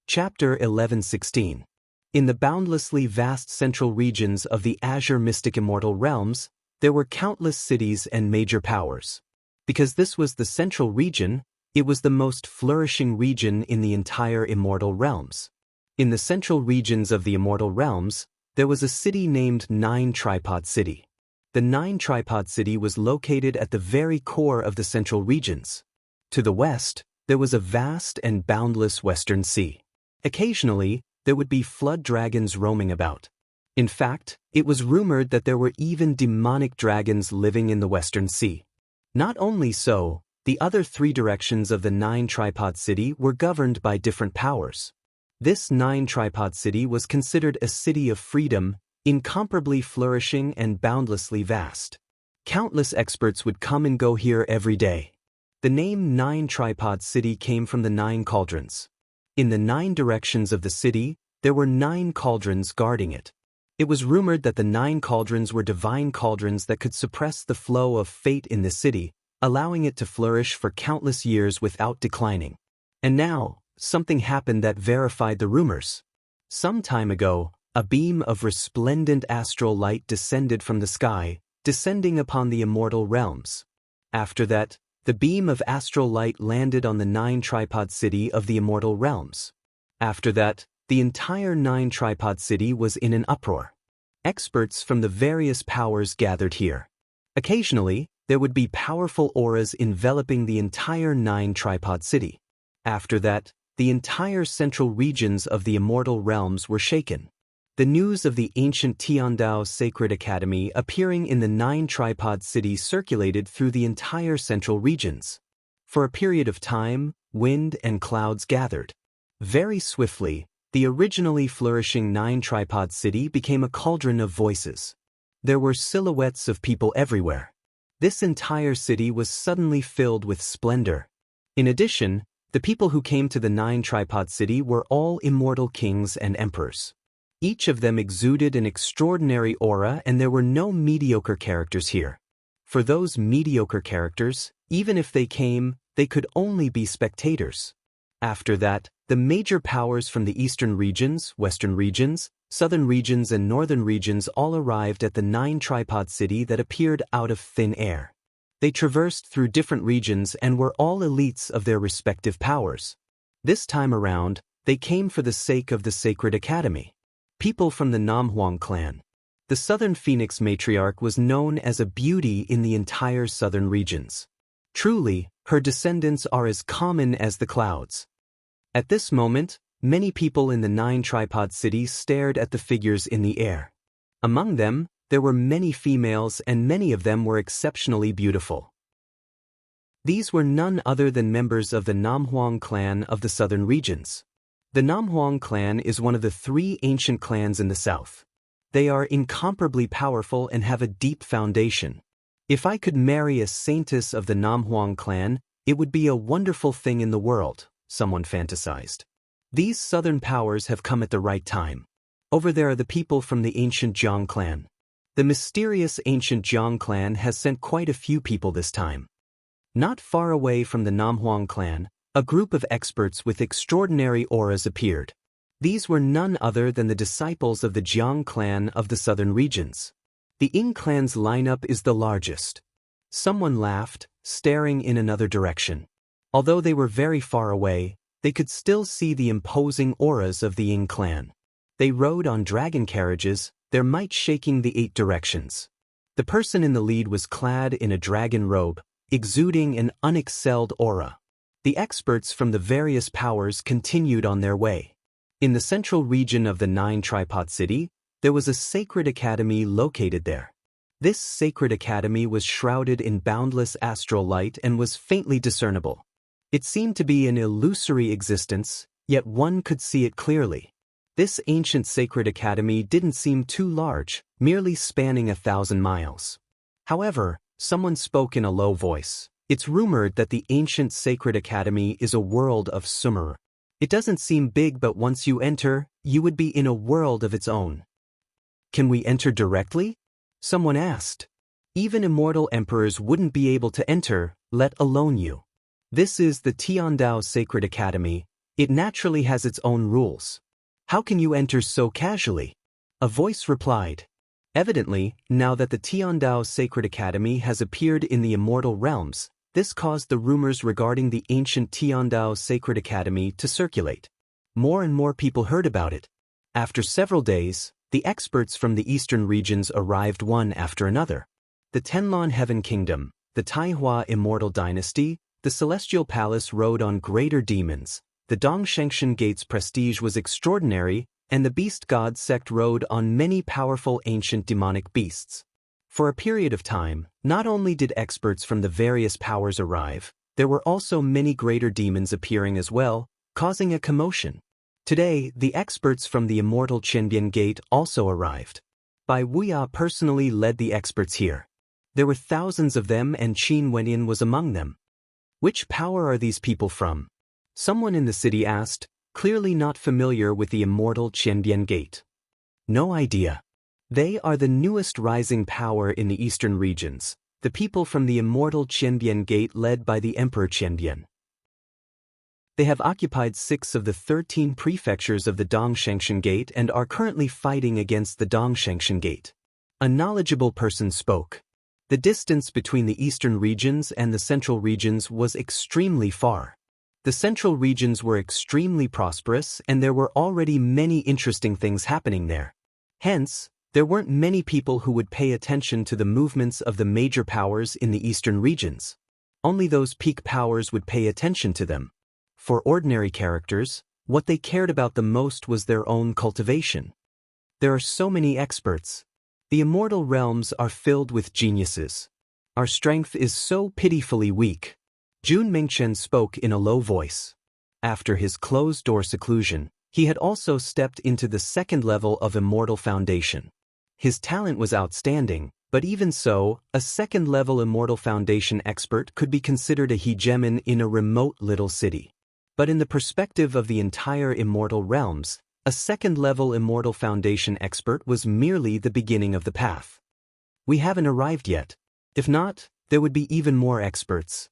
Chapter 11:16. In the boundlessly vast central regions of the azure mystic immortal realms, there were countless cities and major powers. Because this was the central region, it was the most flourishing region in the entire immortal realms. In the central regions of the immortal realms, there was a city named Nine Tripod City. The Nine Tripod City was located at the very core of the central regions. To the west, there was a vast and boundless western sea. Occasionally, there would be flood dragons roaming about. In fact, it was rumored that there were even demonic dragons living in the western sea. Not only so, the other three directions of the Nine Tripod City were governed by different powers. This Nine Tripod City was considered a city of freedom, incomparably flourishing and boundlessly vast. Countless experts would come and go here every day. The name Nine Tripod City came from the 9 cauldrons. In the 9 directions of the city, there were 9 cauldrons guarding it. It was rumored that the 9 cauldrons were divine cauldrons that could suppress the flow of fate in the city, allowing it to flourish for countless years without declining. And now, something happened that verified the rumors. Some time ago, a beam of resplendent astral light descended from the sky, descending upon the immortal realms. After that, the beam of astral light landed on the 9 Tripod City of the immortal realms. After that, the entire 9 Tripod City was in an uproar. Experts from the various powers gathered here. Occasionally, there would be powerful auras enveloping the entire 9 Tripod City. After that, the entire central regions of the immortal realms were shaken. The news of the ancient Tiandao Sacred Academy appearing in the 9 Tripod City circulated through the entire central regions. For a period of time, wind and clouds gathered. Very swiftly, the originally flourishing 9 Tripod City became a cauldron of voices. There were silhouettes of people everywhere. This entire city was suddenly filled with splendor. In addition, the people who came to the 9 Tripod City were all immortal kings and emperors. Each of them exuded an extraordinary aura, and there were no mediocre characters here. For those mediocre characters, even if they came, they could only be spectators. After that, the major powers from the eastern regions, western regions, southern regions and northern regions all arrived at the 9 Tripod City that appeared out of thin air. They traversed through different regions and were all elites of their respective powers. This time around, they came for the sake of the Sacred Academy. People from the Namhuang clan. The Southern Phoenix matriarch was known as a beauty in the entire southern regions. Truly, her descendants are as common as the clouds. At this moment, many people in the 9 Tripod City stared at the figures in the air. Among them, there were many females, and many of them were exceptionally beautiful. These were none other than members of the Namhuang clan of the southern regions. The Namhuang clan is one of the 3 ancient clans in the south. They are incomparably powerful and have a deep foundation. If I could marry a saintess of the Namhuang clan, it would be a wonderful thing in the world, someone fantasized. These southern powers have come at the right time. Over there are the people from the ancient Jiang clan. The mysterious ancient Jiang clan has sent quite a few people this time. Not far away from the Namhuang clan, a group of experts with extraordinary auras appeared. These were none other than the disciples of the Jiang clan of the southern regions. The Ying clan's lineup is the largest. Someone laughed, staring in another direction. Although they were very far away, they could still see the imposing auras of the Ying clan. They rode on dragon carriages, their might shaking the 8 directions. The person in the lead was clad in a dragon robe, exuding an unexcelled aura. The experts from the various powers continued on their way. In the central region of the 9 Tripod City, there was a sacred academy located there. This sacred academy was shrouded in boundless astral light and was faintly discernible. It seemed to be an illusory existence, yet one could see it clearly. This ancient sacred academy didn't seem too large, merely spanning 1,000 miles. However, someone spoke in a low voice. It's rumored that the ancient sacred academy is a world of Sumeru. It doesn't seem big, but once you enter, you would be in a world of its own. Can we enter directly? Someone asked. Even immortal emperors wouldn't be able to enter, let alone you. This is the Tiandao Sacred Academy. It naturally has its own rules. How can you enter so casually? A voice replied. Evidently, now that the Tiandao Sacred Academy has appeared in the immortal realms, this caused the rumors regarding the ancient Tiandao Sacred Academy to circulate. More and more people heard about it. After several days, the experts from the eastern regions arrived one after another. The Tenlon Heaven Kingdom, the Taihua Immortal Dynasty, the Celestial Palace rode on greater demons, the Dongshengshan Gate's prestige was extraordinary, and the Beast God sect rode on many powerful ancient demonic beasts. For a period of time, not only did experts from the various powers arrive, there were also many greater demons appearing as well, causing a commotion. Today, the experts from the Immortal Qianbian Gate also arrived. Bai Wuya personally led the experts here. There were thousands of them and Qin Wenyan was among them. Which power are these people from? Someone in the city asked, clearly not familiar with the Immortal Qianbian Gate. No idea. They are the newest rising power in the eastern regions, the people from the Immortal Qianbian Gate led by the Emperor Qianbian. They have occupied 6 of the 13 prefectures of the Dongshengshan Gate and are currently fighting against the Dongshengshan Gate. A knowledgeable person spoke. The distance between the eastern regions and the central regions was extremely far. The central regions were extremely prosperous and there were already many interesting things happening there. Hence, there weren't many people who would pay attention to the movements of the major powers in the eastern regions. Only those peak powers would pay attention to them. For ordinary characters, what they cared about the most was their own cultivation. There are so many experts. The immortal realms are filled with geniuses. Our strength is so pitifully weak. Jun Mingchen spoke in a low voice. After his closed-door seclusion, he had also stepped into the second level of Immortal Foundation. His talent was outstanding, but even so, a second-level Immortal Foundation expert could be considered a hegemon in a remote little city. But in the perspective of the entire Immortal Realms, a second-level Immortal Foundation expert was merely the beginning of the path. We haven't arrived yet. If not, there would be even more experts.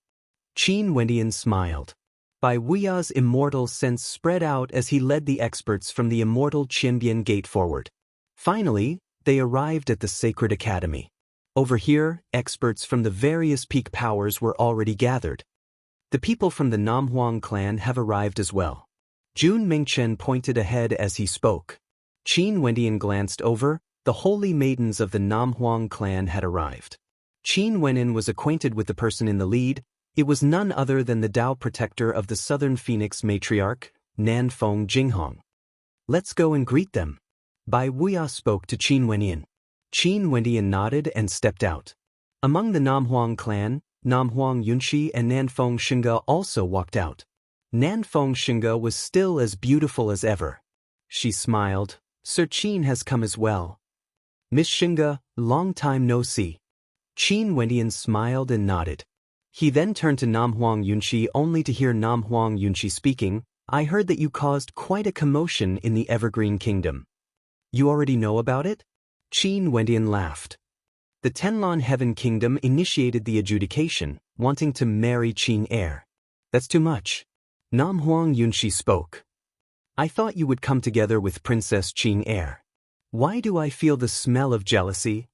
Qin Wendian smiled. Bai Wuya's immortal sense spread out as he led the experts from the Immortal Qianbian Gate forward. Finally, they arrived at the Sacred Academy. Over here, experts from the various peak powers were already gathered. The people from the Namhuang clan have arrived as well. Jun Mingchen pointed ahead as he spoke. Qin Wendian glanced over. The holy maidens of the Namhuang clan had arrived. Qin Wenyan was acquainted with the person in the lead. It was none other than the Tao protector of the Southern Phoenix matriarch, Nanfeng Jinghong. Let's go and greet them. Bai Wuya spoke to Qin Wenyan. Qin Wendian nodded and stepped out. Among the Namhuang clan, Namhuang Yunshi and Nanfeng Xinge also walked out. Nanfeng Xinge was still as beautiful as ever. She smiled. Sir Qin has come as well. Miss Xinge, long time no see. Qin Wendian smiled and nodded. He then turned to Namhuang Yunshi only to hear Namhuang Yunshi speaking. I heard that you caused quite a commotion in the Evergreen Kingdom. You already know about it? Qin Wendian laughed. The Tenlon Heaven Kingdom initiated the adjudication, wanting to marry Qin heir. That's too much. Namhuang Yunshi spoke. I thought you would come together with Princess Qin heir. Why do I feel the smell of jealousy?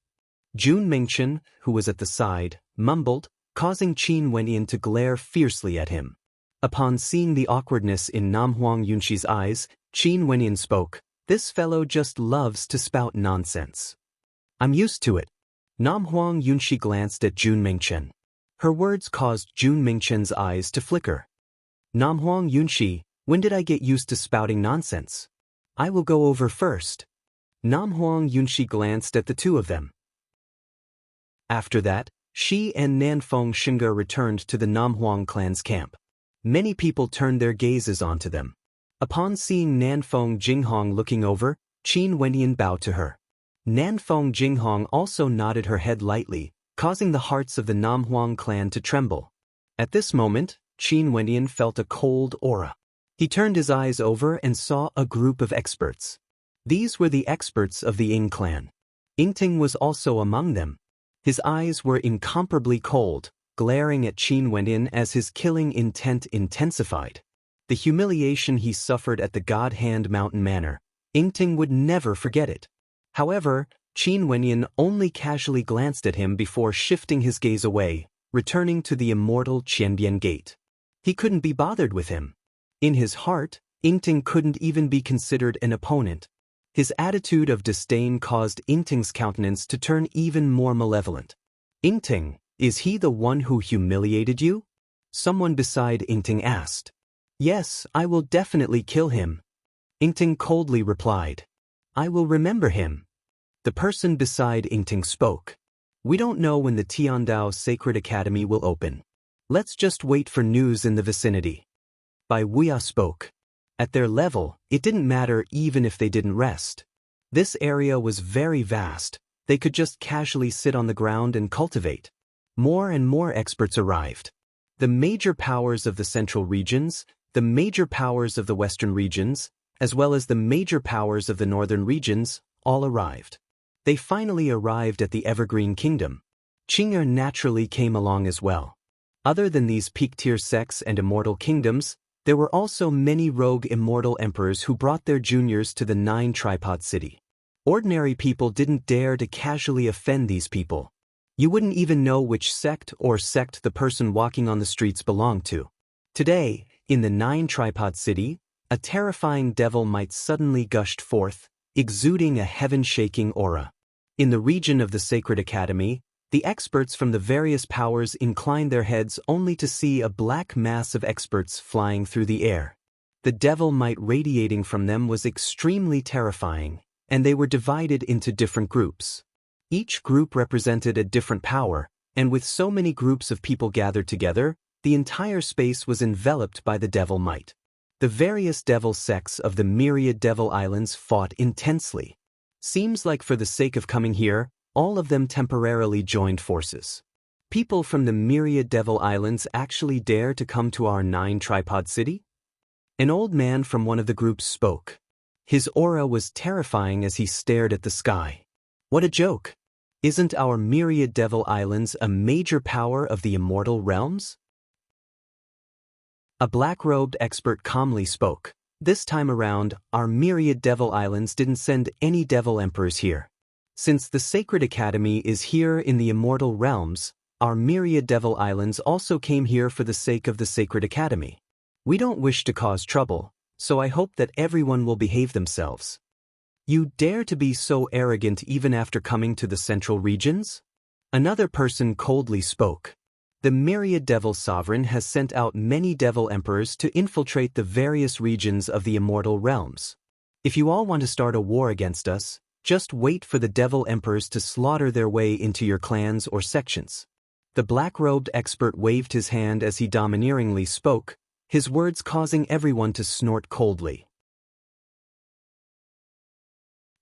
Jun Mingchen, who was at the side, mumbled, causing Qin Wenyan to glare fiercely at him. Upon seeing the awkwardness in Namhuang Yunshi's eyes, Qin Wenyan spoke. This fellow just loves to spout nonsense. I'm used to it. Namhuang Yunshi glanced at Jun Mingchen. Her words caused Jun Mingchen's eyes to flicker. Namhuang Yunshi, when did I get used to spouting nonsense? I will go over first. Namhuang Yunshi glanced at the two of them. After that, she and Nanfeng Xinge returned to the Namhuang clan's camp. Many people turned their gazes onto them. Upon seeing Nanfeng Jinghong looking over, Qin Wendian bowed to her. Nanfeng Jinghong also nodded her head lightly, causing the hearts of the Namhuang clan to tremble. At this moment, Qin Wendian felt a cold aura. He turned his eyes over and saw a group of experts. These were the experts of the Ying clan. Yingting was also among them. His eyes were incomparably cold, glaring at Qin Wendian as his killing intent intensified. The humiliation he suffered at the God Hand Mountain Manor, Yingting would never forget it. However, Qin Wenyan only casually glanced at him before shifting his gaze away, returning to the immortal Qianbian Gate. He couldn't be bothered with him. In his heart, Yingting couldn't even be considered an opponent. His attitude of disdain caused Yingting's countenance to turn even more malevolent. Yingting, is he the one who humiliated you? Someone beside Yingting asked. Yes, I will definitely kill him. Yingting coldly replied. I will remember him. The person beside Yingting spoke. We don't know when the Tiandao Sacred Academy will open. Let's just wait for news in the vicinity. Bai Wuya spoke. At their level, it didn't matter even if they didn't rest. This area was very vast, they could just casually sit on the ground and cultivate. More and more experts arrived. The major powers of the central regions, the major powers of the western regions, as well as the major powers of the northern regions, all arrived. They finally arrived at the Evergreen Kingdom. Qing'er naturally came along as well. Other than these peak-tier sects and immortal kingdoms, there were also many rogue immortal emperors who brought their juniors to the Nine-Tripod City. Ordinary people didn't dare to casually offend these people. You wouldn't even know which sect the person walking on the streets belonged to. Today, in the Nine-Tripod City, a terrifying devil might suddenly gushed forth, exuding a heaven-shaking aura. In the region of the Sacred Academy, the experts from the various powers inclined their heads only to see a black mass of experts flying through the air. The devil might radiating from them was extremely terrifying, and they were divided into different groups. Each group represented a different power, and with so many groups of people gathered together, the entire space was enveloped by the devil might. The various devil sects of the myriad devil islands fought intensely. Seems like for the sake of coming here, all of them temporarily joined forces. People from the myriad devil islands actually dare to come to our Nine-Tripod City? An old man from one of the groups spoke. His aura was terrifying as he stared at the sky. What a joke! Isn't our myriad devil islands a major power of the immortal realms? A black-robed expert calmly spoke. This time around, our myriad devil islands didn't send any devil emperors here. Since the Sacred Academy is here in the immortal realms, our myriad devil islands also came here for the sake of the Sacred Academy. We don't wish to cause trouble, so I hope that everyone will behave themselves. You dare to be so arrogant even after coming to the central regions? Another person coldly spoke. The myriad devil sovereign has sent out many devil emperors to infiltrate the various regions of the immortal realms. If you all want to start a war against us, just wait for the devil emperors to slaughter their way into your clans or sections. The black-robed expert waved his hand as he domineeringly spoke, his words causing everyone to snort coldly.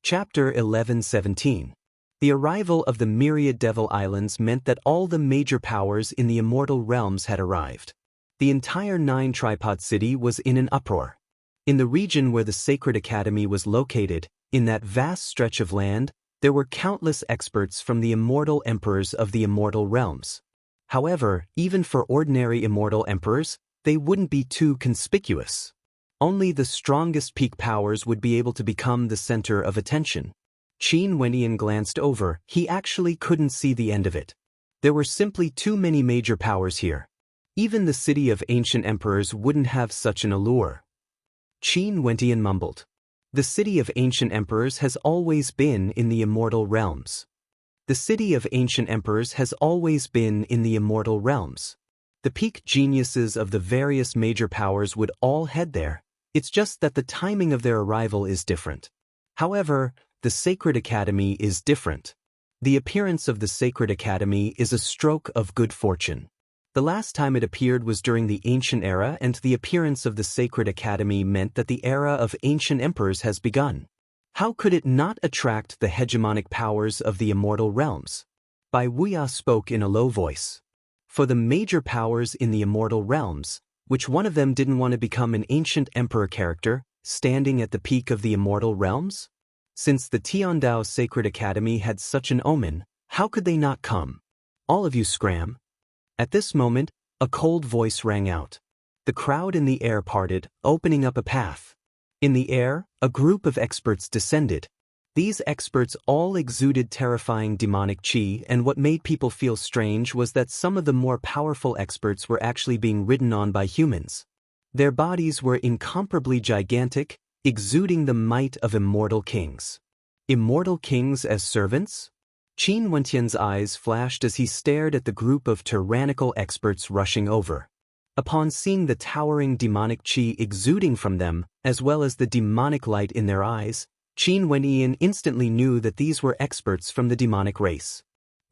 Chapter 11:17. The arrival of the myriad devil islands meant that all the major powers in the immortal realms had arrived. The entire Nine-Tripod City was in an uproar. In the region where the Sacred Academy was located, in that vast stretch of land, there were countless experts from the immortal emperors of the immortal realms. However, even for ordinary immortal emperors, they wouldn't be too conspicuous. Only the strongest peak powers would be able to become the center of attention. Qin Wenyan glanced over, he actually couldn't see the end of it. There were simply too many major powers here. Even the city of ancient emperors wouldn't have such an allure. Qin Wenyan mumbled. The city of ancient emperors has always been in the immortal realms. The city of ancient emperors has always been in the immortal realms. The peak geniuses of the various major powers would all head there. It's just that the timing of their arrival is different. However, the Sacred Academy is different. The appearance of the Sacred Academy is a stroke of good fortune. The last time it appeared was during the Ancient Era, and the appearance of the Sacred Academy meant that the era of ancient emperors has begun. How could it not attract the hegemonic powers of the immortal realms? Bai Wuya spoke in a low voice. For the major powers in the immortal realms, which one of them didn't want to become an ancient emperor character, standing at the peak of the immortal realms? Since the Tiandao Sacred Academy had such an omen, how could they not come? All of you scram. At this moment, a cold voice rang out. The crowd in the air parted, opening up a path. In the air, a group of experts descended. These experts all exuded terrifying demonic chi, and what made people feel strange was that some of the more powerful experts were actually being ridden on by humans. Their bodies were incomparably gigantic, exuding the might of immortal kings. Immortal kings as servants? Qin Wentian's eyes flashed as he stared at the group of tyrannical experts rushing over. Upon seeing the towering demonic chi exuding from them, as well as the demonic light in their eyes, Qin Wentian instantly knew that these were experts from the demonic race.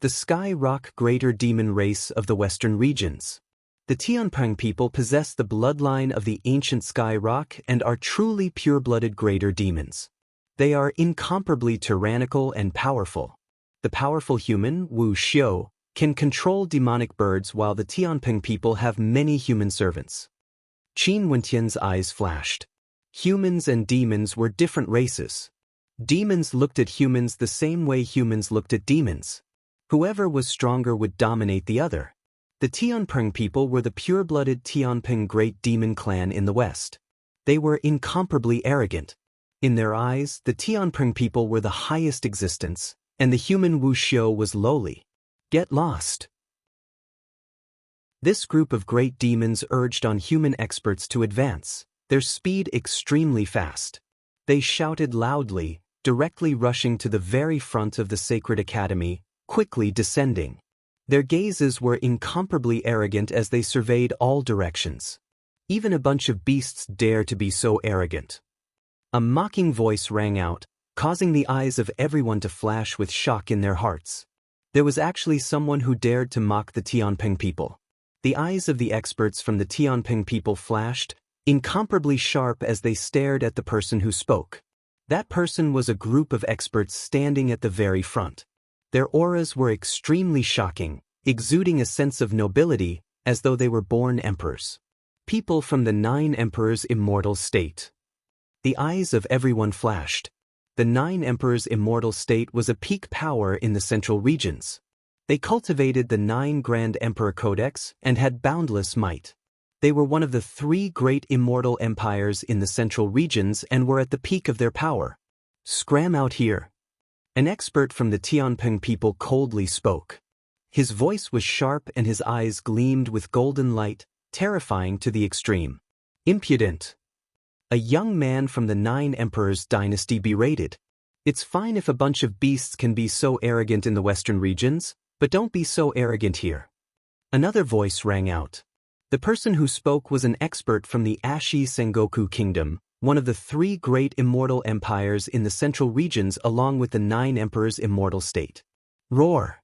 The Sky Rock Greater Demon race of the Western regions. The Tianpeng people possess the bloodline of the ancient Sky Rock and are truly pure-blooded greater demons. They are incomparably tyrannical and powerful. The powerful human, Wu Xiu, can control demonic birds while the Tianpeng people have many human servants. Qin Wentian's eyes flashed. Humans and demons were different races. Demons looked at humans the same way humans looked at demons. Whoever was stronger would dominate the other. The Tianpeng people were the pure-blooded Tianpeng Great Demon clan in the West. They were incomparably arrogant. In their eyes, the Tianpeng people were the highest existence, and the human Wu Xiu was lowly. Get lost. This group of great demons urged on human experts to advance, their speed extremely fast. They shouted loudly, directly rushing to the very front of the sacred academy, quickly descending. Their gazes were incomparably arrogant as they surveyed all directions. Even a bunch of beasts dare to be so arrogant. A mocking voice rang out, causing the eyes of everyone to flash with shock in their hearts. There was actually someone who dared to mock the Tianpeng people. The eyes of the experts from the Tianpeng people flashed, incomparably sharp as they stared at the person who spoke. That person was a group of experts standing at the very front. Their auras were extremely shocking, exuding a sense of nobility, as though they were born emperors. People from the 9 Emperors' immortal state. The eyes of everyone flashed. The 9 Emperors' immortal state was a peak power in the central regions. They cultivated the 9 Grand Emperor Codex and had boundless might. They were one of the 3 great immortal empires in the central regions and were at the peak of their power. Scram out here. An expert from the Tianpeng people coldly spoke. His voice was sharp and his eyes gleamed with golden light, terrifying to the extreme. Impudent. A young man from the 9 Emperors dynasty berated. It's fine if a bunch of beasts can be so arrogant in the western regions, but don't be so arrogant here. Another voice rang out. The person who spoke was an expert from the Ashi Sengoku Kingdom, one of the 3 great immortal empires in the central regions along with the 9 Emperors' immortal state. Roar.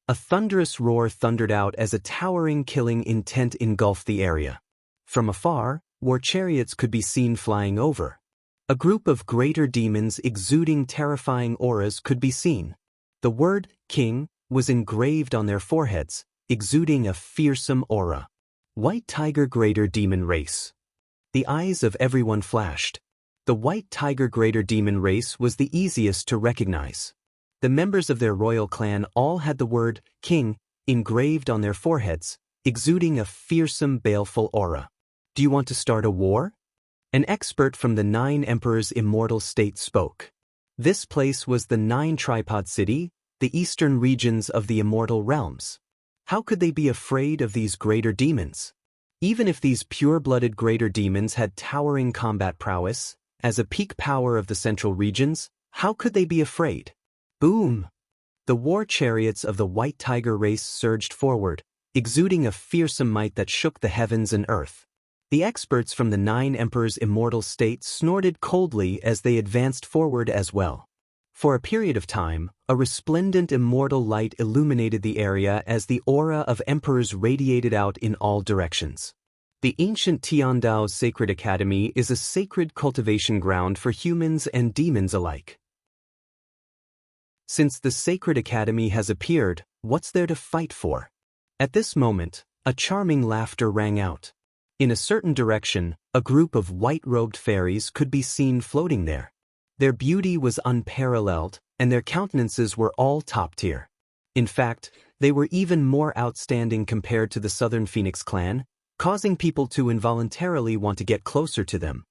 A thunderous roar thundered out as a towering killing intent engulfed the area. From afar, war chariots could be seen flying over. A group of greater demons exuding terrifying auras could be seen. The word, king, was engraved on their foreheads, exuding a fearsome aura. White Tiger Greater Demon Race. The eyes of everyone flashed. The White Tiger Greater Demon Race was the easiest to recognize. The members of their royal clan all had the word, king, engraved on their foreheads, exuding a fearsome baleful aura. Do you want to start a war? An expert from the 9 Emperors' immortal state spoke. This place was the 9 Tripod City, the eastern regions of the immortal realms. How could they be afraid of these greater demons? Even if these pure-blooded greater demons had towering combat prowess, as a peak power of the central regions, how could they be afraid? Boom! The war chariots of the White Tiger race surged forward, exuding a fearsome might that shook the heavens and earth. The experts from the 9 Emperors' immortal state snorted coldly as they advanced forward as well. For a period of time, a resplendent immortal light illuminated the area as the aura of emperors radiated out in all directions. The ancient Tiandao's Sacred Academy is a sacred cultivation ground for humans and demons alike. Since the Sacred Academy has appeared, what's there to fight for? At this moment, a charming laughter rang out. In a certain direction, a group of white-robed fairies could be seen floating there. Their beauty was unparalleled, and their countenances were all top-tier. In fact, they were even more outstanding compared to the Southern Phoenix clan, causing people to involuntarily want to get closer to them.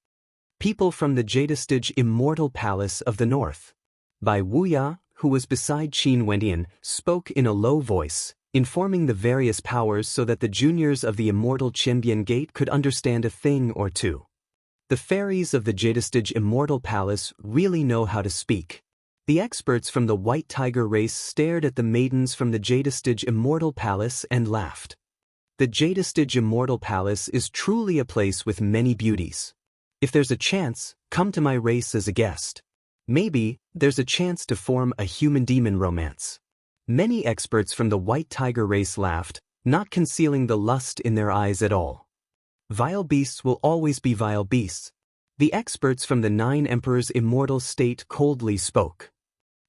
People from the Jadestige Immortal Palace of the North. By Wuya, who was beside Qin Wendian, spoke in a low voice, informing the various powers so that the juniors of the Immortal Chimbian Gate could understand a thing or two. The fairies of the Jadestige Immortal Palace really know how to speak. The experts from the White Tiger race stared at the maidens from the Jadestige Immortal Palace and laughed. The Jadestige Immortal Palace is truly a place with many beauties. If there's a chance, come to my race as a guest. Maybe there's a chance to form a human-demon romance. Many experts from the White Tiger race laughed, not concealing the lust in their eyes at all. Vile beasts will always be vile beasts. The experts from the 9 Emperors' immortal state coldly spoke.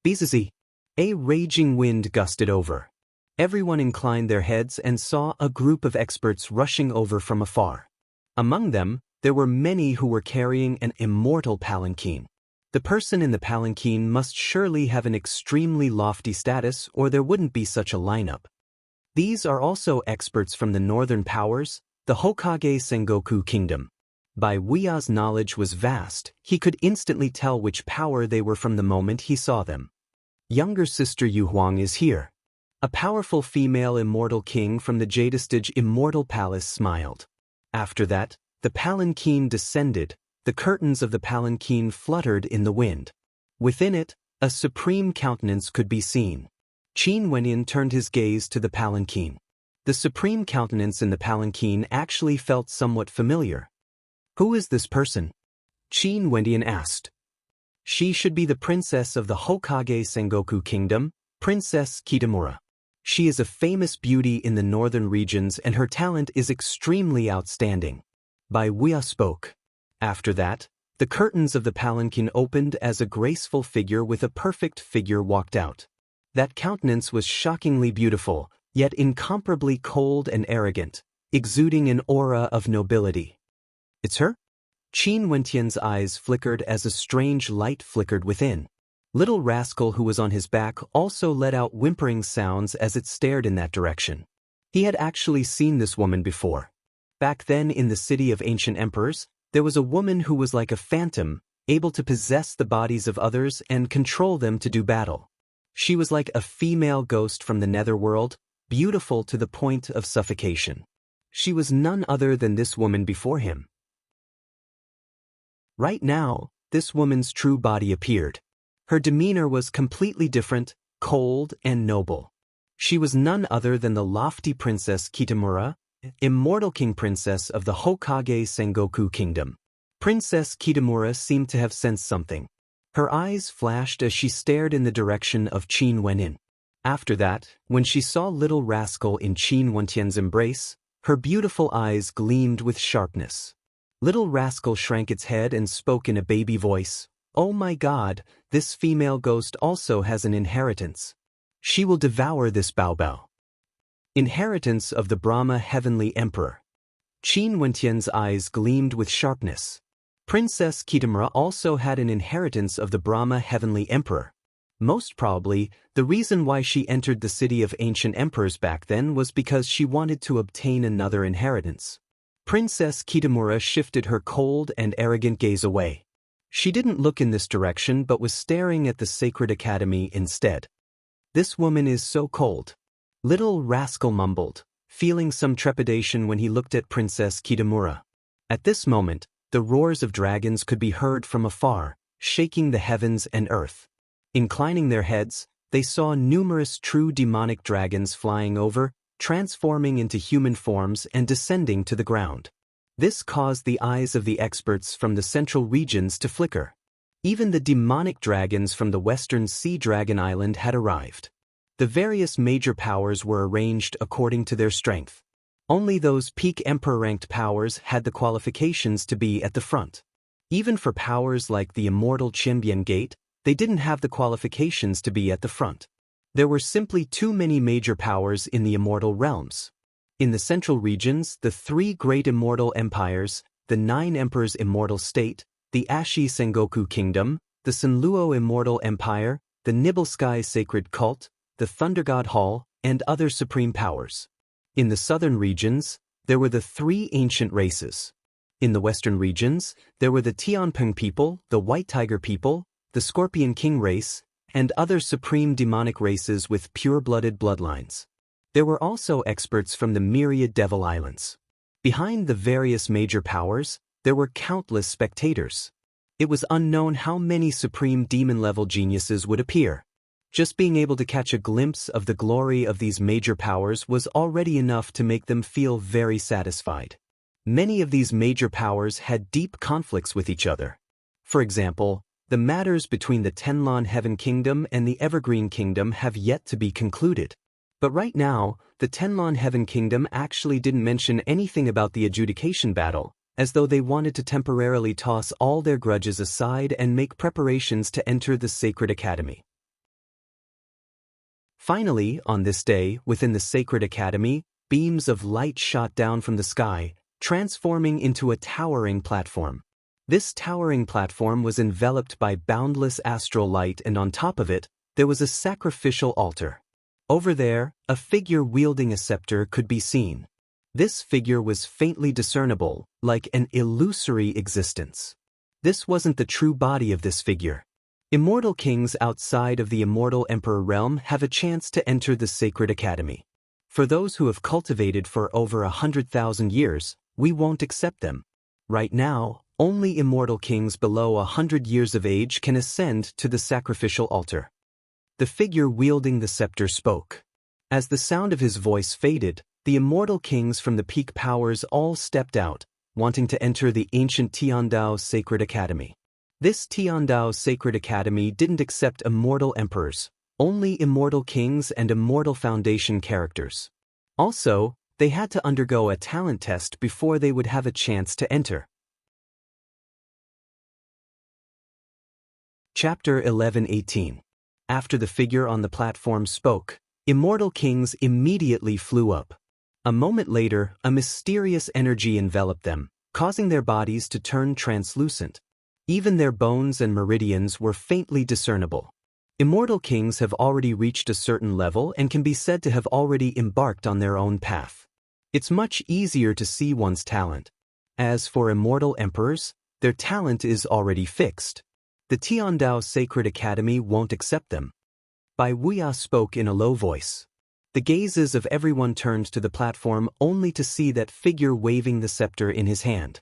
Bizizi. A raging wind gusted over. Everyone inclined their heads and saw a group of experts rushing over from afar. Among them, there were many who were carrying an immortal palanquin. The person in the palanquin must surely have an extremely lofty status or there wouldn't be such a lineup. These are also experts from the northern powers, the Hokage Sengoku Kingdom. By Wuya's knowledge was vast, he could instantly tell which power they were from the moment he saw them. Younger sister Yu Huang is here. A powerful female immortal king from the Jadestige Immortal Palace smiled. After that, the palanquin descended, the curtains of the palanquin fluttered in the wind. Within it, a supreme countenance could be seen. Qin Wenyan turned his gaze to the palanquin. The supreme countenance in the palanquin actually felt somewhat familiar. Who is this person? Qin Wenyan asked. She should be the princess of the Hokage Sengoku Kingdom, Princess Kitamura. She is a famous beauty in the northern regions and her talent is extremely outstanding. Bai Wuya spoke. After that, the curtains of the palanquin opened as a graceful figure with a perfect figure walked out. That countenance was shockingly beautiful, yet incomparably cold and arrogant, exuding an aura of nobility. It's her? Qin Wentian's eyes flickered as a strange light flickered within. Little rascal who was on his back also let out whimpering sounds as it stared in that direction. He had actually seen this woman before. Back then in the city of ancient emperors, there was a woman who was like a phantom, able to possess the bodies of others and control them to do battle. She was like a female ghost from the netherworld, beautiful to the point of suffocation. She was none other than this woman before him. Right now, this woman's true body appeared. Her demeanor was completely different, cold and noble. She was none other than the lofty Princess Kitamura, Immortal King Princess of the Hokage Sengoku Kingdom. Princess Kitamura seemed to have sensed something. Her eyes flashed as she stared in the direction of Qin Wenyan. After that, when she saw little rascal in Qin Wentian's embrace, her beautiful eyes gleamed with sharpness. Little rascal shrank its head and spoke in a baby voice. Oh my God, this female ghost also has an inheritance. She will devour this Baobao. Inheritance of the Brahma Heavenly Emperor. Qin Wentian's eyes gleamed with sharpness. Princess Kitamura also had an inheritance of the Brahma Heavenly Emperor. Most probably, the reason why she entered the city of ancient emperors back then was because she wanted to obtain another inheritance. Princess Kitamura shifted her cold and arrogant gaze away. She didn't look in this direction but was staring at the Sacred Academy instead. This woman is so cold. Little rascal mumbled, feeling some trepidation when he looked at Princess Kitamura. At this moment, the roars of dragons could be heard from afar, shaking the heavens and earth. Inclining their heads, they saw numerous true demonic dragons flying over, transforming into human forms and descending to the ground. This caused the eyes of the experts from the central regions to flicker. Even the demonic dragons from the western Sea Dragon Island had arrived. The various major powers were arranged according to their strength. Only those peak emperor-ranked powers had the qualifications to be at the front. Even for powers like the immortal Chimbian Gate, they didn't have the qualifications to be at the front. There were simply too many major powers in the immortal realms. In the central regions, the 3 great immortal empires, the 9 emperors' immortal state, the Ashi Sengoku Kingdom, the Senluo Immortal Empire, the Nibelsky Sacred Cult, the Thunder God Hall, and other supreme powers. In the southern regions, there were the three ancient races. In the western regions, there were the Tianping people, the White Tiger people, the Scorpion King race, and other supreme demonic races with pure-blooded bloodlines. There were also experts from the myriad Devil Islands. Behind the various major powers, there were countless spectators. It was unknown how many supreme demon-level geniuses would appear. Just being able to catch a glimpse of the glory of these major powers was already enough to make them feel very satisfied. Many of these major powers had deep conflicts with each other. For example, the matters between the Tenlon Heaven Kingdom and the Evergreen Kingdom have yet to be concluded. But right now, the Tenlon Heaven Kingdom actually didn't mention anything about the adjudication battle, as though they wanted to temporarily toss all their grudges aside and make preparations to enter the Sacred Academy. Finally, on this day, within the Sacred Academy, beams of light shot down from the sky, transforming into a towering platform. This towering platform was enveloped by boundless astral light, and on top of it, there was a sacrificial altar. Over there, a figure wielding a scepter could be seen. This figure was faintly discernible, like an illusory existence. This wasn't the true body of this figure. Immortal kings outside of the immortal emperor realm have a chance to enter the Sacred Academy. For those who have cultivated for over 100,000 years, we won't accept them. Right now, only immortal kings below 100 years of age can ascend to the sacrificial altar. The figure wielding the scepter spoke. As the sound of his voice faded, the immortal kings from the peak powers all stepped out, wanting to enter the ancient Tiandao Sacred Academy. This Tiandao Sacred Academy didn't accept immortal emperors, only immortal kings and immortal foundation characters. Also, they had to undergo a talent test before they would have a chance to enter. Chapter 11:18. After the figure on the platform spoke, immortal kings immediately flew up. A moment later, a mysterious energy enveloped them, causing their bodies to turn translucent. Even their bones and meridians were faintly discernible. Immortal kings have already reached a certain level and can be said to have already embarked on their own path. It's much easier to see one's talent. As for immortal emperors, their talent is already fixed. The Tiandao Sacred Academy won't accept them. Bai Wuya spoke in a low voice. The gazes of everyone turned to the platform only to see that figure waving the scepter in his hand.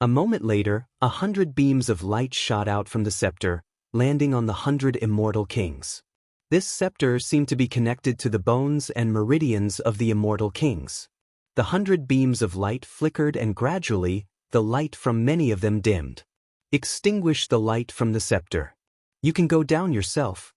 A moment later, 100 beams of light shot out from the scepter, landing on the 100 immortal kings. This scepter seemed to be connected to the bones and meridians of the immortal kings. The 100 beams of light flickered, and gradually, the light from many of them dimmed. Extinguish the light from the scepter. You can go down yourself.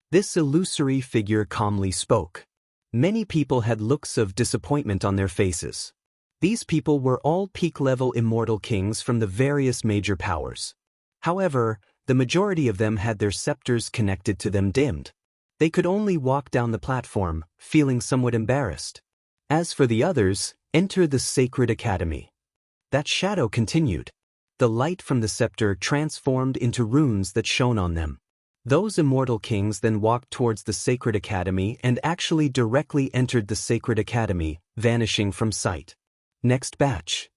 This illusory figure calmly spoke. Many people had looks of disappointment on their faces. These people were all peak-level immortal kings from the various major powers. However, the majority of them had their scepters connected to them dimmed. They could only walk down the platform, feeling somewhat embarrassed. As for the others, enter the Sacred Academy. That shadow continued. The light from the scepter transformed into runes that shone on them. Those immortal kings then walked towards the Sacred Academy and actually directly entered the Sacred Academy, vanishing from sight. Next batch.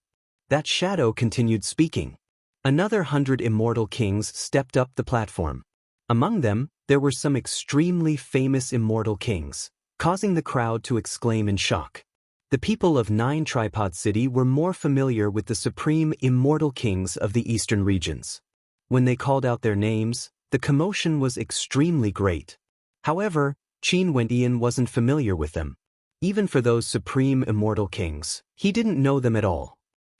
That shadow continued speaking. Another 100 immortal kings stepped up the platform. Among them, there were some extremely famous immortal kings, causing the crowd to exclaim in shock. The people of Nine Tripod City were more familiar with the supreme immortal kings of the eastern regions. When they called out their names, the commotion was extremely great. However, Qin Wentian wasn't familiar with them. Even for those supreme immortal kings, he didn't know them at all.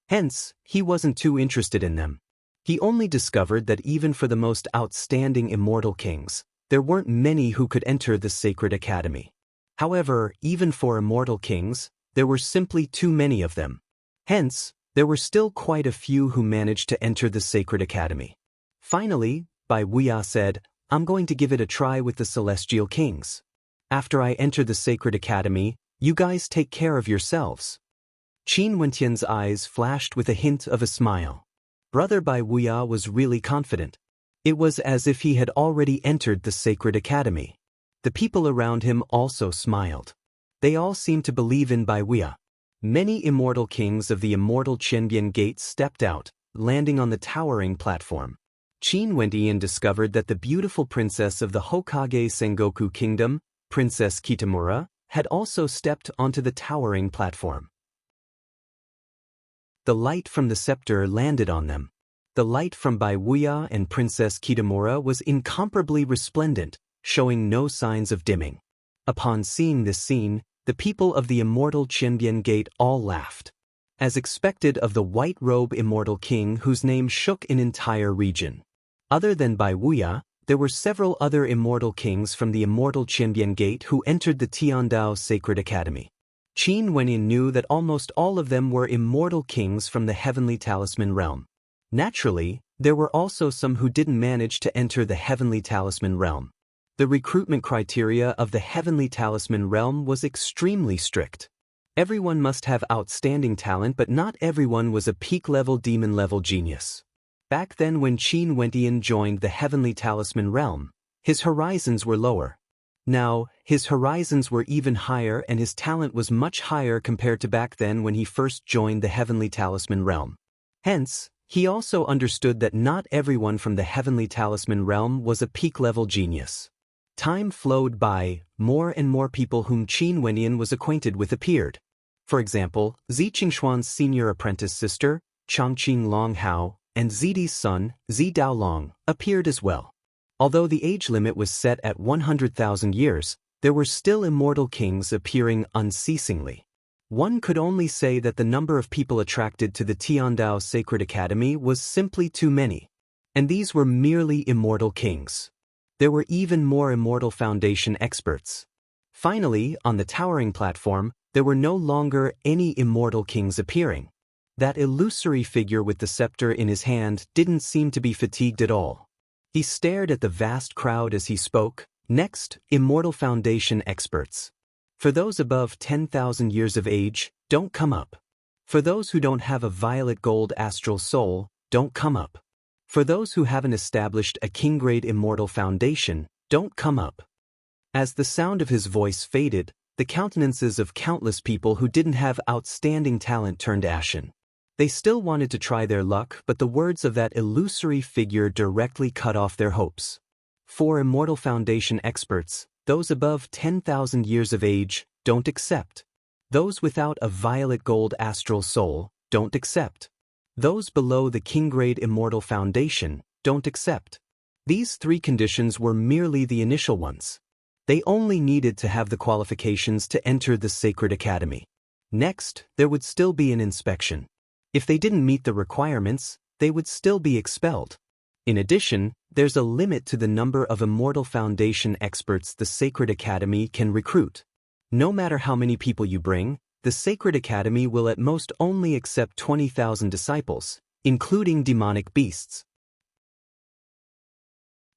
Hence, he wasn't too interested in them. He only discovered that even for the most outstanding immortal kings, there weren't many who could enter the Sacred Academy. However, even for immortal kings, there were simply too many of them. Hence, there were still quite a few who managed to enter the Sacred Academy. Finally, Bai Wuya said, "I'm going to give it a try with the Celestial Kings. After I enter the Sacred Academy, you guys take care of yourselves." Qin Wentian's eyes flashed with a hint of a smile. Brother Bai Wuya was really confident. It was as if he had already entered the Sacred Academy. The people around him also smiled. They all seemed to believe in Bai Wuya. Many immortal kings of the immortal Qianbian Gate stepped out, landing on the towering platform. Qin Wendian discovered that the beautiful princess of the Hokage Sengoku Kingdom, Princess Kitamura, had also stepped onto the towering platform. The light from the scepter landed on them. The light from Bai Wuya and Princess Kitamura was incomparably resplendent, showing no signs of dimming. Upon seeing this scene, the people of the immortal Qianbian Gate all laughed. As expected of the white-robe immortal king whose name shook an entire region. Other than Bai Wuya, there were several other immortal kings from the immortal Qianbian Gate who entered the Tiandao Sacred Academy. Qin Wenyin knew that almost all of them were immortal kings from the Heavenly Talisman realm. Naturally, there were also some who didn't manage to enter the Heavenly Talisman realm. The recruitment criteria of the Heavenly Talisman realm was extremely strict. Everyone must have outstanding talent, but not everyone was a peak-level demon-level genius. Back then when Qin Wendian joined the Heavenly Talisman realm, his horizons were lower. Now, his horizons were even higher and his talent was much higher compared to back then when he first joined the Heavenly Talisman realm. Hence, he also understood that not everyone from the Heavenly Talisman realm was a peak-level genius. Time flowed by, more and more people whom Qin Wendian was acquainted with appeared. For example, Zi Qingshuan's senior apprentice sister, Changqing Longhao, and Zidi's son, Zi Daolong, appeared as well. Although the age limit was set at 100,000 years, there were still immortal kings appearing unceasingly. One could only say that the number of people attracted to the Tiandao Sacred Academy was simply too many. And these were merely immortal kings. There were even more immortal foundation experts. Finally, on the towering platform, there were no longer any immortal kings appearing. That illusory figure with the scepter in his hand didn't seem to be fatigued at all. He stared at the vast crowd as he spoke. Next, immortal foundation experts. For those above 10,000 years of age, don't come up. For those who don't have a violet gold astral soul, don't come up. For those who haven't established a king-grade immortal foundation, don't come up. As the sound of his voice faded, the countenances of countless people who didn't have outstanding talent turned ashen. They still wanted to try their luck, but the words of that illusory figure directly cut off their hopes. For immortal foundation experts, those above 10,000 years of age, don't accept. Those without a violet gold astral soul, don't accept. Those below the king-grade immortal foundation, don't accept. These three conditions were merely the initial ones. They only needed to have the qualifications to enter the Sacred Academy. Next, there would still be an inspection. If they didn't meet the requirements, they would still be expelled. In addition, there's a limit to the number of immortal foundation experts the Sacred Academy can recruit. No matter how many people you bring, the Sacred Academy will at most only accept 20,000 disciples, including demonic beasts.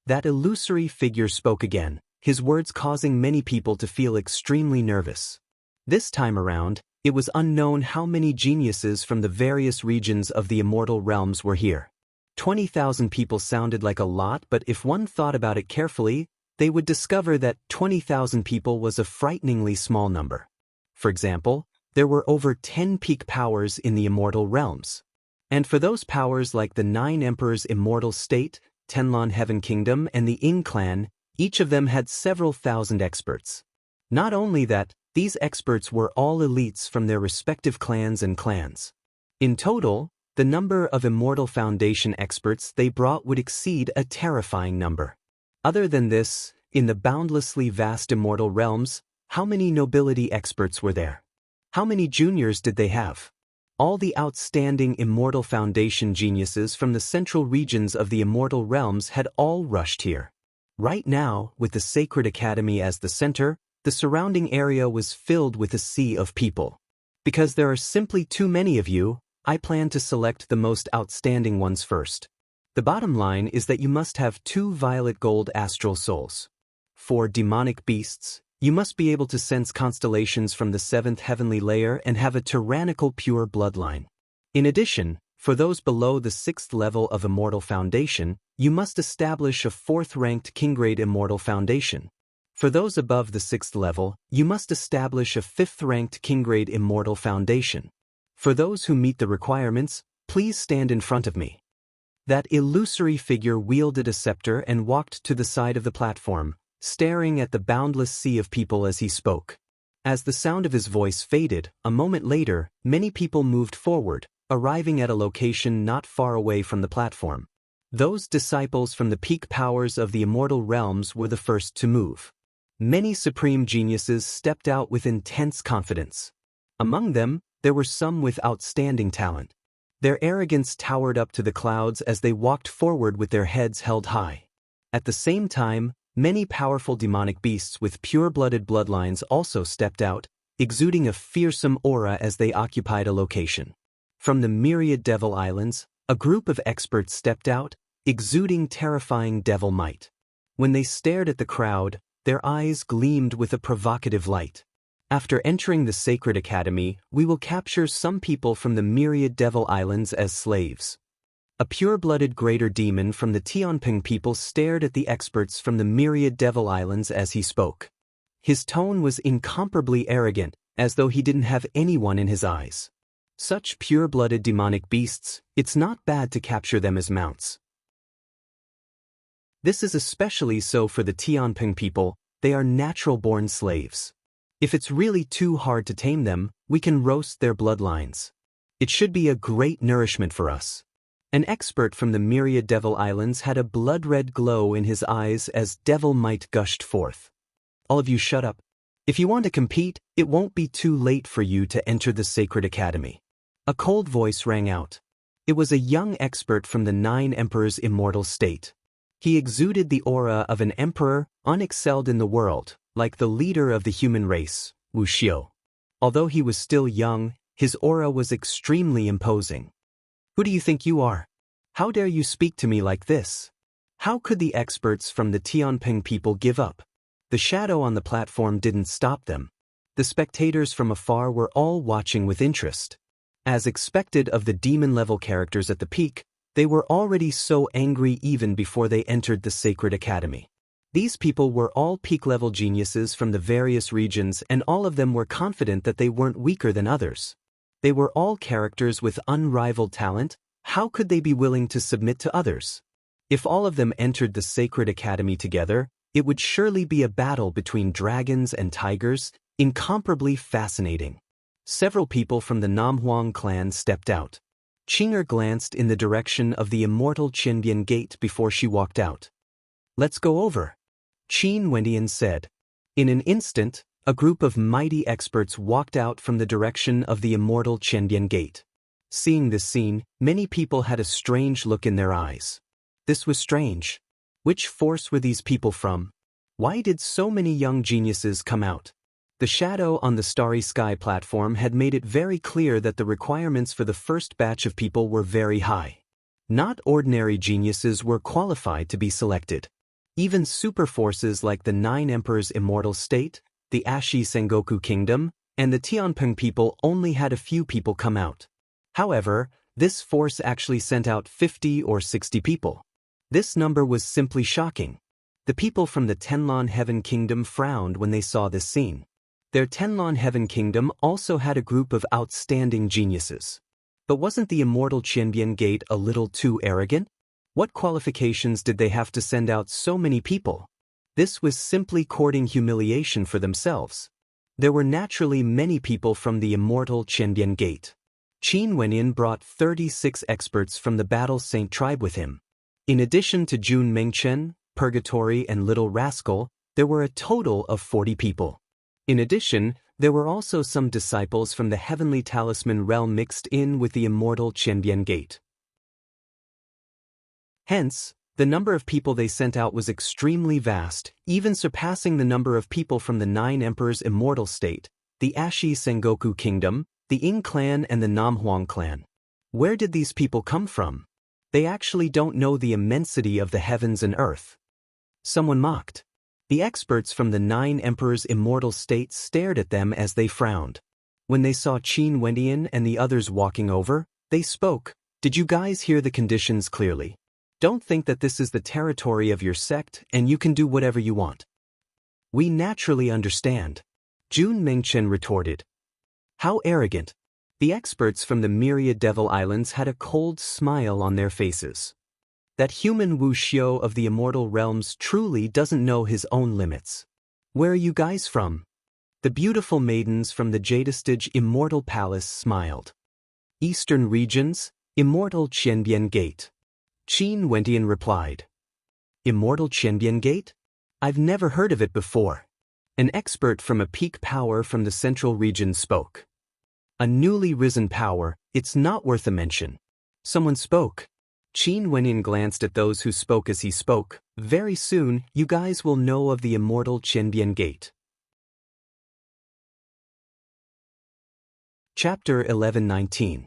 That illusory figure spoke again, his words causing many people to feel extremely nervous. This time around, it was unknown how many geniuses from the various regions of the immortal realms were here. 20,000 people sounded like a lot, but if one thought about it carefully, they would discover that 20,000 people was a frighteningly small number. For example, there were over 10 peak powers in the immortal realms. And for those powers like the 9 Emperors' immortal state, Tenlon Heaven Kingdom, and the Ing clan, each of them had several thousand experts. Not only that, these experts were all elites from their respective clans and clans. In total, the number of immortal foundation experts they brought would exceed a terrifying number. Other than this, in the boundlessly vast immortal realms, how many nobility experts were there? How many juniors did they have? All the outstanding immortal foundation geniuses from the central regions of the immortal realms had all rushed here. Right now, with the Sacred Academy as the center, the surrounding area was filled with a sea of people. Because there are simply too many of you, I plan to select the most outstanding ones first. The bottom line is that you must have 2 violet gold astral souls. For demonic beasts, you must be able to sense constellations from the 7th heavenly layer and have a tyrannical pure bloodline. In addition, for those below the 6th level of Immortal Foundation, you must establish a 4th-ranked King-grade Immortal Foundation. For those above the 6th level, you must establish a 5th-ranked King-grade Immortal Foundation. For those who meet the requirements, please stand in front of me. That illusory figure wielded a scepter and walked to the side of the platform, staring at the boundless sea of people as he spoke. As the sound of his voice faded, a moment later, many people moved forward, arriving at a location not far away from the platform. Those disciples from the peak powers of the immortal realms were the first to move. Many supreme geniuses stepped out with intense confidence. Among them, there were some with outstanding talent. Their arrogance towered up to the clouds as they walked forward with their heads held high. At the same time, many powerful demonic beasts with pure-blooded bloodlines also stepped out, exuding a fearsome aura as they occupied a location. From the myriad devil islands, a group of experts stepped out, exuding terrifying devil might. When they stared at the crowd, their eyes gleamed with a provocative light. After entering the Sacred Academy, we will capture some people from the myriad devil islands as slaves. A pure-blooded greater demon from the Tianping people stared at the experts from the myriad devil islands as he spoke. His tone was incomparably arrogant, as though he didn't have anyone in his eyes. Such pure-blooded demonic beasts, it's not bad to capture them as mounts. This is especially so for the Tianping people. They are natural-born slaves. If it's really too hard to tame them, we can roast their bloodlines. It should be a great nourishment for us. An expert from the myriad devil islands had a blood-red glow in his eyes as devil might gushed forth. All of you shut up. If you want to compete, it won't be too late for you to enter the Sacred Academy. A cold voice rang out. It was a young expert from the 9 Emperors' immortal state. He exuded the aura of an emperor, unexcelled in the world, like the leader of the human race, Wu Xiu. Although he was still young, his aura was extremely imposing. Who do you think you are? How dare you speak to me like this? How could the experts from the Tianping people give up? The shadow on the platform didn't stop them. The spectators from afar were all watching with interest. As expected of the demon-level characters at the peak, they were already so angry even before they entered the Sacred Academy. These people were all peak-level geniuses from the various regions, and all of them were confident that they weren't weaker than others. They were all characters with unrivaled talent. How could they be willing to submit to others? If all of them entered the Sacred Academy together, it would surely be a battle between dragons and tigers, incomparably fascinating. Several people from the Namhuang clan stepped out. Qinger glanced in the direction of the immortal Qianbian gate before she walked out. Let's go over, Qin Wendian said. In an instant, a group of mighty experts walked out from the direction of the immortal Qianbian gate. Seeing this scene, many people had a strange look in their eyes. This was strange. Which force were these people from? Why did so many young geniuses come out? The shadow on the starry sky platform had made it very clear that the requirements for the first batch of people were very high. Not ordinary geniuses were qualified to be selected. Even super forces like the 9 Emperors' immortal state, the Ashi Sengoku Kingdom, and the Tianping people only had a few people come out. However, this force actually sent out 50 or 60 people. This number was simply shocking. The people from the Tenlon Heaven Kingdom frowned when they saw this scene. Their Tenlon Heaven Kingdom also had a group of outstanding geniuses. But wasn't the immortal Qianbian Gate a little too arrogant? What qualifications did they have to send out so many people? This was simply courting humiliation for themselves. There were naturally many people from the immortal Qianbian Gate. Qin Wenyan brought 36 experts from the Battle Saint tribe with him. In addition to Jun Mengchen, Purgatory and Little Rascal, there were a total of 40 people. In addition, there were also some disciples from the Heavenly Talisman realm mixed in with the immortal Qianbian Gate. Hence, the number of people they sent out was extremely vast, even surpassing the number of people from the 9 Emperors' immortal state, the Ashi Sengoku Kingdom, the Ying clan and the Namhuang clan. Where did these people come from? They actually don't know the immensity of the heavens and earth. Someone mocked. The experts from the 9 Emperors' immortal state stared at them as they frowned. When they saw Qin Wendian and the others walking over, they spoke. Did you guys hear the conditions clearly? Don't think that this is the territory of your sect and you can do whatever you want. We naturally understand. Jun Mengchen retorted. How arrogant. The experts from the myriad Devil Islands had a cold smile on their faces. That human Wu Xiu of the immortal realms truly doesn't know his own limits. Where are you guys from? The beautiful maidens from the Jadestige Immortal Palace smiled. Eastern regions, Immortal Qianbian Gate. Qin Wentian replied. Immortal Qianbian Gate? I've never heard of it before. An expert from a peak power from the central region spoke. A newly risen power, it's not worth a mention. Someone spoke. Qin Wentian glanced at those who spoke as he spoke. Very soon, you guys will know of the Immortal Qianbian Gate. Chapter 11:19.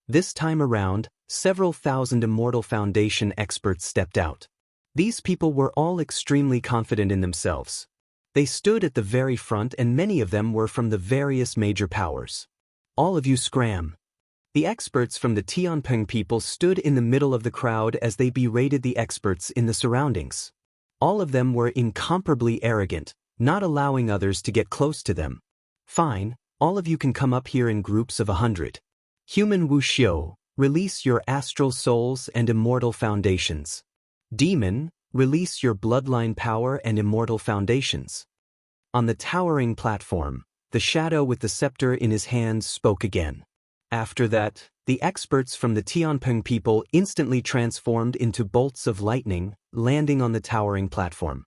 This time around, several thousand Immortal Foundation experts stepped out. These people were all extremely confident in themselves. They stood at the very front and many of them were from the various major powers. All of you scram. The experts from the Tianping people stood in the middle of the crowd as they berated the experts in the surroundings. All of them were incomparably arrogant, not allowing others to get close to them. Fine, all of you can come up here in groups of 100. Human Wu Xiu, release your astral souls and immortal foundations. Demon, release your bloodline power and immortal foundations. On the towering platform, the shadow with the scepter in his hands spoke again. After that, the experts from the Tianping people instantly transformed into bolts of lightning, landing on the towering platform.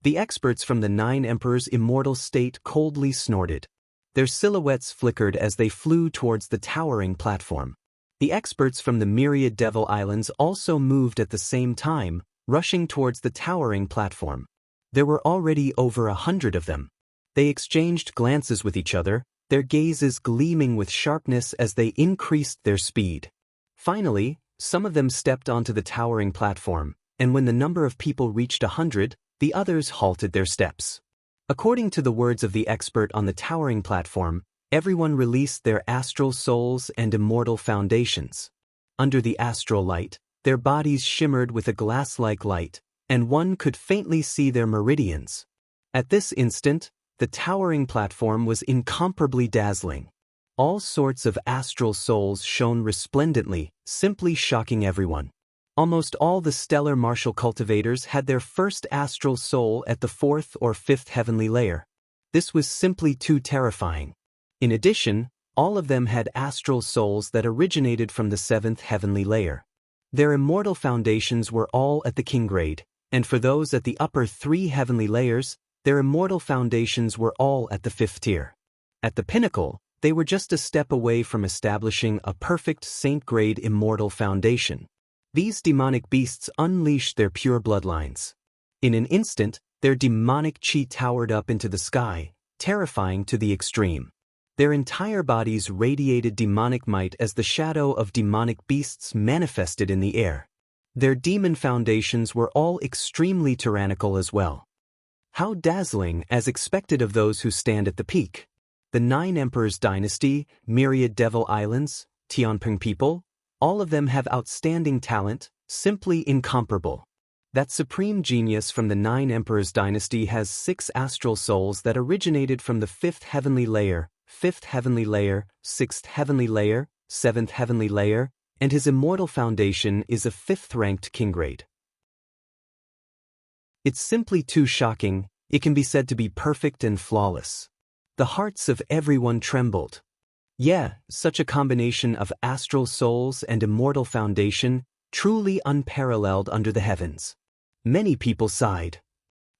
The experts from the 9 Emperors' immortal state coldly snorted. Their silhouettes flickered as they flew towards the towering platform. The experts from the myriad Devil Islands also moved at the same time, rushing towards the towering platform. There were already over 100 of them. They exchanged glances with each other, their gazes gleaming with sharpness as they increased their speed. Finally, some of them stepped onto the towering platform, and when the number of people reached 100, the others halted their steps. According to the words of the expert on the towering platform, everyone released their astral souls and immortal foundations. Under the astral light, their bodies shimmered with a glass-like light, and one could faintly see their meridians. At this instant, the towering platform was incomparably dazzling. All sorts of astral souls shone resplendently, simply shocking everyone. Almost all the stellar martial cultivators had their first astral soul at the 4th or 5th heavenly layer. This was simply too terrifying. In addition, all of them had astral souls that originated from the 7th heavenly layer. Their immortal foundations were all at the king grade, and for those at the upper 3 heavenly layers, their immortal foundations were all at the 5th tier. At the pinnacle, they were just a step away from establishing a perfect saint-grade immortal foundation. These demonic beasts unleashed their pure bloodlines. In an instant, their demonic chi towered up into the sky, terrifying to the extreme. Their entire bodies radiated demonic might as the shadow of demonic beasts manifested in the air. Their demon foundations were all extremely tyrannical as well. How dazzling, as expected of those who stand at the peak. The 9 Emperors dynasty, myriad Devil Islands, Tianping people, all of them have outstanding talent, simply incomparable. That supreme genius from the 9 Emperors dynasty has 6 astral souls that originated from the 5th heavenly layer, 5th heavenly layer, 6th heavenly layer, 7th heavenly layer, and his immortal foundation is a 5th-ranked king grade. It's simply too shocking, it can be said to be perfect and flawless. The hearts of everyone trembled. Yeah, such a combination of astral souls and immortal foundation, truly unparalleled under the heavens. Many people sighed.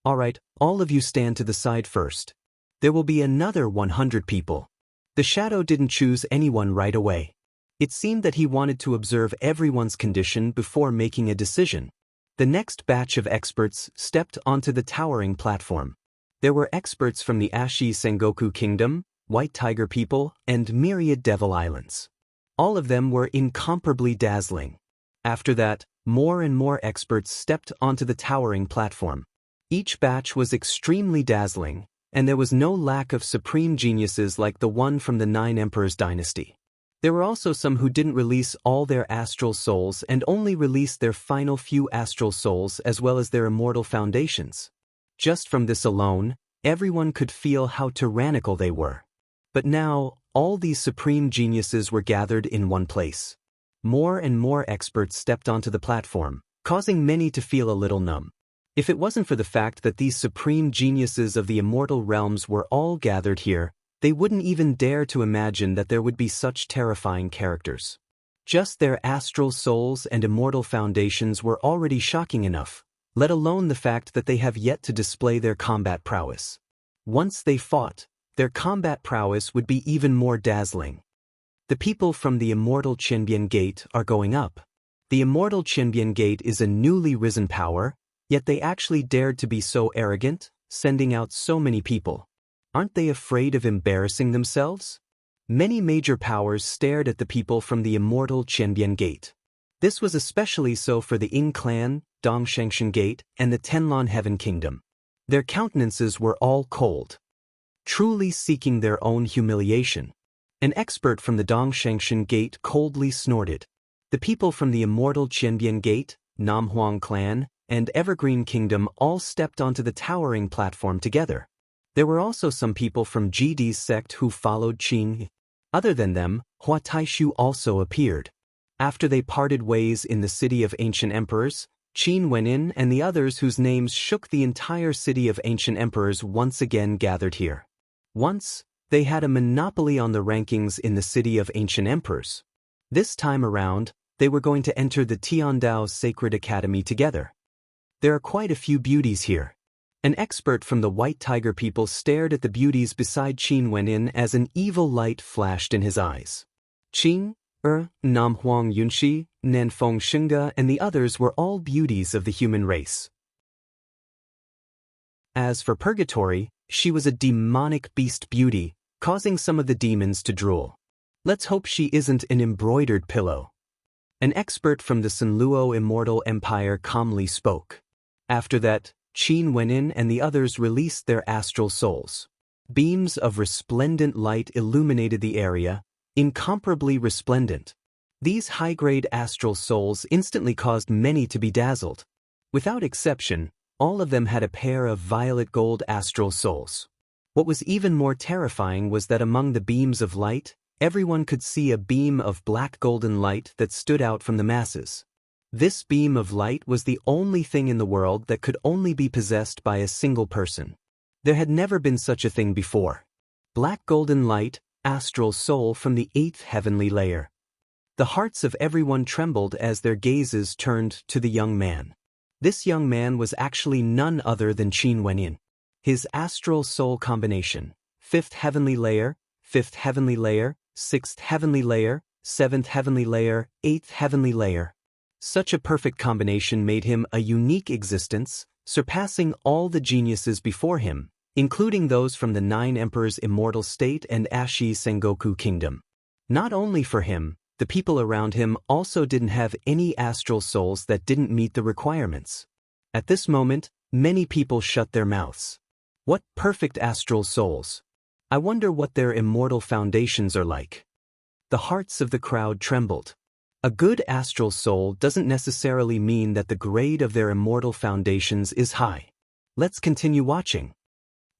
Alright, all of you stand to the side first. There will be another 100 people. The shadow didn't choose anyone right away. It seemed that he wanted to observe everyone's condition before making a decision. The next batch of experts stepped onto the towering platform. There were experts from the Ashi Sengoku Kingdom, White Tiger people, and myriad Devil Islands. All of them were incomparably dazzling. After that, more and more experts stepped onto the towering platform. Each batch was extremely dazzling, and there was no lack of supreme geniuses like the one from the 9 Emperors dynasty. There were also some who didn't release all their astral souls and only released their final few astral souls as well as their immortal foundations. Just from this alone, everyone could feel how tyrannical they were. But now, all these supreme geniuses were gathered in one place. More and more experts stepped onto the platform, causing many to feel a little numb. If it wasn't for the fact that these supreme geniuses of the immortal realms were all gathered here, they wouldn't even dare to imagine that there would be such terrifying characters. Just their astral souls and immortal foundations were already shocking enough, let alone the fact that they have yet to display their combat prowess. Once they fought, their combat prowess would be even more dazzling. The people from the immortal Qianbian Gate are going up. The immortal Qianbian Gate is a newly risen power, yet they actually dared to be so arrogant, sending out so many people. Aren't they afraid of embarrassing themselves? Many major powers stared at the people from the immortal Qianbian Gate. This was especially so for the Ying clan, Dongshengshan Gate, and the Tenlan Heaven Kingdom. Their countenances were all cold, truly seeking their own humiliation. An expert from the Dongshengshan Gate coldly snorted. The people from the immortal Qianbian Gate, Namhuang clan, and Evergreen Kingdom all stepped onto the towering platform together. There were also some people from GD's sect who followed Qin. Other than them, Hua Taishu also appeared. After they parted ways in the city of ancient emperors, Qin Wenin and the others whose names shook the entire city of ancient emperors once again gathered here. Once, they had a monopoly on the rankings in the city of ancient emperors. This time around, they were going to enter the Tiandao Sacred Academy together. There are quite a few beauties here. An expert from the White Tiger people stared at the beauties beside Qin Wenin as an evil light flashed in his eyes. Qin, Namhuang Yunxi, Nanfeng Xingge and the others were all beauties of the human race. As for Purgatory, she was a demonic beast beauty, causing some of the demons to drool. Let's hope she isn't an embroidered pillow. An expert from the Sanluo Immortal Empire calmly spoke. After that, Qin Wenin and the others released their astral souls. Beams of resplendent light illuminated the area, incomparably resplendent. These high-grade astral souls instantly caused many to be dazzled. Without exception, all of them had a pair of violet gold astral souls. What was even more terrifying was that among the beams of light, everyone could see a beam of black golden light that stood out from the masses. This beam of light was the only thing in the world that could only be possessed by a single person. There had never been such a thing before. Black golden light, astral soul from the 8th heavenly layer. The hearts of everyone trembled as their gazes turned to the young man. This young man was actually none other than Qin Wenin. His astral soul combination, 5th heavenly layer, 5th heavenly layer, 6th heavenly layer, 7th heavenly layer, 8th heavenly layer. Such a perfect combination made him a unique existence, surpassing all the geniuses before him, including those from the 9 Emperors Immortal State and Ashi Sengoku Kingdom. Not only for him, the people around him also didn't have any astral souls that didn't meet the requirements. At this moment, many people shut their mouths. What perfect astral souls! I wonder what their immortal foundations are like. The hearts of the crowd trembled. A good astral soul doesn't necessarily mean that the grade of their immortal foundations is high. Let's continue watching.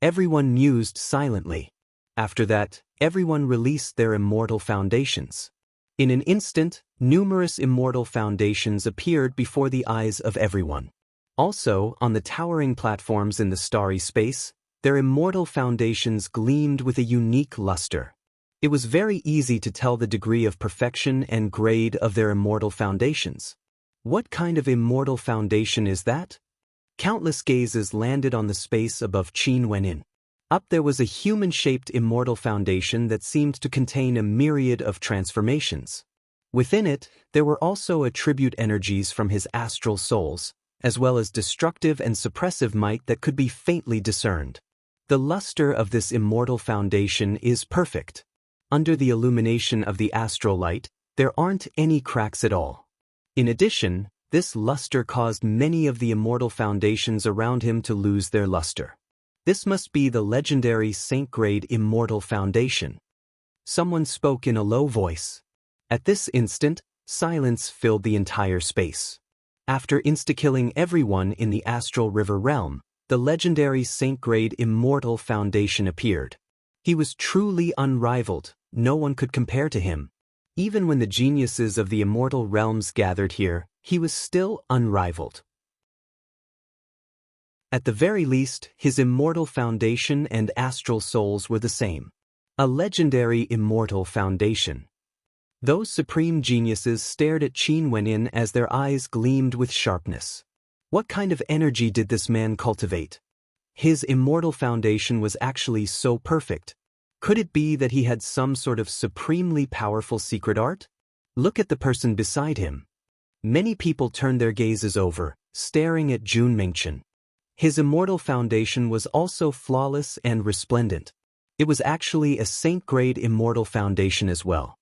Everyone mused silently. After that, everyone released their immortal foundations. In an instant, numerous immortal foundations appeared before the eyes of everyone. Also, on the towering platforms in the starry space, their immortal foundations gleamed with a unique luster. It was very easy to tell the degree of perfection and grade of their immortal foundations. What kind of immortal foundation is that? Countless gazes landed on the space above Qin Wenin. Up there was a human-shaped immortal foundation that seemed to contain a myriad of transformations. Within it, there were also attribute energies from his astral souls, as well as destructive and suppressive might that could be faintly discerned. The luster of this immortal foundation is perfect. Under the illumination of the astral light, there aren't any cracks at all. In addition, this luster caused many of the immortal foundations around him to lose their luster. This must be the legendary Saint-grade immortal foundation. Someone spoke in a low voice. At this instant, silence filled the entire space. After insta-killing everyone in the astral river realm, the legendary Saint-grade Immortal Foundation appeared. He was truly unrivaled, no one could compare to him. Even when the geniuses of the immortal realms gathered here, he was still unrivaled. At the very least, his immortal foundation and astral souls were the same. A legendary immortal foundation. Those supreme geniuses stared at Qin Wenyin as their eyes gleamed with sharpness. What kind of energy did this man cultivate? His immortal foundation was actually so perfect. Could it be that he had some sort of supremely powerful secret art? Look at the person beside him. Many people turned their gazes over, staring at Jun Mingchen. His immortal foundation was also flawless and resplendent. It was actually a saint-grade immortal foundation as well.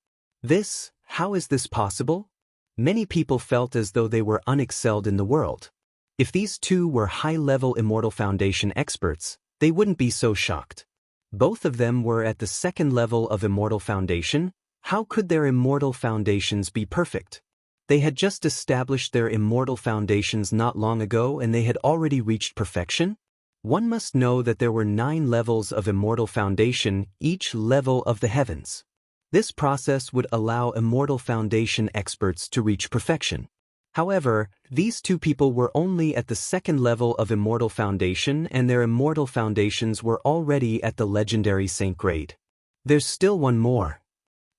How is this possible? Many people felt as though they were unexcelled in the world. If these two were high-level immortal foundation experts, they wouldn't be so shocked. Both of them were at the second level of immortal foundation. How could their immortal foundations be perfect? They had just established their immortal foundations not long ago and they had already reached perfection? One must know that there were 9 levels of immortal foundation, each level of the heavens. This process would allow immortal foundation experts to reach perfection. However, these two people were only at the second level of immortal foundation and their immortal foundations were already at the legendary saint grade. There's still one more.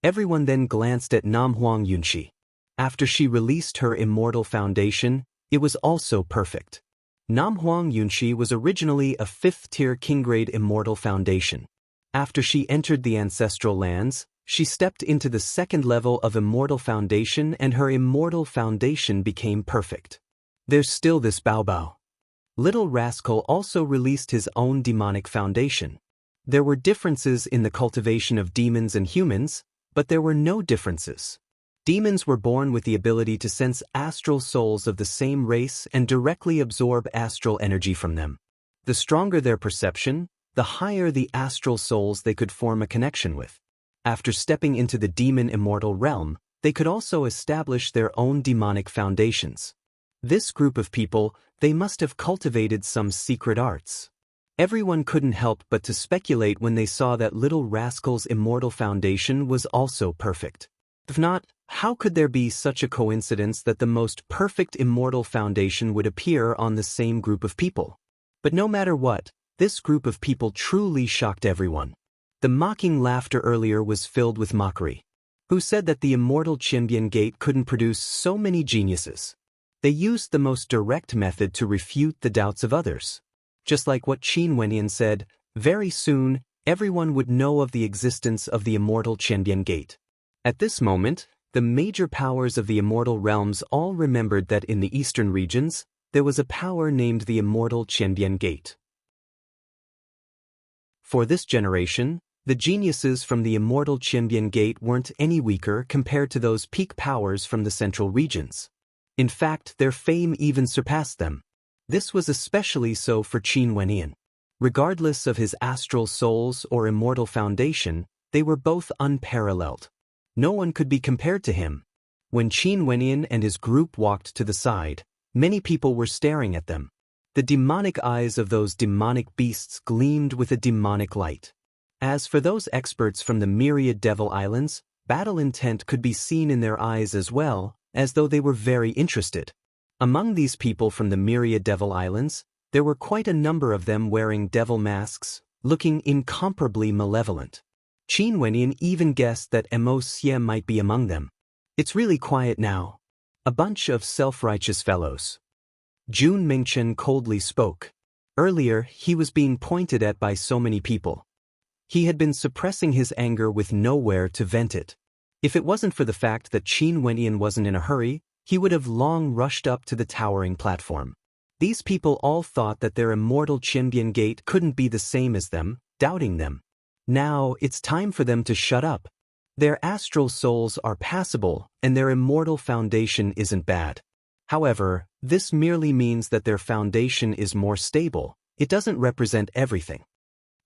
Everyone then glanced at Nam Huang Yunxi. After she released her immortal foundation, it was also perfect. Nam Huang Yunxi was originally a 5th-tier king-grade immortal foundation. After she entered the ancestral lands, she stepped into the second level of immortal foundation and her immortal foundation became perfect. There's still this Baobao. Little Rascal also released his own demonic foundation. There were differences in the cultivation of demons and humans, but there were no differences. Demons were born with the ability to sense astral souls of the same race and directly absorb astral energy from them. The stronger their perception, the higher the astral souls they could form a connection with. After stepping into the demon immortal realm, they could also establish their own demonic foundations. This group of people, they must have cultivated some secret arts. Everyone couldn't help but to speculate when they saw that Little Rascal's immortal foundation was also perfect. If not, how could there be such a coincidence that the most perfect immortal foundation would appear on the same group of people? But no matter what, this group of people truly shocked everyone. The mocking laughter earlier was filled with mockery. Who said that the immortal Qianbian Gate couldn't produce so many geniuses? They used the most direct method to refute the doubts of others. Just like what Qin Wenyin said, very soon, everyone would know of the existence of the immortal Qianbian Gate. At this moment, the major powers of the immortal realms all remembered that in the eastern regions, there was a power named the immortal Qianbian Gate. For this generation, the geniuses from the immortal Qianbian Gate weren't any weaker compared to those peak powers from the central regions. In fact, their fame even surpassed them. This was especially so for Qin Wenyin. Regardless of his astral souls or immortal foundation, they were both unparalleled. No one could be compared to him. When Qin Wenyin and his group walked to the side, many people were staring at them. The demonic eyes of those demonic beasts gleamed with a demonic light. As for those experts from the myriad devil islands, battle intent could be seen in their eyes as well, as though they were very interested. Among these people from the myriad devil islands, there were quite a number of them wearing devil masks, looking incomparably malevolent. Qin Wenyin even guessed that Mo Xie might be among them. It's really quiet now. A bunch of self-righteous fellows. Jun Mingchen coldly spoke. Earlier, he was being pointed at by so many people. He had been suppressing his anger with nowhere to vent it. If it wasn't for the fact that Qin Wenyin wasn't in a hurry, he would have long rushed up to the towering platform. These people all thought that their immortal Qianbian Gate couldn't be the same as them, doubting them. Now, it's time for them to shut up. Their astral souls are passable, and their immortal foundation isn't bad. However, this merely means that their foundation is more stable. It doesn't represent everything.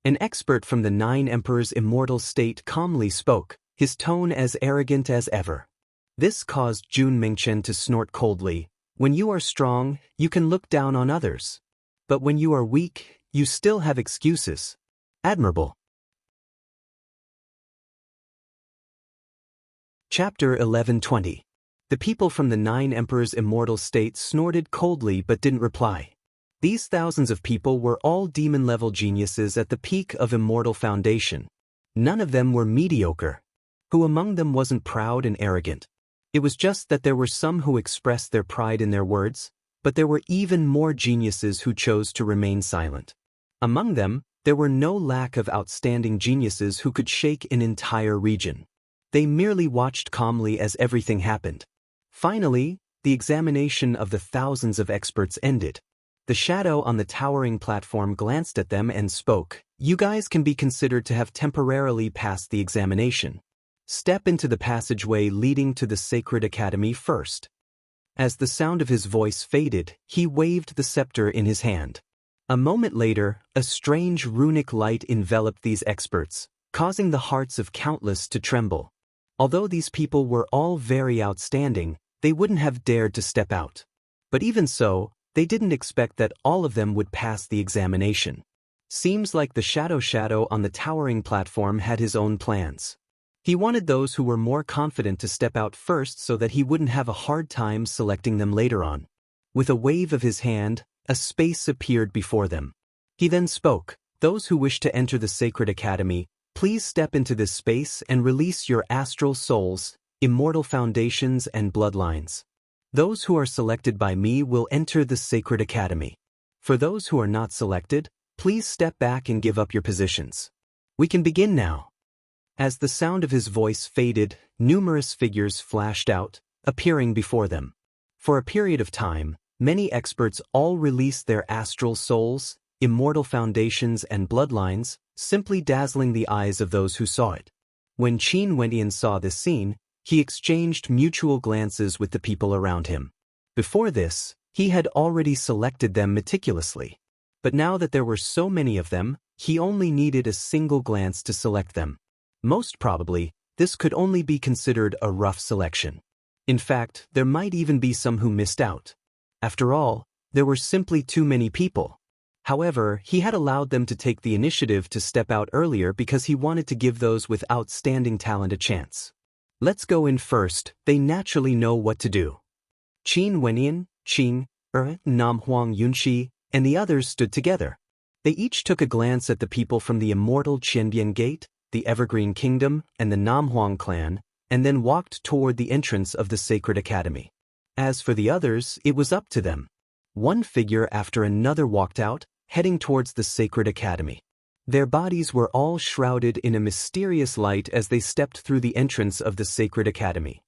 An expert from the 9 Emperors' immortal state calmly spoke, his tone as arrogant as ever. This caused Jun Mingchen to snort coldly. When you are strong, you can look down on others. But when you are weak, you still have excuses. Admirable. Chapter 11:20. The people from the 9 emperors' immortal state snorted coldly but didn't reply. These thousands of people were all demon-level geniuses at the peak of immortal foundation. None of them were mediocre. Who among them wasn't proud and arrogant? It was just that there were some who expressed their pride in their words, but there were even more geniuses who chose to remain silent. Among them, there were no lack of outstanding geniuses who could shake an entire region. They merely watched calmly as everything happened. Finally, the examination of the thousands of experts ended. The shadow on the towering platform glanced at them and spoke. You guys can be considered to have temporarily passed the examination. Step into the passageway leading to the Sacred Academy first. As the sound of his voice faded, he waved the scepter in his hand. A moment later, a strange runic light enveloped these experts, causing the hearts of countless to tremble. Although these people were all very outstanding, they wouldn't have dared to step out. But even so, they didn't expect that all of them would pass the examination. Seems like the shadow on the towering platform had his own plans. He wanted those who were more confident to step out first so that he wouldn't have a hard time selecting them later on. With a wave of his hand, a space appeared before them. He then spoke. Those who wish to enter the Sacred Academy, please step into this space and release your astral souls, immortal foundations and bloodlines. Those who are selected by me will enter the Sacred Academy. For those who are not selected, please step back and give up your positions. We can begin now. As the sound of his voice faded, numerous figures flashed out, appearing before them. For a period of time, many experts all released their astral souls, immortal foundations and bloodlines, simply dazzling the eyes of those who saw it. When Qin Wendian saw this scene, he exchanged mutual glances with the people around him. Before this, he had already selected them meticulously. But now that there were so many of them, he only needed a single glance to select them. Most probably, this could only be considered a rough selection. In fact, there might even be some who missed out. After all, there were simply too many people. However, he had allowed them to take the initiative to step out earlier because he wanted to give those with outstanding talent a chance. Let's go in first, they naturally know what to do. Qin Wenyan, Qin, Nam Huang Yunxi, and the others stood together. They each took a glance at the people from the immortal Qianbian Gate, the Evergreen Kingdom, and the Nam Huang clan, and then walked toward the entrance of the Sacred Academy. As for the others, it was up to them. One figure after another walked out, heading towards the Sacred Academy. Their bodies were all shrouded in a mysterious light as they stepped through the entrance of the Sacred Academy.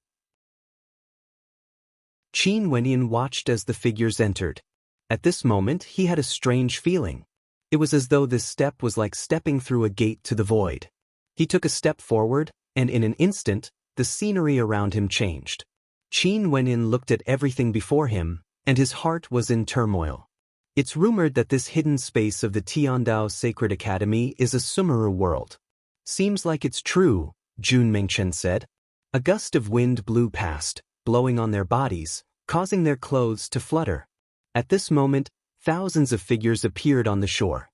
Qin Wenyan watched as the figures entered. At this moment, he had a strange feeling. It was as though this step was like stepping through a gate to the void. He took a step forward, and in an instant, the scenery around him changed. Qin Wenyan looked at everything before him, and his heart was in turmoil. It's rumored that this hidden space of the Tiandao Sacred Academy is a Sumeru world. Seems like it's true, Jun Mengchen said. A gust of wind blew past, blowing on their bodies, causing their clothes to flutter. At this moment, thousands of figures appeared on the shore.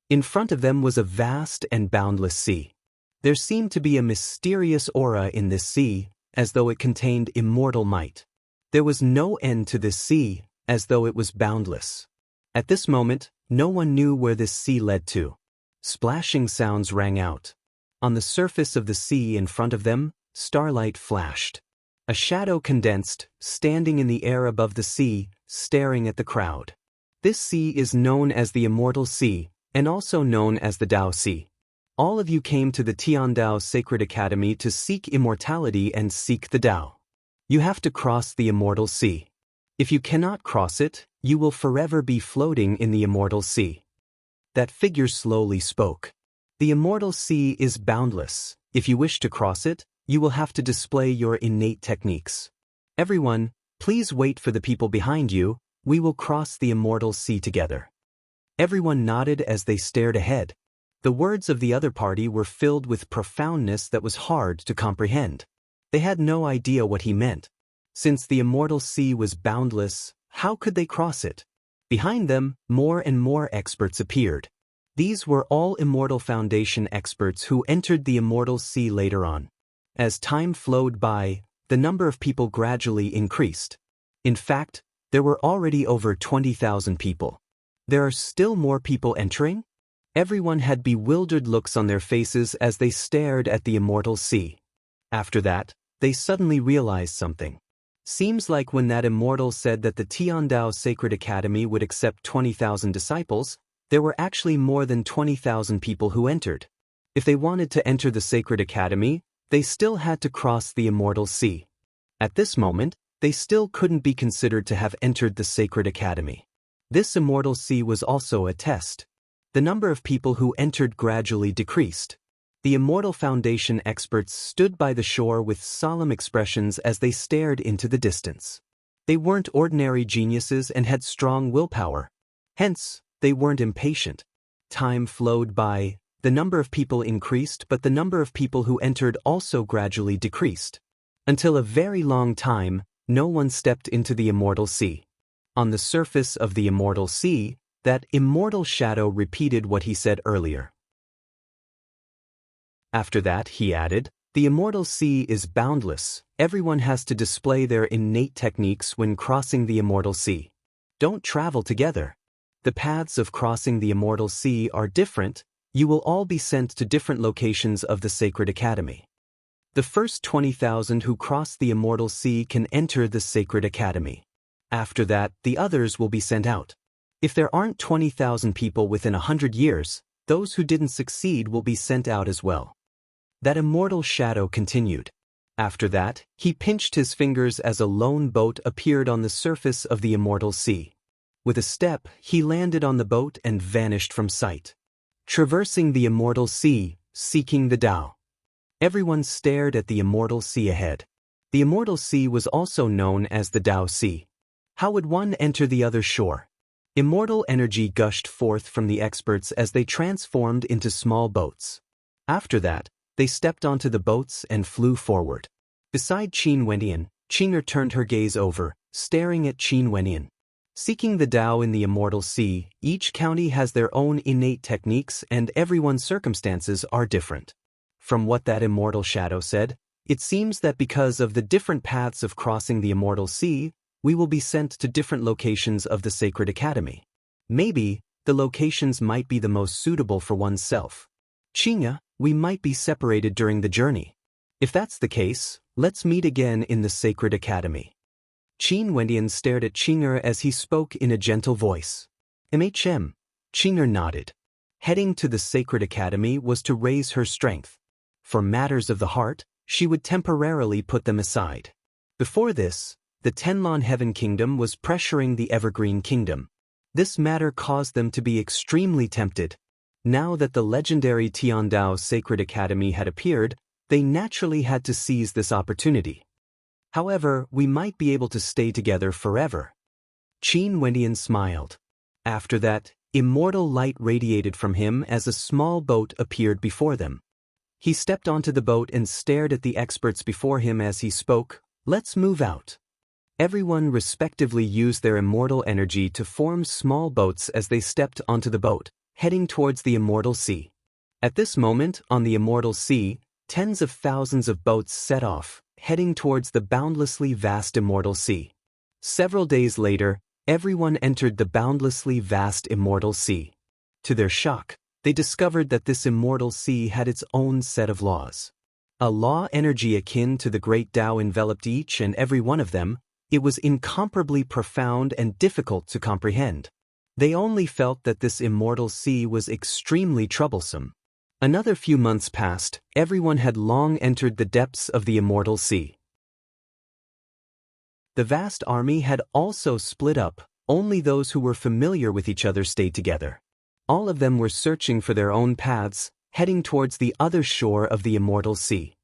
In front of them was a vast and boundless sea. There seemed to be a mysterious aura in this sea, as though it contained immortal might. There was no end to this sea, as though it was boundless. At this moment, no one knew where this sea led to. Splashing sounds rang out. On the surface of the sea in front of them, starlight flashed. A shadow condensed, standing in the air above the sea, staring at the crowd. This sea is known as the Immortal Sea, and also known as the Dao Sea. All of you came to the Tiandao Sacred Academy to seek immortality and seek the Dao. You have to cross the Immortal Sea. If you cannot cross it, you will forever be floating in the Immortal Sea. That figure slowly spoke. The Immortal Sea is boundless. If you wish to cross it, you will have to display your innate techniques. Everyone, please wait for the people behind you. We will cross the Immortal Sea together. Everyone nodded as they stared ahead. The words of the other party were filled with profoundness that was hard to comprehend. They had no idea what he meant. Since the Immortal Sea was boundless, how could they cross it? Behind them, more and more experts appeared. These were all Immortal Foundation experts who entered the Immortal Sea later on. As time flowed by, the number of people gradually increased. In fact, there were already over 20,000 people. There are still more people entering? Everyone had bewildered looks on their faces as they stared at the Immortal Sea. After that, they suddenly realized something. Seems like when that immortal said that the Tiandao Sacred Academy would accept 20,000 disciples, there were actually more than 20,000 people who entered. If they wanted to enter the Sacred Academy, they still had to cross the Immortal Sea. At this moment, they still couldn't be considered to have entered the Sacred Academy. This Immortal Sea was also a test. The number of people who entered gradually decreased. The Immortal Foundation experts stood by the shore with solemn expressions as they stared into the distance. They weren't ordinary geniuses and had strong willpower. Hence, they weren't impatient. Time flowed by, the number of people increased, but the number of people who entered also gradually decreased. Until a very long time, no one stepped into the Immortal Sea. On the surface of the Immortal Sea, that immortal shadow repeated what he said earlier. After that, he added, the Immortal Sea is boundless. Everyone has to display their innate techniques when crossing the Immortal Sea. Don't travel together. The paths of crossing the Immortal Sea are different. You will all be sent to different locations of the Sacred Academy. The first 20,000 who cross the Immortal Sea can enter the Sacred Academy. After that, the others will be sent out. If there aren't 20,000 people within 100 years, those who didn't succeed will be sent out as well. That immortal shadow continued. After that, he pinched his fingers as a lone boat appeared on the surface of the Immortal Sea. With a step, he landed on the boat and vanished from sight. Traversing the Immortal Sea, seeking the Tao. Everyone stared at the Immortal Sea ahead. The Immortal Sea was also known as the Tao Sea. How would one enter the other shore? Immortal energy gushed forth from the experts as they transformed into small boats. After that, they stepped onto the boats and flew forward. Beside Qin Wenyan, Qing'er turned her gaze over, staring at Qin Wenyan. Seeking the Tao in the Immortal Sea, each county has their own innate techniques and everyone's circumstances are different. From what that immortal shadow said, it seems that because of the different paths of crossing the Immortal Sea, we will be sent to different locations of the Sacred Academy. Maybe, the locations might be the most suitable for oneself. Qing'er, we might be separated during the journey. If that's the case, let's meet again in the Sacred Academy. Qin Wenyan stared at Qing'er as he spoke in a gentle voice. MHM. Qing'er nodded. Heading to the Sacred Academy was to raise her strength. For matters of the heart, she would temporarily put them aside. Before this, the Tenlon Heaven Kingdom was pressuring the Evergreen Kingdom. This matter caused them to be extremely tempted. Now that the legendary Tiandao Sacred Academy had appeared, they naturally had to seize this opportunity. However, we might be able to stay together forever. Qin Wenyan smiled. After that, immortal light radiated from him as a small boat appeared before them. He stepped onto the boat and stared at the experts before him as he spoke, "Let's move out." Everyone respectively used their immortal energy to form small boats as they stepped onto the boat, heading towards the Immortal Sea. At this moment, on the Immortal Sea, tens of thousands of boats set off, heading towards the boundlessly vast Immortal Sea. Several days later, everyone entered the boundlessly vast Immortal Sea. To their shock, they discovered that this Immortal Sea had its own set of laws. A law energy akin to the great Tao enveloped each and every one of them. It was incomparably profound and difficult to comprehend. They only felt that this Immortal Sea was extremely troublesome. Another few months passed, everyone had long entered the depths of the Immortal Sea. The vast army had also split up, only those who were familiar with each other stayed together. All of them were searching for their own paths, heading towards the other shore of the Immortal Sea.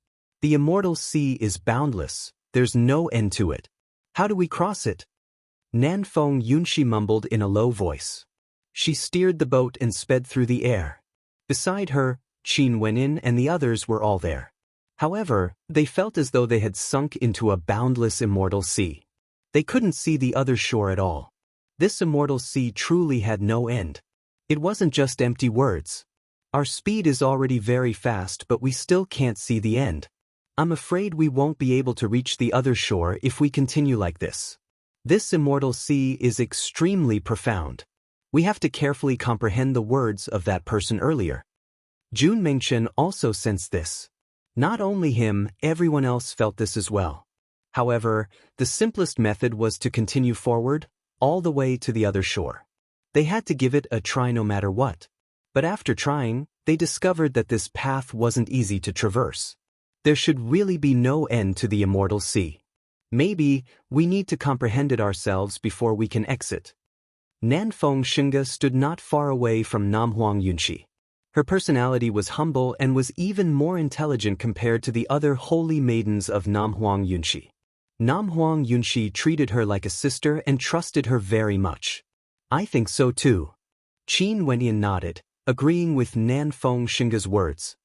The Immortal Sea is boundless, there's no end to it. How do we cross it? Nanfeng Yunshi mumbled in a low voice. She steered the boat and sped through the air. Beside her, Qin Wenyan and the others were all there. However, they felt as though they had sunk into a boundless Immortal Sea. They couldn't see the other shore at all. This immortal sea truly had no end. It wasn't just empty words. Our speed is already very fast, but we still can't see the end. I'm afraid we won't be able to reach the other shore if we continue like this. This immortal sea is extremely profound. We have to carefully comprehend the words of that person earlier. Jun Mengchen also sensed this. Not only him, everyone else felt this as well. However, the simplest method was to continue forward, all the way to the other shore. They had to give it a try no matter what. But after trying, they discovered that this path wasn't easy to traverse. There should really be no end to the immortal sea. Maybe we need to comprehend it ourselves before we can exit. Nanfeng Xinge stood not far away from Namhuang Yunxi. Her personality was humble and was even more intelligent compared to the other holy maidens of Namhuang Yunxi. Namhuang Yunxi treated her like a sister and trusted her very much. I think so too. Qin Wenyan nodded, agreeing with Nanfeng Xinge's words.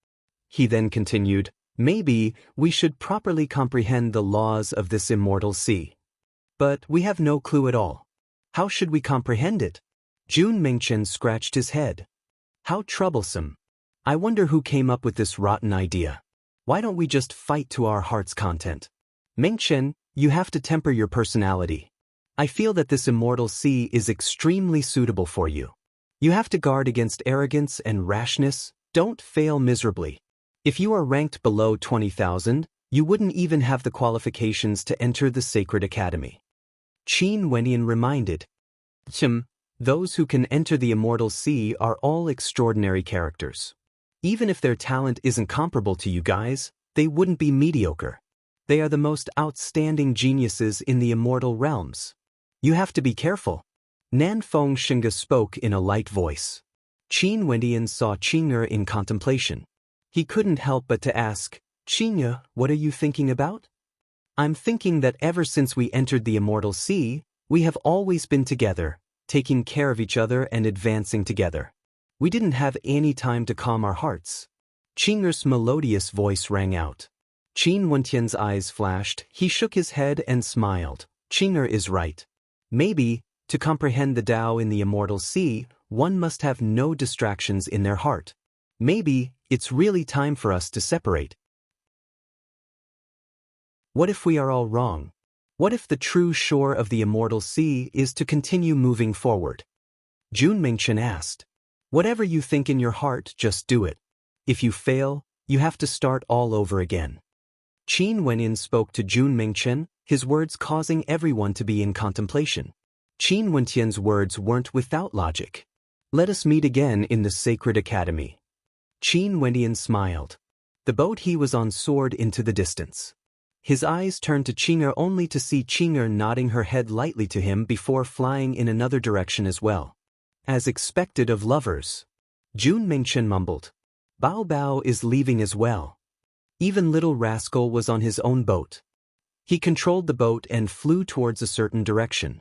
He then continued, maybe we should properly comprehend the laws of this immortal sea. But we have no clue at all. How should we comprehend it? Jun Mengchen scratched his head. How troublesome. I wonder who came up with this rotten idea. Why don't we just fight to our heart's content? Mengchen, you have to temper your personality. I feel that this immortal sea is extremely suitable for you. You have to guard against arrogance and rashness. Don't fail miserably. If you are ranked below 20,000, you wouldn't even have the qualifications to enter the Sacred Academy. Qin Wenyan reminded. Those who can enter the immortal sea are all extraordinary characters. Even if their talent isn't comparable to you guys, they wouldn't be mediocre. They are the most outstanding geniuses in the immortal realms. You have to be careful. Nanfeng Xinge spoke in a light voice. Qin Wenyan saw Qing'er in contemplation. He couldn't help but to ask, Qing'er, what are you thinking about? I'm thinking that ever since we entered the immortal sea, we have always been together, taking care of each other and advancing together. We didn't have any time to calm our hearts. Qing'er's melodious voice rang out. Qin Wentian's eyes flashed, he shook his head and smiled. Qing'er is right. Maybe, to comprehend the Tao in the immortal sea, one must have no distractions in their heart. Maybe, it's really time for us to separate. What if we are all wrong? What if the true shore of the immortal sea is to continue moving forward? Jun Mengchen asked. Whatever you think in your heart, just do it. If you fail, you have to start all over again. Qin Wenyan spoke to Jun Mengchen, his words causing everyone to be in contemplation. Qin Wentian's words weren't without logic. Let us meet again in the Sacred Academy. Qin Wenyan smiled. The boat he was on soared into the distance. His eyes turned to Qing'er only to see Qing'er nodding her head lightly to him before flying in another direction as well. As expected of lovers. Jun Mengchen mumbled. Bao Bao is leaving as well. Even little rascal was on his own boat. He controlled the boat and flew towards a certain direction.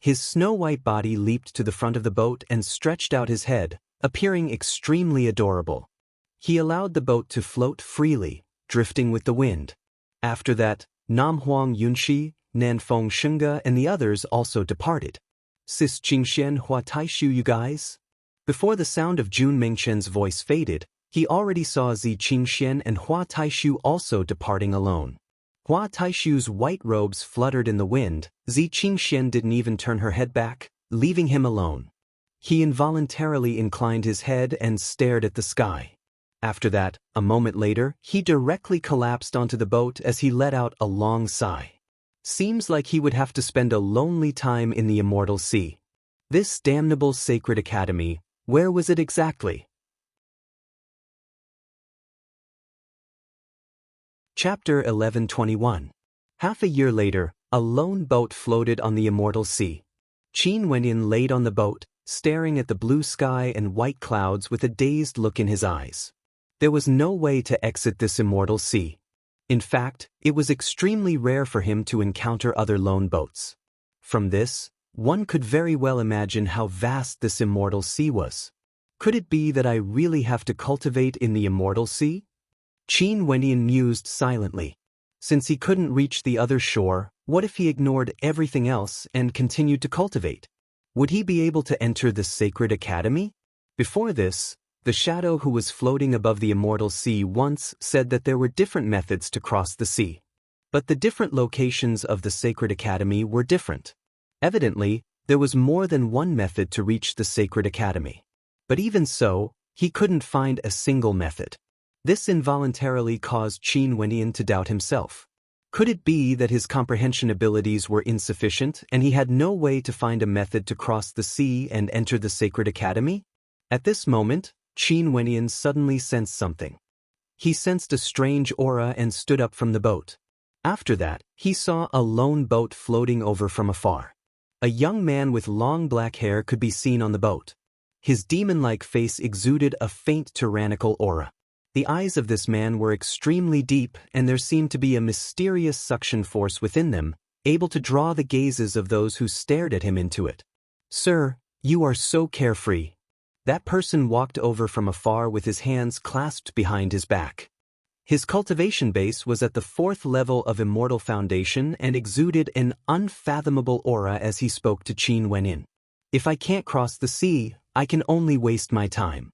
His snow-white body leaped to the front of the boat and stretched out his head, appearing extremely adorable. He allowed the boat to float freely, drifting with the wind. After that, Namhuang Yunxi, Nanfeng Xinge and the others also departed. Sis Qingxian Hua Taishu, you guys? Before the sound of Jun Mengchen's voice faded, he already saw Zi Qingxian and Hua Taishu also departing alone. Hua Taishu's white robes fluttered in the wind. Zi Qingxian didn't even turn her head back, leaving him alone. He involuntarily inclined his head and stared at the sky. After that, a moment later, he directly collapsed onto the boat as he let out a long sigh. Seems like he would have to spend a lonely time in the immortal sea. This damnable Sacred Academy, where was it exactly? Chapter 1121. Half a year later, a lone boat floated on the immortal sea. Qin Wenyan laid on the boat, staring at the blue sky and white clouds with a dazed look in his eyes. There was no way to exit this immortal sea. In fact, it was extremely rare for him to encounter other lone boats. From this, one could very well imagine how vast this immortal sea was. Could it be that I really have to cultivate in the immortal sea? Qin Wenyan mused silently. Since he couldn't reach the other shore, what if he ignored everything else and continued to cultivate? Would he be able to enter the sacred academy? Before this, the shadow who was floating above the immortal sea once said that there were different methods to cross the sea. But the different locations of the sacred academy were different. Evidently, there was more than one method to reach the sacred academy. But even so, he couldn't find a single method. This involuntarily caused Qin Wenyan to doubt himself. Could it be that his comprehension abilities were insufficient and he had no way to find a method to cross the sea and enter the sacred academy? At this moment, Qin Wenyan suddenly sensed something. He sensed a strange aura and stood up from the boat. After that, he saw a lone boat floating over from afar. A young man with long black hair could be seen on the boat. His demon-like face exuded a faint tyrannical aura. The eyes of this man were extremely deep, and there seemed to be a mysterious suction force within them, able to draw the gazes of those who stared at him into it. "Sir, you are so carefree." That person walked over from afar with his hands clasped behind his back. His cultivation base was at the 4th level of Immortal Foundation and exuded an unfathomable aura as he spoke to Qin Wenyan. "If I can't cross the sea, I can only waste my time."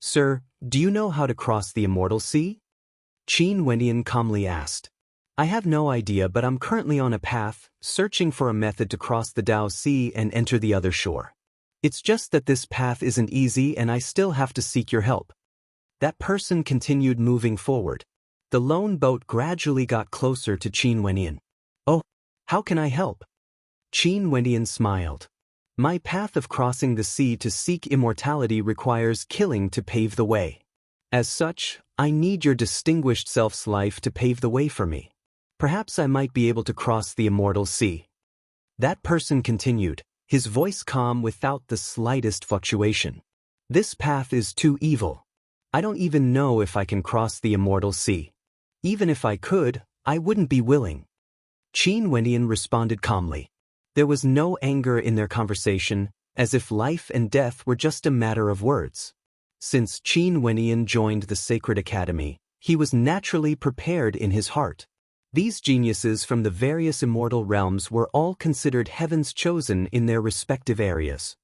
"Sir, do you know how to cross the immortal sea?" Qin Wenyan calmly asked. "I have no idea, but I'm currently on a path, searching for a method to cross the Tao Sea and enter the other shore. It's just that this path isn't easy and I still have to seek your help." That person continued moving forward. The lone boat gradually got closer to Qin Wenyan. "Oh, how can I help?" Qin Wenyan smiled. "My path of crossing the sea to seek immortality requires killing to pave the way. As such, I need your distinguished self's life to pave the way for me. Perhaps I might be able to cross the immortal sea." That person continued, his voice calm without the slightest fluctuation. "This path is too evil. I don't even know if I can cross the immortal sea. Even if I could, I wouldn't be willing." Qin Wenyan responded calmly. There was no anger in their conversation, as if life and death were just a matter of words. Since Qin Wenyan joined the Sacred Academy, he was naturally prepared in his heart. These geniuses from the various immortal realms were all considered heaven's chosen in their respective areas.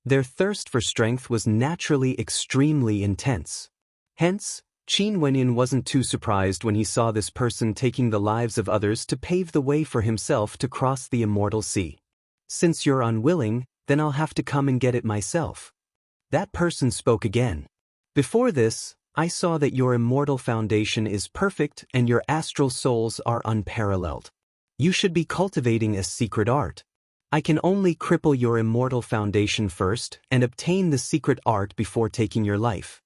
Their thirst for strength was naturally extremely intense. Hence, Qin Wenyan wasn't too surprised when he saw this person taking the lives of others to pave the way for himself to cross the immortal sea. "Since you're unwilling, then I'll have to come and get it myself." That person spoke again. "Before this, I saw that your immortal foundation is perfect and your astral souls are unparalleled. You should be cultivating a secret art. I can only cripple your immortal foundation first and obtain the secret art before taking your life."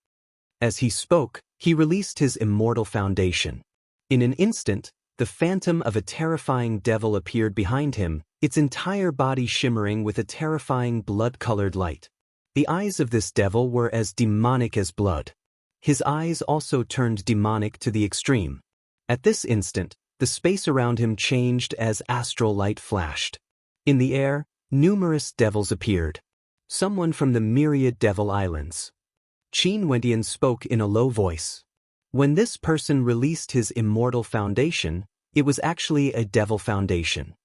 As he spoke, he released his immortal foundation. In an instant, the phantom of a terrifying devil appeared behind him, its entire body shimmering with a terrifying blood-colored light. The eyes of this devil were as demonic as blood. His eyes also turned demonic to the extreme. At this instant, the space around him changed as astral light flashed. In the air, numerous devils appeared. Someone from the myriad devil islands. Qin Wenyan spoke in a low voice. When this person released his immortal foundation, it was actually a devil foundation.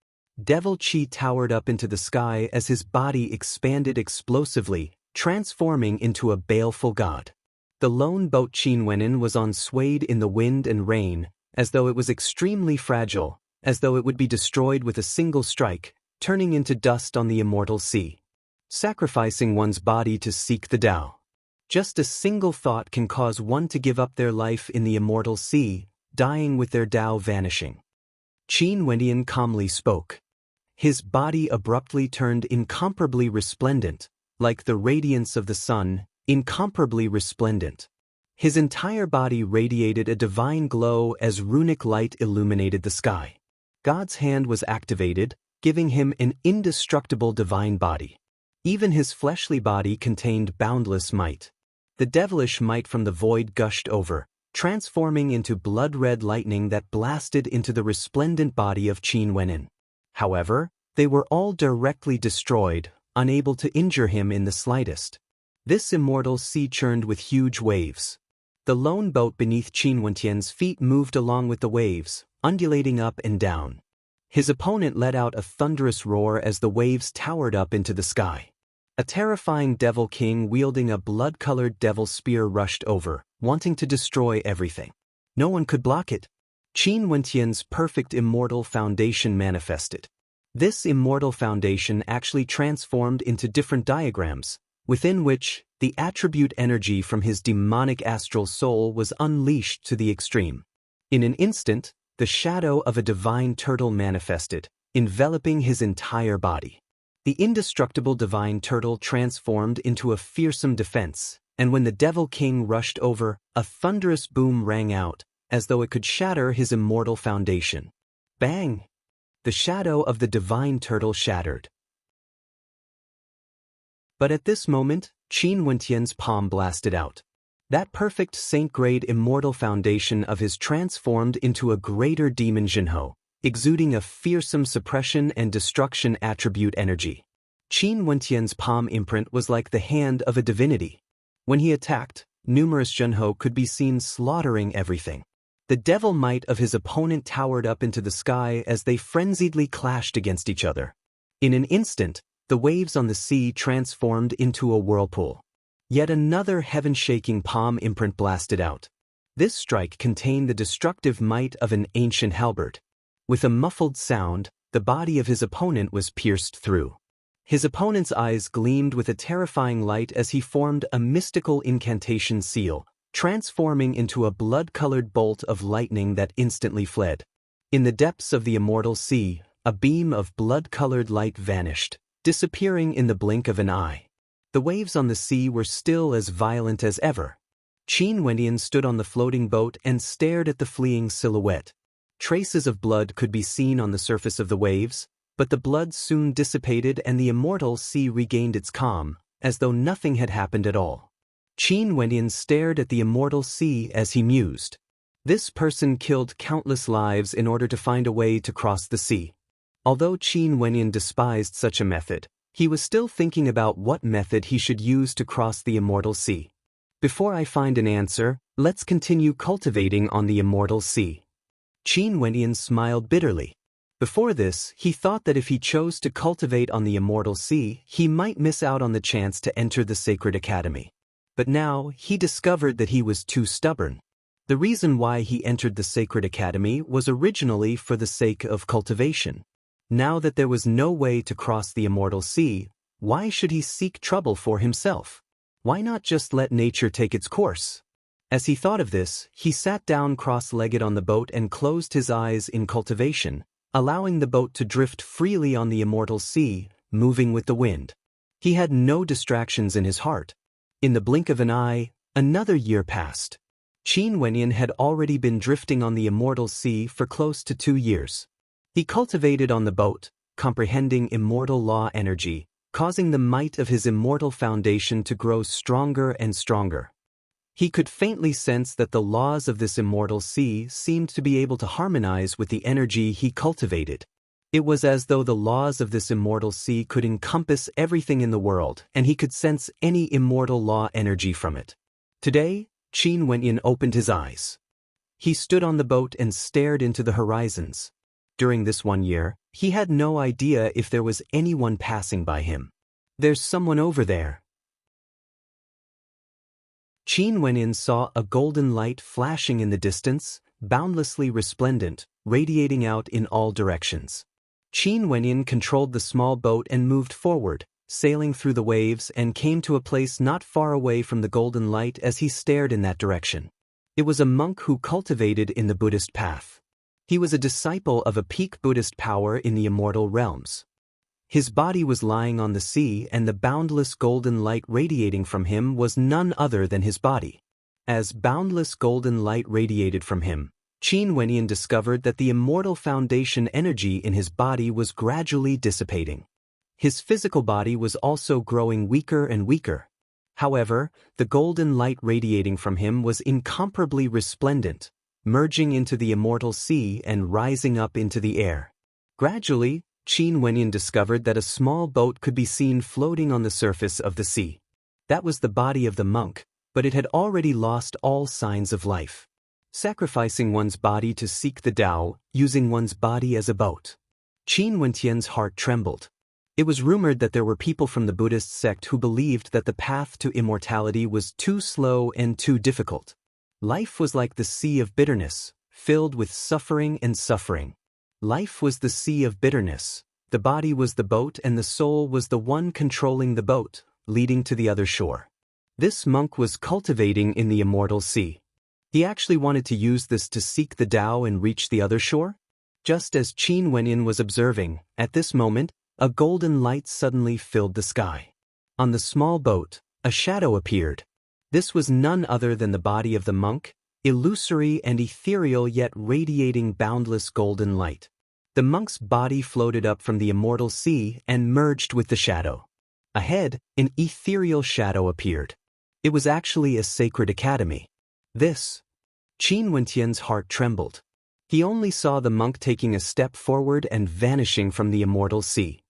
Devil Qi towered up into the sky as his body expanded explosively, transforming into a baleful god. The lone boat Qin Wenyan was on swayed in the wind and rain, as though it was extremely fragile, as though it would be destroyed with a single strike, turning into dust on the immortal sea. Sacrificing one's body to seek the Tao. Just a single thought can cause one to give up their life in the immortal sea, dying with their Tao vanishing. Qin Wenyan calmly spoke. His body abruptly turned incomparably resplendent, like the radiance of the sun, incomparably resplendent. His entire body radiated a divine glow as runic light illuminated the sky. God's hand was activated, giving him an indestructible divine body. Even his fleshly body contained boundless might. The devilish might from the void gushed over, transforming into blood-red lightning that blasted into the resplendent body of Qin Wenyan. However, they were all directly destroyed, unable to injure him in the slightest. This immortal sea churned with huge waves. The lone boat beneath Qin Wenyan's feet moved along with the waves, undulating up and down. His opponent let out a thunderous roar as the waves towered up into the sky. A terrifying devil king wielding a blood-colored devil spear rushed over, wanting to destroy everything. No one could block it. Qin Wentian's perfect immortal foundation manifested. This immortal foundation actually transformed into different diagrams, within which the attribute energy from his demonic astral soul was unleashed to the extreme. In an instant, the shadow of a divine turtle manifested, enveloping his entire body. The indestructible divine turtle transformed into a fearsome defense, and when the Devil King rushed over, a thunderous boom rang out, as though it could shatter his immortal foundation. Bang! The shadow of the divine turtle shattered. But at this moment, Qin Wentian's palm blasted out. That perfect saint-grade immortal foundation of his transformed into a greater demon Jinho, exuding a fearsome suppression and destruction attribute energy. Qin Wentian's palm imprint was like the hand of a divinity. When he attacked, numerous Jinho could be seen slaughtering everything. The devil might of his opponent towered up into the sky as they frenziedly clashed against each other. In an instant, the waves on the sea transformed into a whirlpool. Yet another heaven-shaking palm imprint blasted out. This strike contained the destructive might of an ancient halberd. With a muffled sound, the body of his opponent was pierced through. His opponent's eyes gleamed with a terrifying light as he formed a mystical incantation seal, transforming into a blood-colored bolt of lightning that instantly fled. In the depths of the immortal sea, a beam of blood-colored light vanished, disappearing in the blink of an eye. The waves on the sea were still as violent as ever. Qin Wentian stood on the floating boat and stared at the fleeing silhouette. Traces of blood could be seen on the surface of the waves, but the blood soon dissipated and the immortal sea regained its calm, as though nothing had happened at all. Qin Wentian stared at the immortal sea as he mused. This person killed countless lives in order to find a way to cross the sea. Although Qin Wentian despised such a method, he was still thinking about what method he should use to cross the immortal sea. Before I find an answer, let's continue cultivating on the immortal sea. Qin Wentian smiled bitterly. Before this, he thought that if he chose to cultivate on the immortal sea, he might miss out on the chance to enter the sacred academy. But now, he discovered that he was too stubborn. The reason why he entered the sacred academy was originally for the sake of cultivation. Now that there was no way to cross the immortal sea, why should he seek trouble for himself? Why not just let nature take its course? As he thought of this, he sat down cross-legged on the boat and closed his eyes in cultivation, allowing the boat to drift freely on the immortal sea, moving with the wind. He had no distractions in his heart. In the blink of an eye, another year passed. Qin Wentian had already been drifting on the immortal sea for close to 2 years. He cultivated on the boat, comprehending immortal law energy, causing the might of his immortal foundation to grow stronger and stronger. He could faintly sense that the laws of this immortal sea seemed to be able to harmonize with the energy he cultivated. It was as though the laws of this immortal sea could encompass everything in the world, and he could sense any immortal law energy from it. Today, Qin Wentian opened his eyes. He stood on the boat and stared into the horizons. During this 1 year, he had no idea if there was anyone passing by him. There's someone over there. Qin Wentian saw a golden light flashing in the distance, boundlessly resplendent, radiating out in all directions. Qin Wentian controlled the small boat and moved forward, sailing through the waves, and came to a place not far away from the golden light as he stared in that direction. It was a monk who cultivated in the Buddhist path. He was a disciple of a peak Buddhist power in the immortal realms. His body was lying on the sea, and the boundless golden light radiating from him was none other than his body. As boundless golden light radiated from him, Qin Wentian discovered that the immortal foundation energy in his body was gradually dissipating. His physical body was also growing weaker and weaker. However, the golden light radiating from him was incomparably resplendent, merging into the immortal sea and rising up into the air. Gradually, Qin Wentian discovered that a small boat could be seen floating on the surface of the sea. That was the body of the monk, but it had already lost all signs of life. Sacrificing one's body to seek the Tao, using one's body as a boat. Qin Wentian's heart trembled. It was rumored that there were people from the Buddhist sect who believed that the path to immortality was too slow and too difficult. Life was like the sea of bitterness, filled with suffering and suffering. Life was the sea of bitterness. The body was the boat and the soul was the one controlling the boat, leading to the other shore. This monk was cultivating in the immortal sea. He actually wanted to use this to seek the Tao and reach the other shore? Just as Qin Wenyan was observing, at this moment, a golden light suddenly filled the sky. On the small boat, a shadow appeared. This was none other than the body of the monk, illusory and ethereal yet radiating boundless golden light. The monk's body floated up from the immortal sea and merged with the shadow. Ahead, an ethereal shadow appeared. It was actually a sacred academy. Qin Wentian's heart trembled. He only saw the monk taking a step forward and vanishing from the immortal sea.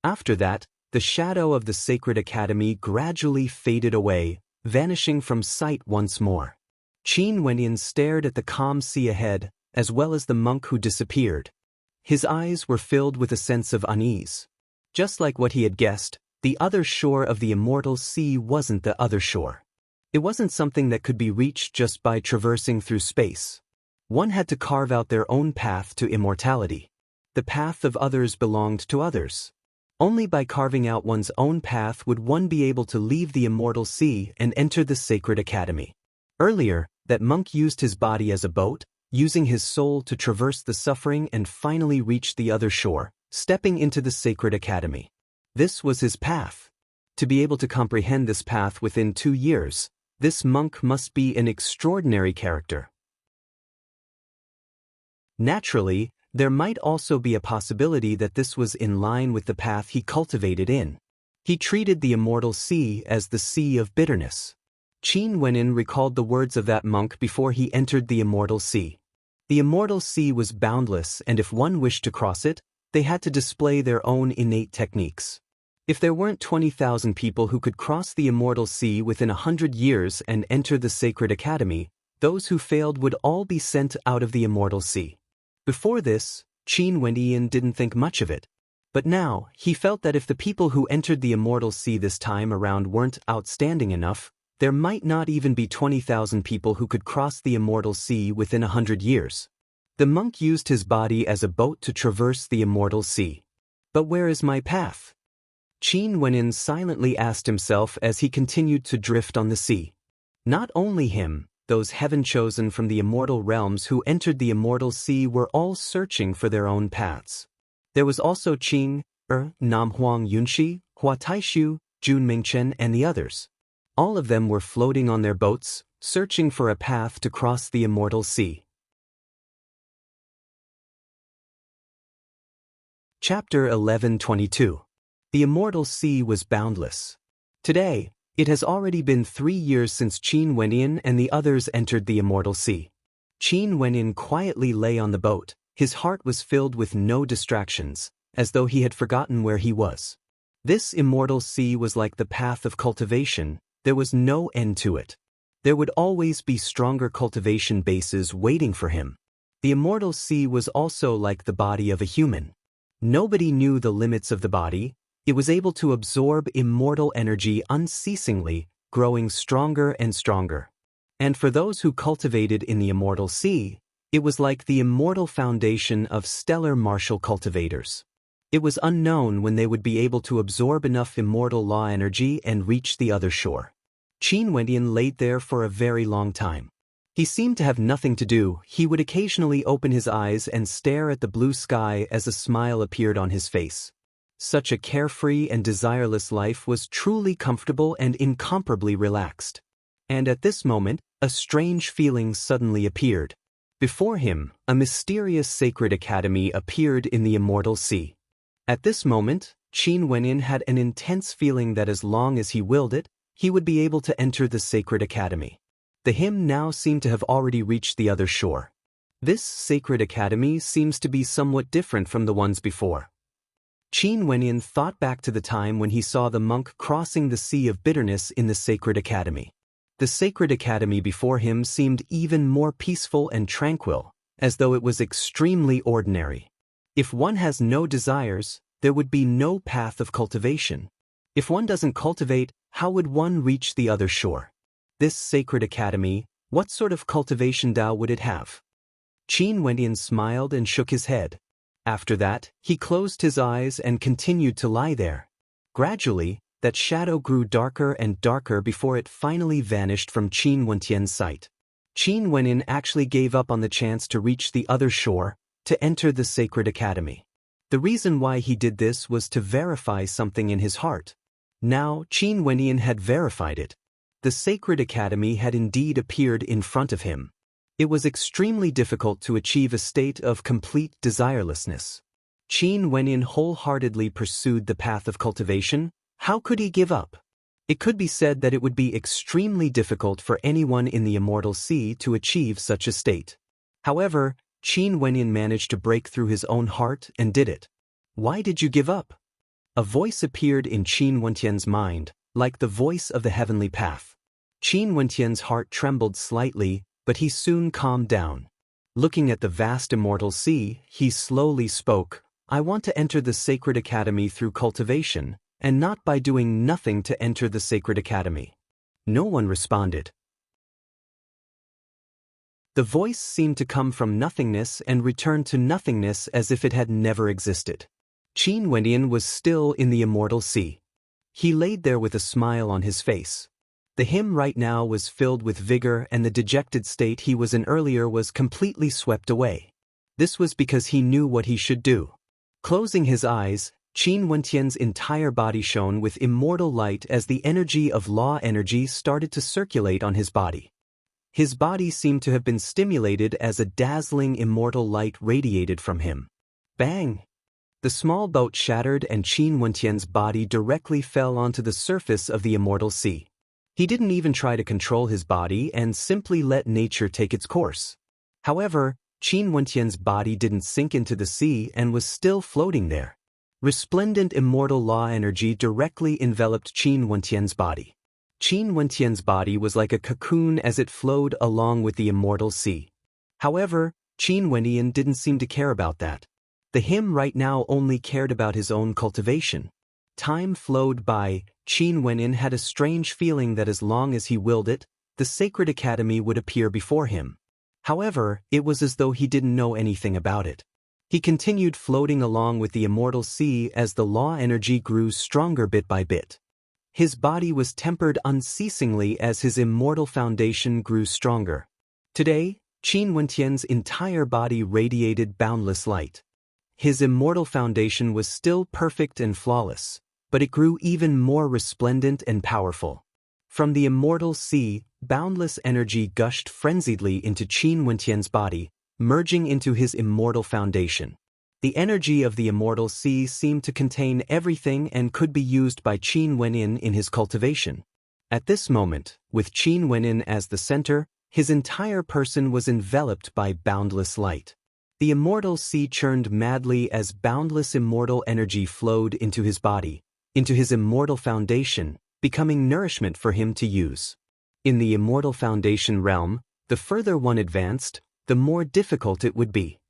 After that, the shadow of the sacred academy gradually faded away, vanishing from sight once more. Qin Wenyan stared at the calm sea ahead, as well as the monk who disappeared. His eyes were filled with a sense of unease. Just like what he had guessed, the other shore of the immortal sea wasn't the other shore. It wasn't something that could be reached just by traversing through space. One had to carve out their own path to immortality. The path of others belonged to others. Only by carving out one's own path would one be able to leave the immortal sea and enter the sacred academy. Earlier, that monk used his body as a boat, using his soul to traverse the suffering and finally reach the other shore, stepping into the sacred academy. This was his path. To be able to comprehend this path within 2 years, this monk must be an extraordinary character. Naturally, there might also be a possibility that this was in line with the path he cultivated in. He treated the immortal sea as the sea of bitterness. Qin Wenyan recalled the words of that monk before he entered the immortal sea. The immortal sea was boundless, and if one wished to cross it, they had to display their own innate techniques. If there weren't 20,000 people who could cross the immortal sea within 100 years and enter the sacred academy, those who failed would all be sent out of the immortal sea. Before this, Qin Wenyan didn't think much of it. But now, he felt that if the people who entered the immortal sea this time around weren't outstanding enough, there might not even be 20,000 people who could cross the immortal sea within 100 years. The monk used his body as a boat to traverse the immortal sea. But where is my path? Qin Wenyan silently asked himself as he continued to drift on the sea. Not only him, those heaven-chosen from the immortal realms who entered the immortal sea were all searching for their own paths. There was also Qing, Nam Huang Yunxi, Hua Taishu, Jun Mingchen, and the others. All of them were floating on their boats, searching for a path to cross the immortal sea. Chapter 11:22. The immortal sea was boundless. Today, it has already been 3 years since Qin Wenyan and the others entered the immortal sea. Qin Wenyan quietly lay on the boat. His heart was filled with no distractions, as though he had forgotten where he was. This immortal sea was like the path of cultivation. There was no end to it. There would always be stronger cultivation bases waiting for him. The immortal sea was also like the body of a human. Nobody knew the limits of the body. It was able to absorb immortal energy unceasingly, growing stronger and stronger. And for those who cultivated in the immortal sea, it was like the immortal foundation of stellar martial cultivators. It was unknown when they would be able to absorb enough immortal law energy and reach the other shore. Qin Wenyan laid there for a very long time. He seemed to have nothing to do. He would occasionally open his eyes and stare at the blue sky as a smile appeared on his face. Such a carefree and desireless life was truly comfortable and incomparably relaxed. And at this moment, a strange feeling suddenly appeared. Before him, a mysterious sacred academy appeared in the immortal sea. At this moment, Qin Wenyan had an intense feeling that as long as he willed it, he would be able to enter the sacred academy. The hymn now seemed to have already reached the other shore. This sacred academy seems to be somewhat different from the ones before. Qin Wenyan thought back to the time when he saw the monk crossing the sea of bitterness in the sacred academy. The sacred academy before him seemed even more peaceful and tranquil, as though it was extremely ordinary. If one has no desires, there would be no path of cultivation. If one doesn't cultivate, how would one reach the other shore? This sacred academy, what sort of cultivation Tao would it have? Qin Wenyan smiled and shook his head. After that, he closed his eyes and continued to lie there. Gradually, that shadow grew darker and darker before it finally vanished from Qin Wentian's sight. Qin Wenyan actually gave up on the chance to reach the other shore, to enter the sacred academy. The reason why he did this was to verify something in his heart. Now, Qin Wenyan had verified it. The sacred academy had indeed appeared in front of him. It was extremely difficult to achieve a state of complete desirelessness. Qin Wenyan wholeheartedly pursued the path of cultivation. How could he give up? It could be said that it would be extremely difficult for anyone in the immortal sea to achieve such a state. However, Qin Wenyan managed to break through his own heart and did it. Why did you give up? A voice appeared in Qin Wentian's mind, like the voice of the heavenly path. Qin Wentian's heart trembled slightly, but he soon calmed down. Looking at the vast immortal sea, he slowly spoke, I want to enter the sacred academy through cultivation, and not by doing nothing to enter the sacred academy. No one responded. The voice seemed to come from nothingness and return to nothingness as if it had never existed. Qin Wenyan was still in the immortal sea. He laid there with a smile on his face. The him right now was filled with vigor, and the dejected state he was in earlier was completely swept away. This was because he knew what he should do. Closing his eyes, Qin Wentian's entire body shone with immortal light as the energy of law energy started to circulate on his body. His body seemed to have been stimulated as a dazzling immortal light radiated from him. Bang! The small boat shattered and Qin Wentian's body directly fell onto the surface of the immortal sea. He didn't even try to control his body and simply let nature take its course. However, Qin Wentian's body didn't sink into the sea and was still floating there. Resplendent immortal law energy directly enveloped Qin Wentian's body. Qin Wentian's body was like a cocoon as it flowed along with the immortal sea. However, Qin Wentian didn't seem to care about that. The him right now only cared about his own cultivation. Time flowed by. Qin Wenyan had a strange feeling that as long as he willed it, the sacred academy would appear before him. However, it was as though he didn't know anything about it. He continued floating along with the immortal sea as the law energy grew stronger bit by bit. His body was tempered unceasingly as his immortal foundation grew stronger. Today, Qin Wentian's entire body radiated boundless light. His immortal foundation was still perfect and flawless, but it grew even more resplendent and powerful. From the immortal sea, boundless energy gushed frenziedly into Qin Wentian's body, merging into his immortal foundation. The energy of the immortal sea seemed to contain everything and could be used by Qin Wenyan in his cultivation. At this moment, with Qin Wenyan as the center, his entire person was enveloped by boundless light. The immortal sea churned madly as boundless immortal energy flowed into his body, into his immortal foundation, becoming nourishment for him to use. In the immortal foundation realm, the further one advanced, the more difficult it would be.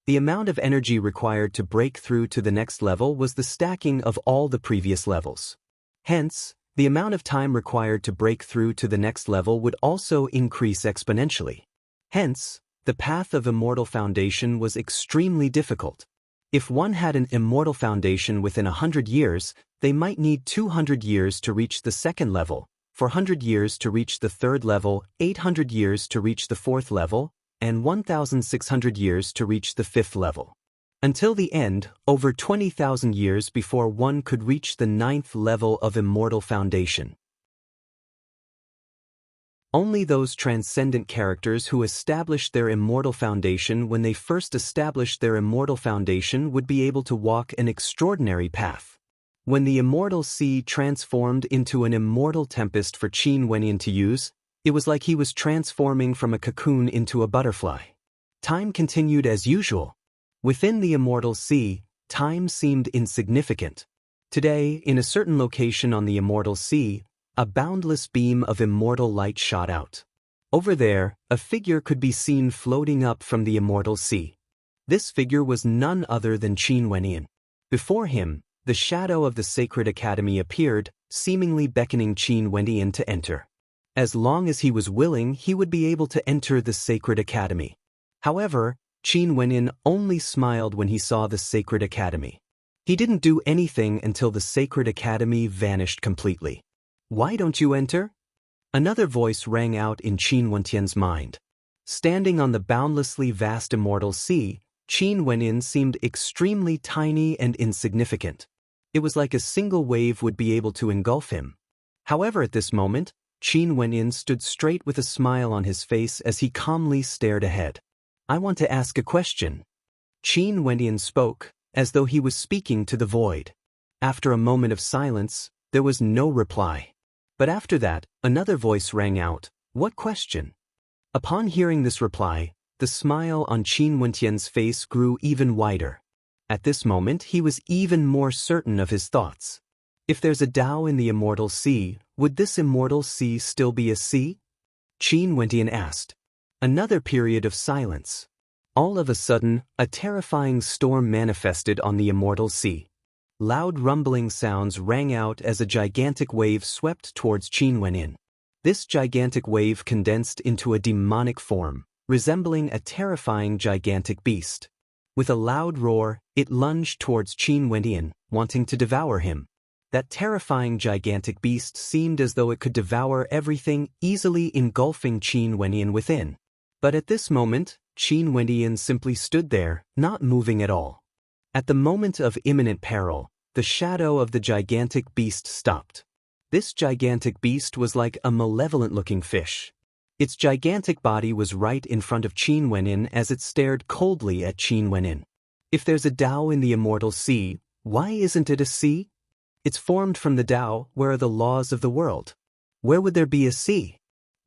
The amount of energy required to break through to the next level was the stacking of all the previous levels. Hence, the amount of time required to break through to the next level would also increase exponentially. Hence, the path of immortal foundation was extremely difficult. If one had an immortal foundation within 100 years, they might need 200 years to reach the second level, 400 years to reach the third level, 800 years to reach the fourth level, and 1,600 years to reach the fifth level. Until the end, over 20,000 years before one could reach the ninth level of immortal foundation. Only those transcendent characters who established their immortal foundation when they first established their immortal foundation would be able to walk an extraordinary path. When the immortal sea transformed into an immortal tempest for Qin Wenyan to use, it was like he was transforming from a cocoon into a butterfly. Time continued as usual. Within the immortal sea, time seemed insignificant. Today, in a certain location on the immortal sea, a boundless beam of immortal light shot out. Over there, a figure could be seen floating up from the immortal sea. This figure was none other than Qin Wenyan. Before him, the shadow of the Sacred Academy appeared, seemingly beckoning Qin Wenyan to enter. As long as he was willing, he would be able to enter the Sacred Academy. However, Qin Wenyan only smiled when he saw the Sacred Academy. He didn't do anything until the Sacred Academy vanished completely. "Why don't you enter?" Another voice rang out in Qin Wenyan's mind. Standing on the boundlessly vast immortal sea, Qin Wenyan seemed extremely tiny and insignificant. It was like a single wave would be able to engulf him. However, at this moment, Qin Wenyan stood straight with a smile on his face as he calmly stared ahead. "I want to ask a question." Qin Wenyan spoke, as though he was speaking to the void. After a moment of silence, there was no reply. But after that, another voice rang out, "What question?" Upon hearing this reply, the smile on Qin Wenyan's face grew even wider. At this moment, he was even more certain of his thoughts. If there's a Tao in the immortal sea, would this immortal sea still be a sea? Qin Wenyan asked. Another period of silence. All of a sudden, a terrifying storm manifested on the immortal sea. Loud rumbling sounds rang out as a gigantic wave swept towards Qin Wenyan. This gigantic wave condensed into a demonic form, resembling a terrifying gigantic beast. With a loud roar, it lunged towards Qin Wenyan, wanting to devour him. That terrifying gigantic beast seemed as though it could devour everything, easily engulfing Qin Wenyan within. But at this moment, Qin Wenyan simply stood there, not moving at all. At the moment of imminent peril, the shadow of the gigantic beast stopped. This gigantic beast was like a malevolent-looking fish. Its gigantic body was right in front of Qin Wenyan as it stared coldly at Qin Wenyan. If there's a Tao in the immortal sea, why isn't it a sea? It's formed from the Tao. Where are the laws of the world? Where would there be a sea?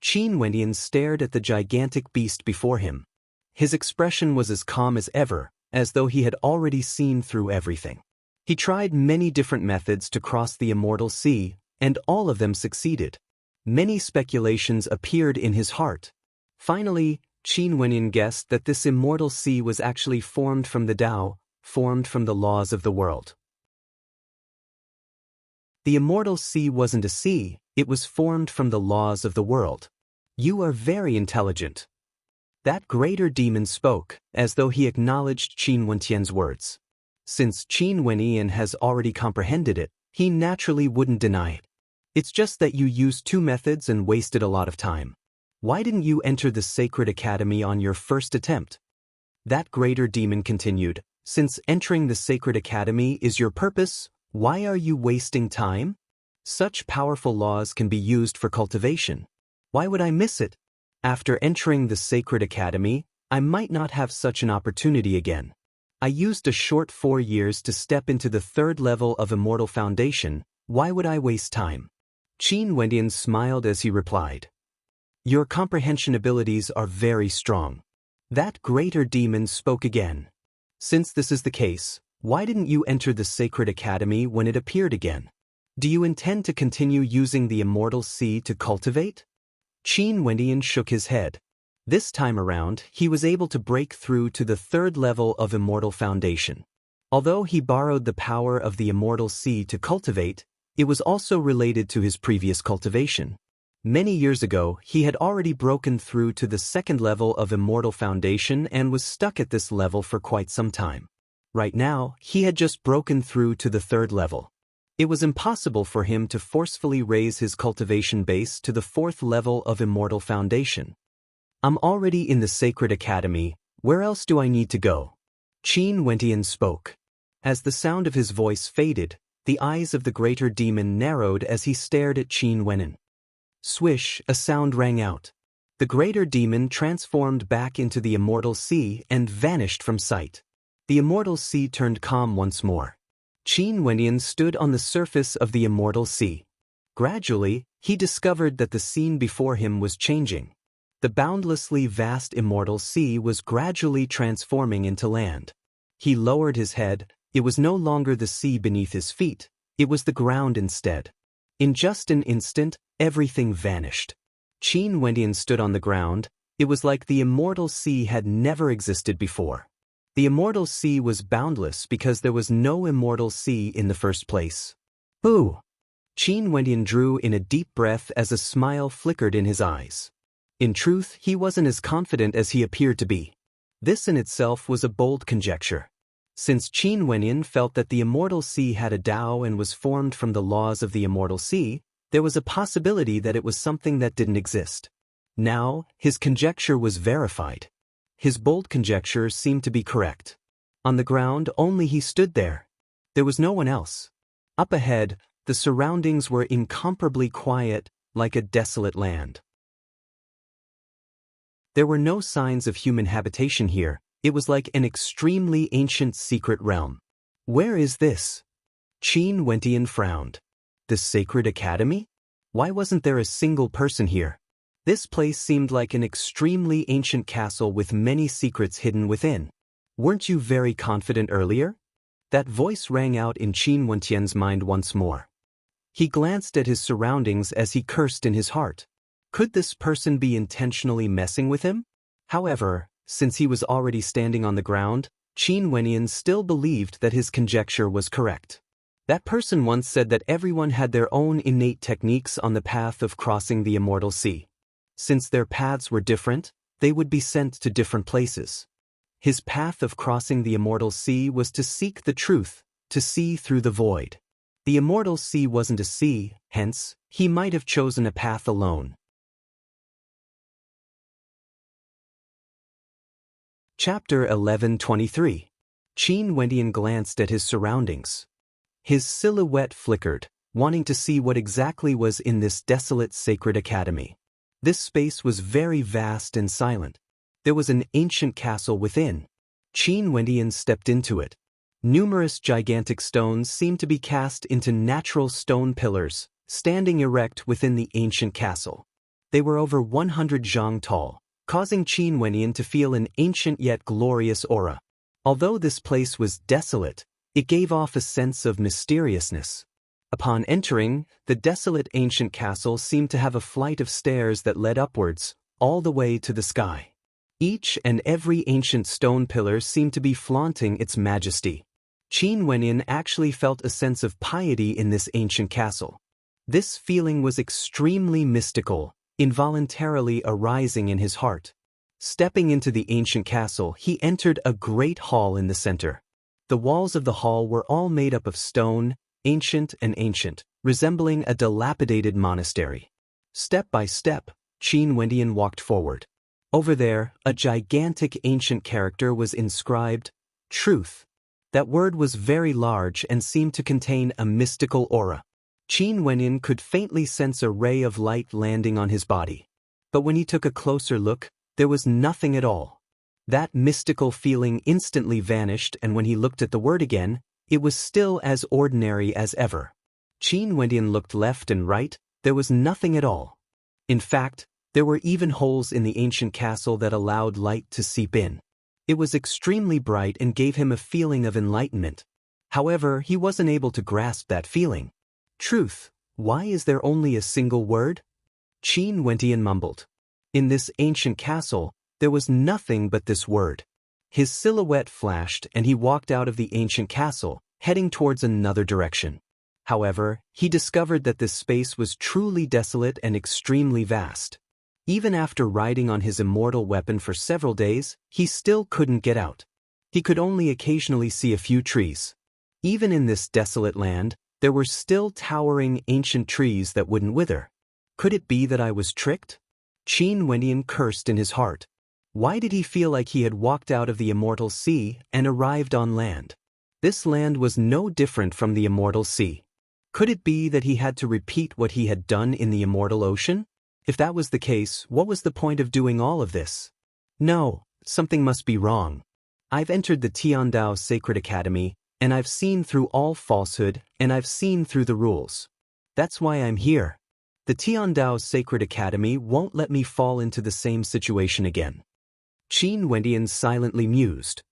Qin Wenyan stared at the gigantic beast before him. His expression was as calm as ever, as though he had already seen through everything. He tried many different methods to cross the immortal sea, and all of them succeeded. Many speculations appeared in his heart. Finally, Qin Wenyan guessed that this immortal sea was actually formed from the Tao, formed from the laws of the world. The immortal sea wasn't a sea, it was formed from the laws of the world. "You are very intelligent." That greater demon spoke, as though he acknowledged Qin Wenyan's words. Since Qin Wenyan has already comprehended it, he naturally wouldn't deny it. "It's just that you used two methods and wasted a lot of time. Why didn't you enter the Sacred Academy on your first attempt?" That greater demon continued, "Since entering the Sacred Academy is your purpose, why are you wasting time? Such powerful laws can be used for cultivation. Why would I miss it? After entering the Sacred Academy, I might not have such an opportunity again. I used a short 4 years to step into the third level of Immortal Foundation. Why would I waste time?" Qin Wenyan smiled as he replied, "Your comprehension abilities are very strong." That greater demon spoke again. "Since this is the case, why didn't you enter the Sacred Academy when it appeared again? Do you intend to continue using the immortal sea to cultivate?" Qin Wenyan shook his head. This time around, he was able to break through to the third level of Immortal Foundation. Although he borrowed the power of the immortal sea to cultivate, it was also related to his previous cultivation. Many years ago, he had already broken through to the second level of Immortal Foundation and was stuck at this level for quite some time. Right now, he had just broken through to the third level. It was impossible for him to forcefully raise his cultivation base to the fourth level of Immortal Foundation. "I'm already in the Sacred Academy, where else do I need to go?" Qin Wenyan spoke. As the sound of his voice faded, the eyes of the greater demon narrowed as he stared at Qin Wenyan. Swish, a sound rang out. The greater demon transformed back into the immortal sea and vanished from sight. The immortal sea turned calm once more. Qin Wenyan stood on the surface of the immortal sea. Gradually, he discovered that the scene before him was changing. The boundlessly vast immortal sea was gradually transforming into land. He lowered his head. It was no longer the sea beneath his feet, it was the ground instead. In just an instant, everything vanished. Qin Wenyan stood on the ground. It was like the immortal sea had never existed before. The immortal sea was boundless because there was no immortal sea in the first place. Ooh! Qin Wendian drew in a deep breath as a smile flickered in his eyes. In truth, he wasn't as confident as he appeared to be. This in itself was a bold conjecture. Since Qin Wendian felt that the immortal sea had a Tao and was formed from the laws of the immortal sea, there was a possibility that it was something that didn't exist. Now, his conjecture was verified. His bold conjecture seemed to be correct. On the ground, only he stood there. There was no one else. Up ahead, the surroundings were incomparably quiet, like a desolate land. There were no signs of human habitation here. It was like an extremely ancient secret realm. Where is this? Qin Wendian frowned. The Sacred Academy? Why wasn't there a single person here? This place seemed like an extremely ancient castle with many secrets hidden within. Weren't you very confident earlier? That voice rang out in Qin Wendian's mind once more. He glanced at his surroundings as he cursed in his heart. Could this person be intentionally messing with him? However, since he was already standing on the ground, Qin Wendian still believed that his conjecture was correct. That person once said that everyone had their own innate techniques on the path of crossing the immortal sea. Since their paths were different, they would be sent to different places. His path of crossing the immortal sea was to seek the truth, to see through the void. The immortal sea wasn't a sea, hence, he might have chosen a path alone. Chapter 11:23. Qin Wendian glanced at his surroundings. His silhouette flickered, wanting to see what exactly was in this desolate sacred academy. This space was very vast and silent. There was an ancient castle within. Qin Wendian stepped into it. Numerous gigantic stones seemed to be cast into natural stone pillars, standing erect within the ancient castle. They were over 100 zhang tall, causing Qin Wendian to feel an ancient yet glorious aura. Although this place was desolate, it gave off a sense of mysteriousness. Upon entering, the desolate ancient castle seemed to have a flight of stairs that led upwards, all the way to the sky. Each and every ancient stone pillar seemed to be flaunting its majesty. Qin Wendian actually felt a sense of piety in this ancient castle. This feeling was extremely mystical, involuntarily arising in his heart. Stepping into the ancient castle, he entered a great hall in the center. The walls of the hall were all made up of stone, ancient, resembling a dilapidated monastery. Step by step, Qin Wendian walked forward. Over there, a gigantic ancient character was inscribed, Truth. That word was very large and seemed to contain a mystical aura. Qin Wendian could faintly sense a ray of light landing on his body. But when he took a closer look, there was nothing at all. That mystical feeling instantly vanished, and when he looked at the word again, it was still as ordinary as ever. Qin Wendian looked left and right, there was nothing at all. In fact, there were even holes in the ancient castle that allowed light to seep in. It was extremely bright and gave him a feeling of enlightenment. However, he wasn't able to grasp that feeling. Truth, why is there only a single word? Qin Wendian mumbled. In this ancient castle, there was nothing but this word. His silhouette flashed and he walked out of the ancient castle, heading towards another direction. However, he discovered that this space was truly desolate and extremely vast. Even after riding on his immortal weapon for several days, he still couldn't get out. He could only occasionally see a few trees. Even in this desolate land, there were still towering ancient trees that wouldn't wither. Could it be that I was tricked? Qin Wendian cursed in his heart. Why did he feel like he had walked out of the immortal sea and arrived on land? This land was no different from the immortal sea. Could it be that he had to repeat what he had done in the immortal ocean? If that was the case, what was the point of doing all of this? No, something must be wrong. I've entered the Tiandao Sacred Academy, and I've seen through all falsehood, and I've seen through the rules. That's why I'm here. The Tiandao Sacred Academy won't let me fall into the same situation again. Qin Wendian silently mused.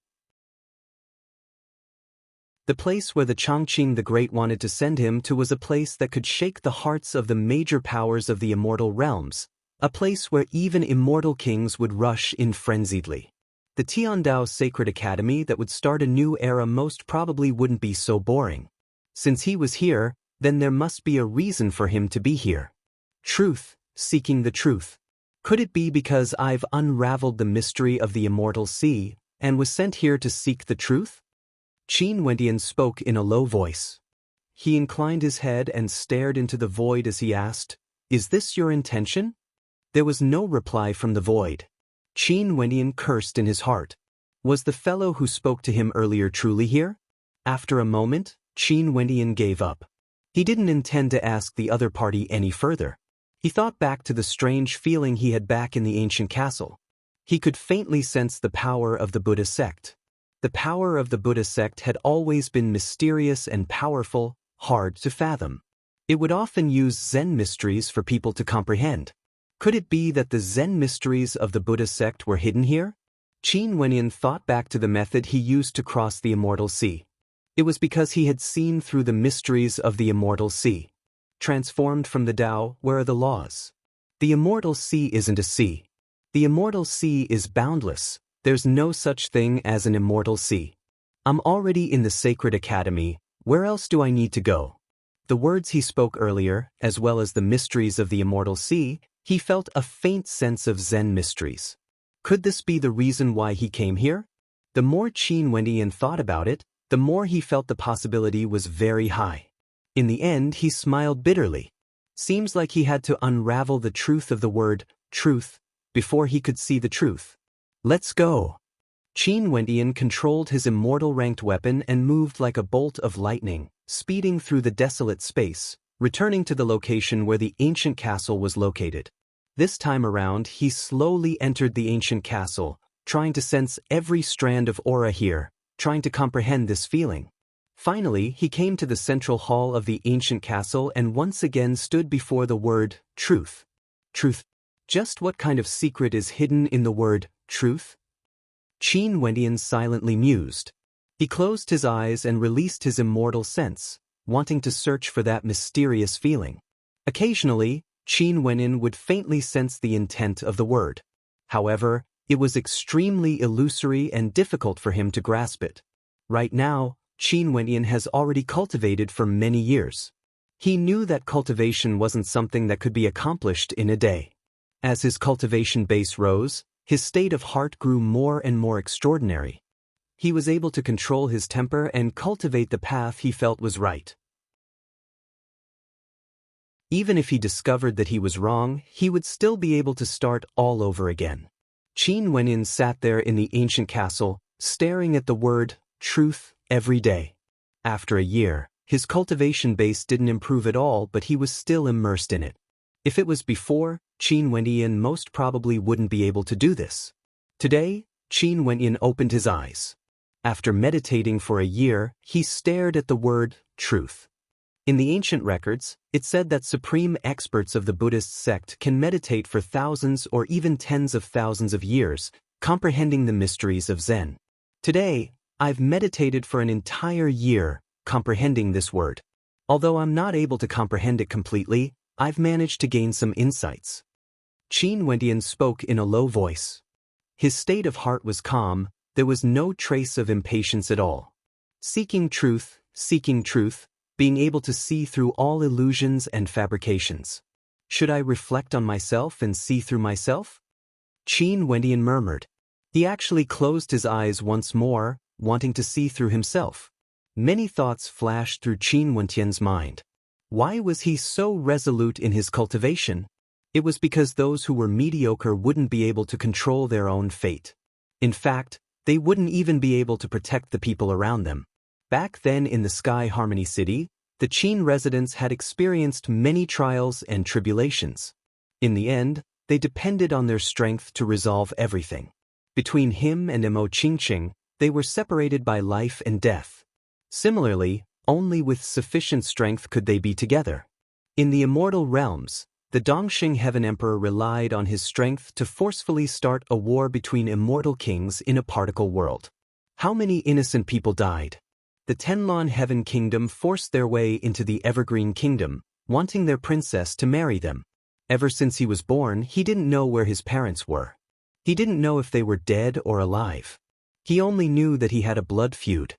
The place where the Chongqing the Great wanted to send him to was a place that could shake the hearts of the major powers of the immortal realms, a place where even immortal kings would rush in frenziedly. The Tiandao Sacred Academy that would start a new era most probably wouldn't be so boring. Since he was here, then there must be a reason for him to be here. Truth, seeking the truth. Could it be because I've unraveled the mystery of the immortal sea, and was sent here to seek the truth? Qin Wendian spoke in a low voice. He inclined his head and stared into the void as he asked, "Is this your intention?" There was no reply from the void. Qin Wendian cursed in his heart. Was the fellow who spoke to him earlier truly here? After a moment, Qin Wendian gave up. He didn't intend to ask the other party any further. He thought back to the strange feeling he had back in the ancient castle. He could faintly sense the power of the Buddha sect. The power of the Buddha sect had always been mysterious and powerful, hard to fathom. It would often use Zen mysteries for people to comprehend. Could it be that the Zen mysteries of the Buddha sect were hidden here? Qin Wenyan thought back to the method he used to cross the immortal sea. It was because he had seen through the mysteries of the immortal sea. Transformed from the Tao, where are the laws? The immortal sea isn't a sea. The immortal sea is boundless. There's no such thing as an immortal sea. I'm already in the sacred academy. Where else do I need to go? The words he spoke earlier, as well as the mysteries of the immortal sea, he felt a faint sense of Zen mysteries. Could this be the reason why he came here? The more Qin Wendian thought about it, the more he felt the possibility was very high. In the end, he smiled bitterly. Seems like he had to unravel the truth of the word, truth, before he could see the truth. Let's go. Qin Wendian controlled his immortal-ranked weapon and moved like a bolt of lightning, speeding through the desolate space, returning to the location where the ancient castle was located. This time around, he slowly entered the ancient castle, trying to sense every strand of aura here, trying to comprehend this feeling. Finally, he came to the central hall of the ancient castle and once again stood before the word, truth. Truth. Just what kind of secret is hidden in the word, truth? Qin Wendian silently mused. He closed his eyes and released his immortal sense, wanting to search for that mysterious feeling. Occasionally, Qin Wendian would faintly sense the intent of the word. However, it was extremely illusory and difficult for him to grasp it. Right now, Qin Wendian has already cultivated for many years. He knew that cultivation wasn't something that could be accomplished in a day. As his cultivation base rose, his state of heart grew more and more extraordinary. He was able to control his temper and cultivate the path he felt was right. Even if he discovered that he was wrong, he would still be able to start all over again. Qin Wendian sat there in the ancient castle, staring at the word, truth, every day. After a year, his cultivation base didn't improve at all, but he was still immersed in it. If it was before, Qin Wendian most probably wouldn't be able to do this. Today, Qin Wendian opened his eyes. After meditating for a year, he stared at the word, truth. In the ancient records, it said that supreme experts of the Buddhist sect can meditate for thousands or even tens of thousands of years, comprehending the mysteries of Zen. Today, I've meditated for an entire year, comprehending this word. Although I'm not able to comprehend it completely, I've managed to gain some insights. Qin Wendian spoke in a low voice. His state of heart was calm, there was no trace of impatience at all. Seeking truth, being able to see through all illusions and fabrications. Should I reflect on myself and see through myself? Qin Wendian murmured. He actually closed his eyes once more, wanting to see through himself. Many thoughts flashed through Qin Wendian's mind. Why was he so resolute in his cultivation? It was because those who were mediocre wouldn't be able to control their own fate. In fact, they wouldn't even be able to protect the people around them. Back then in the Sky Harmony City, the Qin residents had experienced many trials and tribulations. In the end, they depended on their strength to resolve everything. Between him and Mo Qingqing, they were separated by life and death. Similarly, only with sufficient strength could they be together. In the immortal realms, the Dongxing Heaven Emperor relied on his strength to forcefully start a war between immortal kings in a particle world. How many innocent people died? The Tenlon Heaven Kingdom forced their way into the Evergreen Kingdom, wanting their princess to marry them. Ever since he was born, he didn't know where his parents were. He didn't know if they were dead or alive. He only knew that he had a blood feud.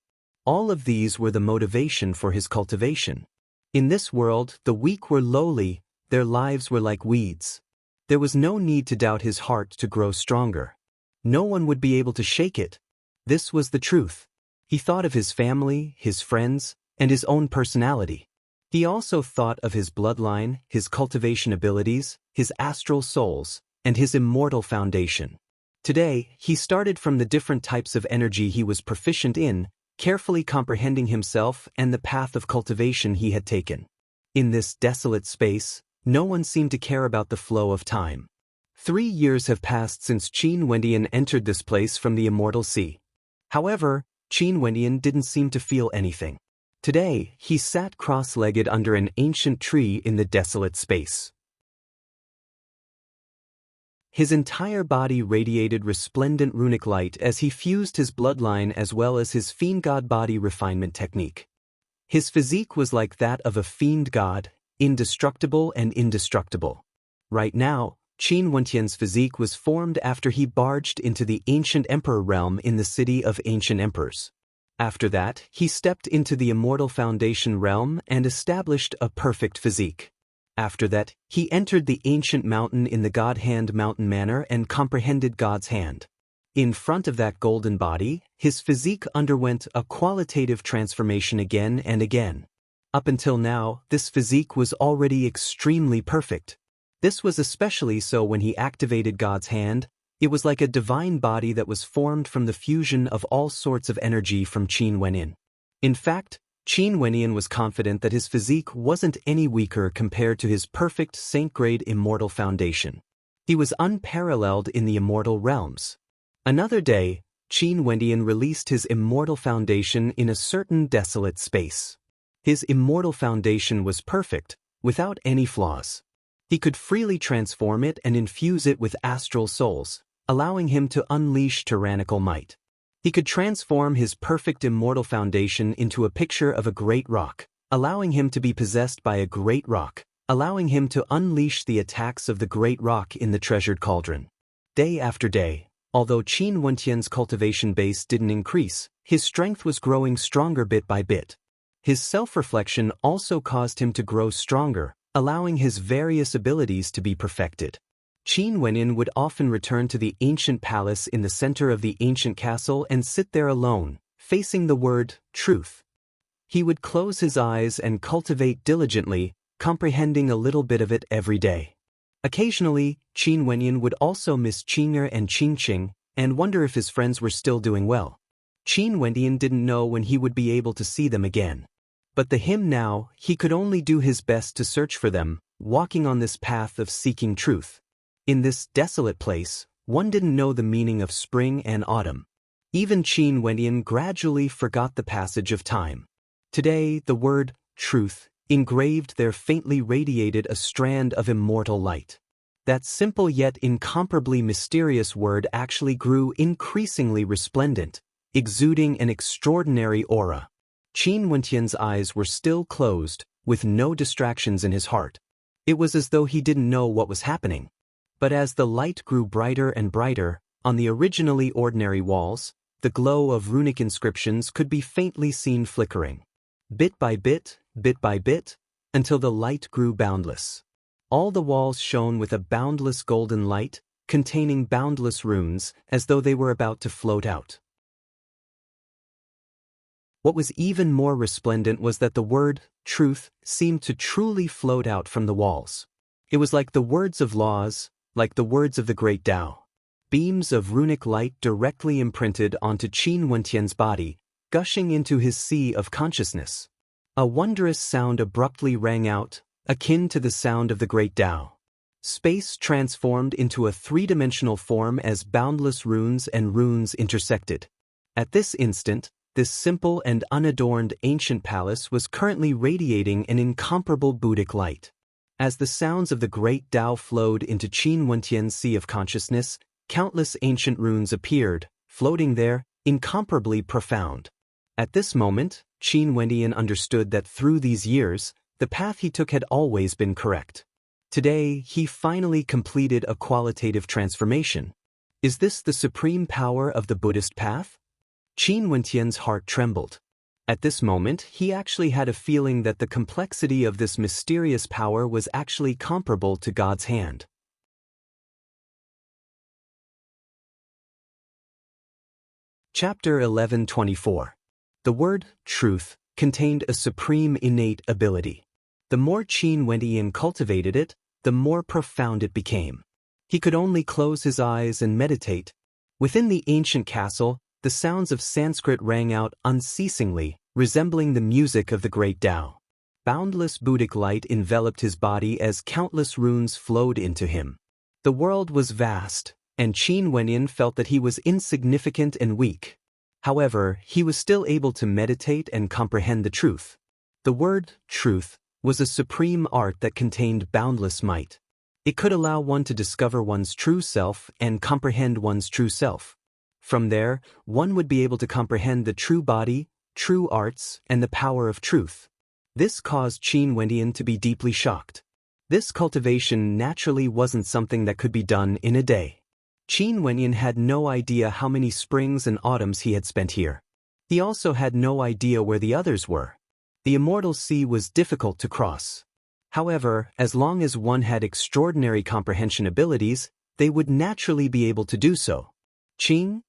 All of these were the motivation for his cultivation. In this world, the weak were lowly, their lives were like weeds. There was no need to doubt his heart to grow stronger. No one would be able to shake it. This was the truth. He thought of his family, his friends, and his own personality. He also thought of his bloodline, his cultivation abilities, his astral souls, and his immortal foundation. Today, he started from the different types of energy he was proficient in, carefully comprehending himself and the path of cultivation he had taken. In this desolate space, no one seemed to care about the flow of time. 3 years have passed since Qin Wendian entered this place from the immortal sea. However, Qin Wendian didn't seem to feel anything. Today, he sat cross-legged under an ancient tree in the desolate space. His entire body radiated resplendent runic light as he fused his bloodline as well as his fiend god body refinement technique. His physique was like that of a fiend god, indestructible and indestructible. Right now, Qin Wendian's physique was formed after he barged into the ancient emperor realm in the city of ancient emperors. After that, he stepped into the immortal foundation realm and established a perfect physique. After that, he entered the ancient mountain in the God Hand mountain manner and comprehended God's hand. In front of that golden body, his physique underwent a qualitative transformation again and again. Up until now, this physique was already extremely perfect. This was especially so when he activated God's hand. It was like a divine body that was formed from the fusion of all sorts of energy from Qin Wendian. In fact, Qin Wendian was confident that his physique wasn't any weaker compared to his perfect saint-grade immortal foundation. He was unparalleled in the immortal realms. Another day, Qin Wendian released his immortal foundation in a certain desolate space. His immortal foundation was perfect, without any flaws. He could freely transform it and infuse it with astral souls, allowing him to unleash tyrannical might. He could transform his perfect immortal foundation into a picture of a great rock, allowing him to be possessed by a great rock, allowing him to unleash the attacks of the great rock in the treasured cauldron. Day after day, although Qin Wendian's cultivation base didn't increase, his strength was growing stronger bit by bit. His self-reflection also caused him to grow stronger, allowing his various abilities to be perfected. Qin Wendian would often return to the ancient palace in the center of the ancient castle and sit there alone, facing the word, truth. He would close his eyes and cultivate diligently, comprehending a little bit of it every day. Occasionally, Qin Wendian would also miss Qing'er and Qingqing and wonder if his friends were still doing well. Qin Wendian didn't know when he would be able to see them again. But to him now, he could only do his best to search for them, walking on this path of seeking truth. In this desolate place, one didn't know the meaning of spring and autumn. Even Qin Wendian gradually forgot the passage of time. Today, the word, truth, engraved there faintly radiated a strand of immortal light. That simple yet incomparably mysterious word actually grew increasingly resplendent, exuding an extraordinary aura. Qin Wendian's eyes were still closed, with no distractions in his heart. It was as though he didn't know what was happening. But as the light grew brighter and brighter, on the originally ordinary walls, the glow of runic inscriptions could be faintly seen flickering. Bit by bit, until the light grew boundless. All the walls shone with a boundless golden light, containing boundless runes, as though they were about to float out. What was even more resplendent was that the word, truth, seemed to truly float out from the walls. It was like the words of laws, like the words of the great Tao. Beams of runic light directly imprinted onto Qin Wendian's body, gushing into his sea of consciousness. A wondrous sound abruptly rang out, akin to the sound of the great Tao. Space transformed into a three-dimensional form as boundless runes and runes intersected. At this instant, this simple and unadorned ancient palace was currently radiating an incomparable Buddhic light. As the sounds of the great Tao flowed into Qin Wendian's sea of consciousness, countless ancient runes appeared, floating there, incomparably profound. At this moment, Qin Wendian understood that through these years, the path he took had always been correct. Today, he finally completed a qualitative transformation. Is this the supreme power of the Buddhist path? Qin Wentian's heart trembled. At this moment, he actually had a feeling that the complexity of this mysterious power was actually comparable to God's hand. Chapter 11:24. The word, truth, contained a supreme innate ability. The more Qin Wentian cultivated it, the more profound it became. He could only close his eyes and meditate. Within the ancient castle, the sounds of Sanskrit rang out unceasingly, resembling the music of the great Tao. Boundless Buddhic light enveloped his body as countless runes flowed into him. The world was vast, and Qin Wentian felt that he was insignificant and weak. However, he was still able to meditate and comprehend the truth. The word, truth, was a supreme art that contained boundless might. It could allow one to discover one's true self and comprehend one's true self. From there, one would be able to comprehend the true body, true arts, and the power of truth. This caused Qin Wentian to be deeply shocked. This cultivation naturally wasn't something that could be done in a day. Qin Wentian had no idea how many springs and autumns he had spent here. He also had no idea where the others were. The immortal sea was difficult to cross. However, as long as one had extraordinary comprehension abilities, they would naturally be able to do so. Qing,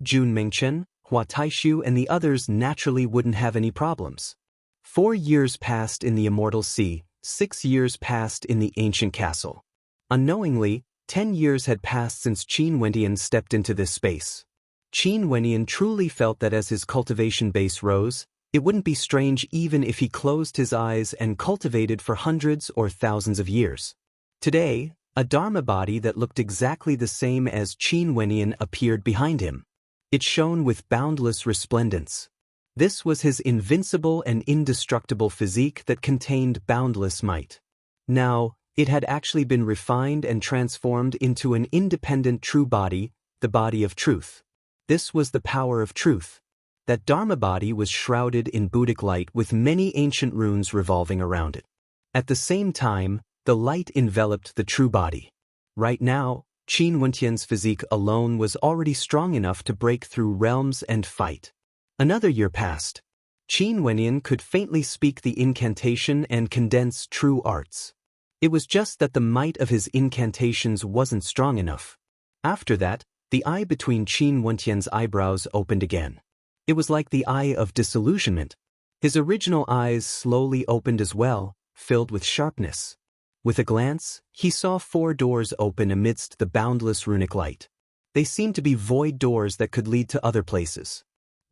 Jun Mengchen, Hua Taishu and the others naturally wouldn't have any problems. 4 years passed in the immortal sea, 6 years passed in the ancient castle. Unknowingly, 10 years had passed since Qin Wentian stepped into this space. Qin Wentian truly felt that as his cultivation base rose, it wouldn't be strange even if he closed his eyes and cultivated for hundreds or thousands of years. Today, a Dharma body that looked exactly the same as Qin Wentian appeared behind him. It shone with boundless resplendence. This was his invincible and indestructible physique that contained boundless might. Now, it had actually been refined and transformed into an independent true body, the body of truth. This was the power of truth. That Dharma body was shrouded in Buddhic light with many ancient runes revolving around it. At the same time, the light enveloped the true body. Right now, Qin Wentian's physique alone was already strong enough to break through realms and fight. Another year passed. Qin Wentian could faintly speak the incantation and condense true arts. It was just that the might of his incantations wasn't strong enough. After that, the eye between Qin Wentian's eyebrows opened again. It was like the eye of disillusionment. His original eyes slowly opened as well, filled with sharpness. With a glance, he saw 4 doors open amidst the boundless runic light. They seemed to be void doors that could lead to other places.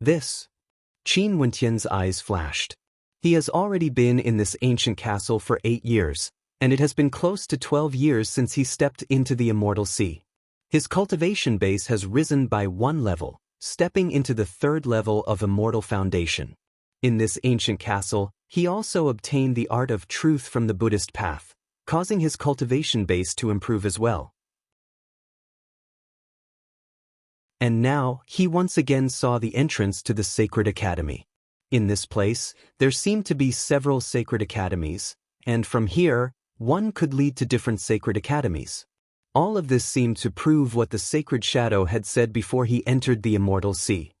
Qin Wentian's eyes flashed. He has already been in this ancient castle for 8 years, and it has been close to 12 years since he stepped into the immortal sea. His cultivation base has risen by 1 level, stepping into the 3rd level of immortal foundation. In this ancient castle, he also obtained the art of truth from the Buddhist path, causing his cultivation base to improve as well. And now, he once again saw the entrance to the sacred academy. In this place, there seemed to be several sacred academies, and from here, one could lead to different sacred academies. All of this seemed to prove what the sacred shadow had said before he entered the immortal sea.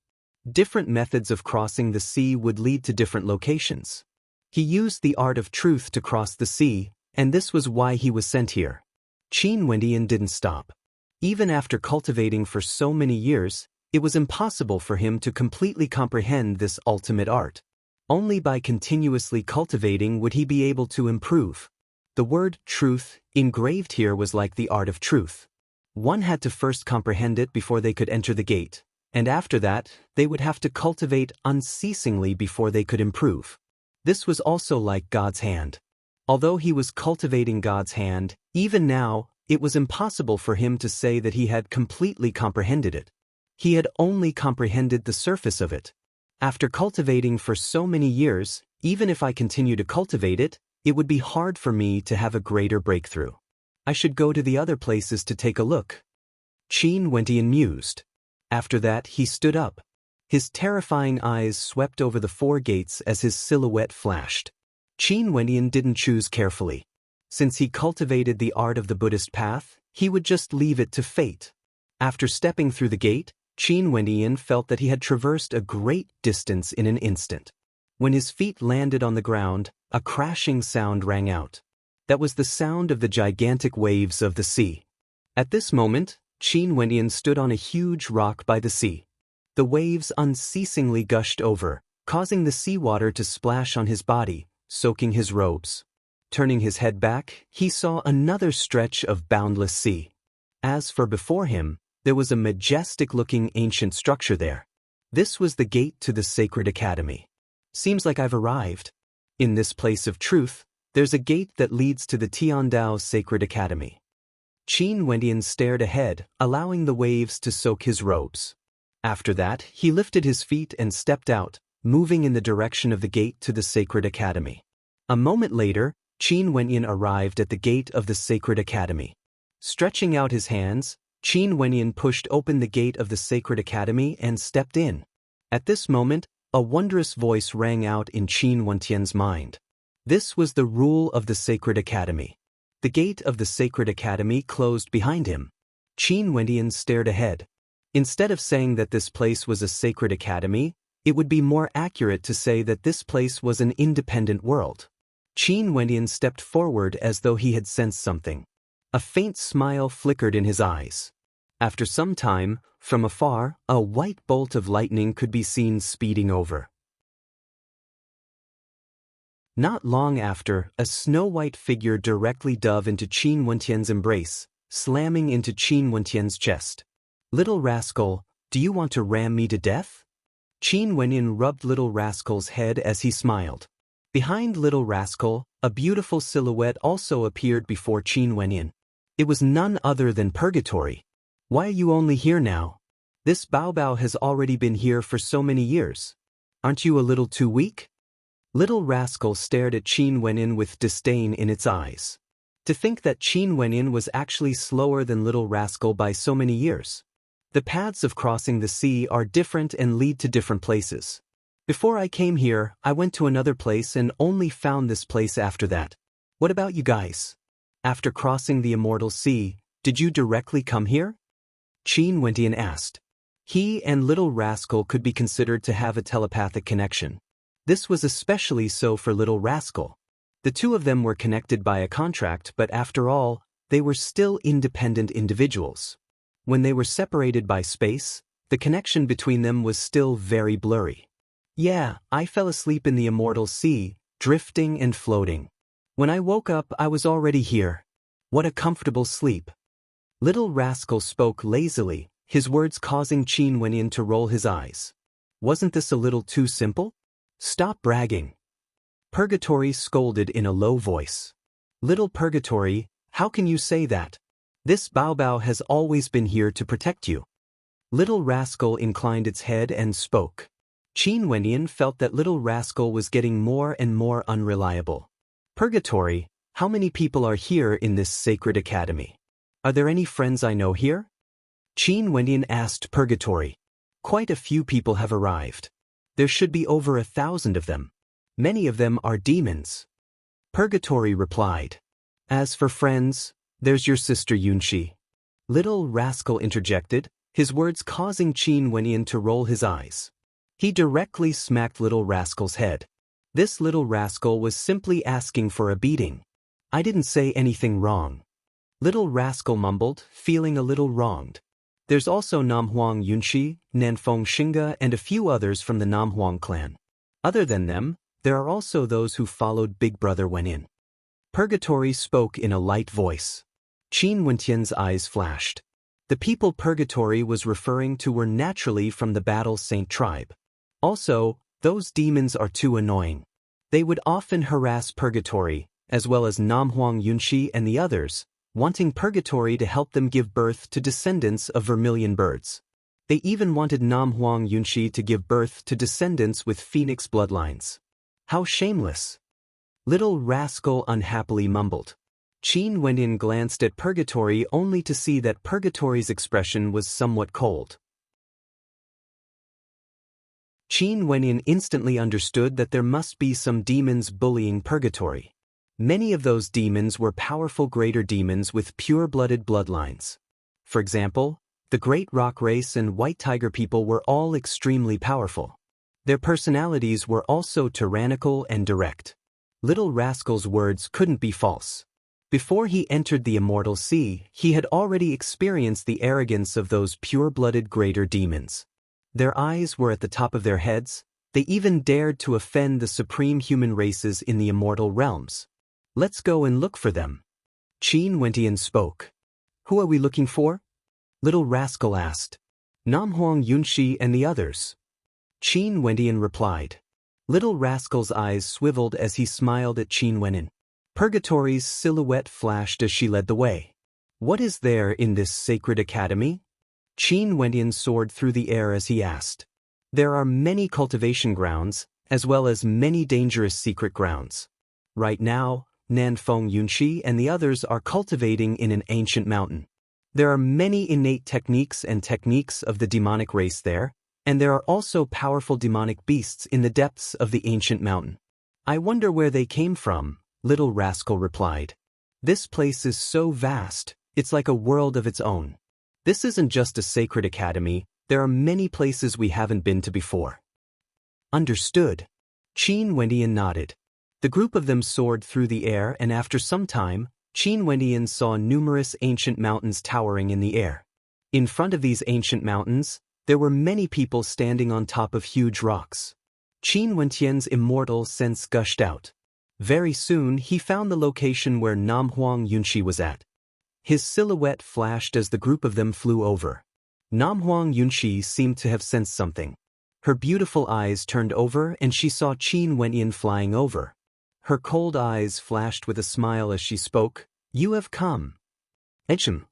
Different methods of crossing the sea would lead to different locations. He used the art of truth to cross the sea, and this was why he was sent here. Qin Wentian didn't stop. Even after cultivating for so many years, it was impossible for him to completely comprehend this ultimate art. Only by continuously cultivating would he be able to improve. The word truth engraved here was like the art of truth. One had to first comprehend it before they could enter the gate, and after that, they would have to cultivate unceasingly before they could improve. This was also like God's hand. Although he was cultivating God's hand, even now, it was impossible for him to say that he had completely comprehended it. He had only comprehended the surface of it. After cultivating for so many years, even if I continue to cultivate it, it would be hard for me to have a greater breakthrough. I should go to the other places to take a look. Qin Wentian mused. After that, he stood up. His terrifying eyes swept over the 4 gates as his silhouette flashed. Qin Wentian didn't choose carefully. Since he cultivated the art of the Buddhist path, he would just leave it to fate. After stepping through the gate, Qin Wenyan felt that he had traversed a great distance in an instant. When his feet landed on the ground, a crashing sound rang out. That was the sound of the gigantic waves of the sea. At this moment, Qin Wenyan stood on a huge rock by the sea. The waves unceasingly gushed over, causing the seawater to splash on his body, soaking his robes. Turning his head back, he saw another stretch of boundless sea. As for before him, there was a majestic-looking ancient structure there. This was the gate to the Sacred Academy. Seems like I've arrived. In this place of truth, there's a gate that leads to the Tiandao Sacred Academy. Qin Wenyan stared ahead, allowing the waves to soak his robes. After that, he lifted his feet and stepped out, moving in the direction of the gate to the Sacred Academy. A moment later, Qin Wenyan arrived at the gate of the Sacred Academy. Stretching out his hands, Qin Wenyan pushed open the gate of the Sacred Academy and stepped in. At this moment, a wondrous voice rang out in Qin Wenyan's mind. This was the rule of the Sacred Academy. The gate of the Sacred Academy closed behind him. Qin Wenyan stared ahead. Instead of saying that this place was a sacred academy, it would be more accurate to say that this place was an independent world. Qin Wenyan stepped forward as though he had sensed something. A faint smile flickered in his eyes. After some time, from afar, a white bolt of lightning could be seen speeding over. Not long after, a snow-white figure directly dove into Qin Wenyan's embrace, slamming into Qin Wenyan's chest. "Little rascal, do you want to ram me to death?" Qin Wenyan rubbed Little Rascal's head as he smiled. Behind Little Rascal, a beautiful silhouette also appeared before Qin Wenyan. It was none other than Purgatory. "Why are you only here now? This Baobao has already been here for so many years. Aren't you a little too weak?" Little Rascal stared at Qin Wenyan with disdain in its eyes. To think that Qin Wenyan was actually slower than Little Rascal by so many years. The paths of crossing the sea are different and lead to different places. Before I came here, I went to another place and only found this place after that. What about you guys? After crossing the immortal sea, did you directly come here? Qin Wenyan asked. He and Little Rascal could be considered to have a telepathic connection. This was especially so for Little Rascal. The two of them were connected by a contract, but after all, they were still independent individuals. When they were separated by space, the connection between them was still very blurry. "Yeah, I fell asleep in the immortal sea, drifting and floating. When I woke up, I was already here. What a comfortable sleep." Little Rascal spoke lazily, his words causing Qin Wenyan to roll his eyes. "Wasn't this a little too simple? Stop bragging." Purgatory scolded in a low voice. "Little Purgatory, how can you say that? This Baobao has always been here to protect you." Little Rascal inclined its head and spoke. Qin Wenyan felt that Little Rascal was getting more and more unreliable. "Purgatory, how many people are here in this sacred academy? Are there any friends I know here?" Qin Wenyan asked Purgatory. "Quite a few people have arrived. There should be over 1,000 of them. Many of them are demons." Purgatory replied. "As for friends, there's your sister Yunshi." Little Rascal interjected, his words causing Qin Wenyan to roll his eyes. He directly smacked Little Rascal's head. This Little Rascal was simply asking for a beating. "I didn't say anything wrong." Little Rascal mumbled, feeling a little wronged. There's also Namhuang Yunshi, Nanfeng Xinga, and a few others from the Namhuang clan. Other than them, there are also those who followed Big Brother Wenyan. Purgatory spoke in a light voice. Qin Wenyan's eyes flashed. The people Purgatory was referring to were naturally from the Battle Saint tribe. Also, those demons are too annoying. They would often harass Purgatory, as well as Namhuang Yunshi and the others, wanting Purgatory to help them give birth to descendants of vermilion birds. They even wanted Namhuang Yunshi to give birth to descendants with phoenix bloodlines. How shameless! Little Rascal unhappily mumbled. Qin Wenyan glanced at Purgatory only to see that Purgatory's expression was somewhat cold. Qin Wenyan instantly understood that there must be some demons bullying Purgatory. Many of those demons were powerful greater demons with pure-blooded bloodlines. For example, The Great Rock Race and White Tiger people were all extremely powerful. Their personalities were also tyrannical and direct. Little Rascal's words couldn't be false. Before he entered the immortal sea, he had already experienced the arrogance of those pure-blooded greater demons. Their eyes were at the top of their heads. They even dared to offend the supreme human races in the immortal realms. Let's go and look for them. Qin Wentian spoke. Who are we looking for? Little Rascal asked. Namhuang Yunshi and the others. Qin Wentian replied. Little Rascal's eyes swiveled as he smiled at Qin Wentian. Purgatory's silhouette flashed as she led the way. What is there in this sacred academy? Qin Wentian soared through the air as he asked. There are many cultivation grounds, as well as many dangerous secret grounds. Right now, Nanfeng Yunshi and the others are cultivating in an ancient mountain. There are many innate techniques and techniques of the demonic race there, and there are also powerful demonic beasts in the depths of the ancient mountain. I wonder where they came from, Little Rascal replied. This place is so vast, it's like a world of its own. This isn't just a sacred academy, there are many places we haven't been to before. Understood. Qin Wentian nodded. The group of them soared through the air, and after some time, Qin Wentian saw numerous ancient mountains towering in the air. In front of these ancient mountains, there were many people standing on top of huge rocks. Qin Wentian's immortal sense gushed out. Very soon he found the location where Namhuang Yunshi was at. His silhouette flashed as the group of them flew over. Namhuang Yunshi seemed to have sensed something. Her beautiful eyes turned over and she saw Qin Wentian flying over. Her cold eyes flashed with a smile as she spoke. You have come. Qin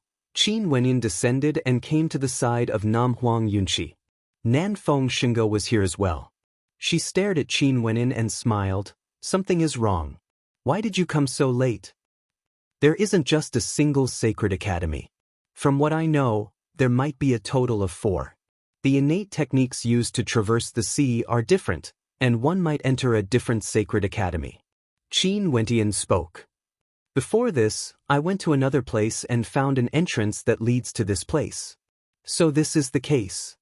Wentian descended and came to the side of Namhuang Yunshi. Nanfeng Shingo was here as well. She stared at Qin Wentian and smiled. Something is wrong. Why did you come so late? There isn't just a single sacred academy. From what I know, there might be a total of 4. The innate techniques used to traverse the sea are different, and one might enter a different sacred academy. Qin Wentian spoke. Before this, I went to another place and found an entrance that leads to this place. So this is the case.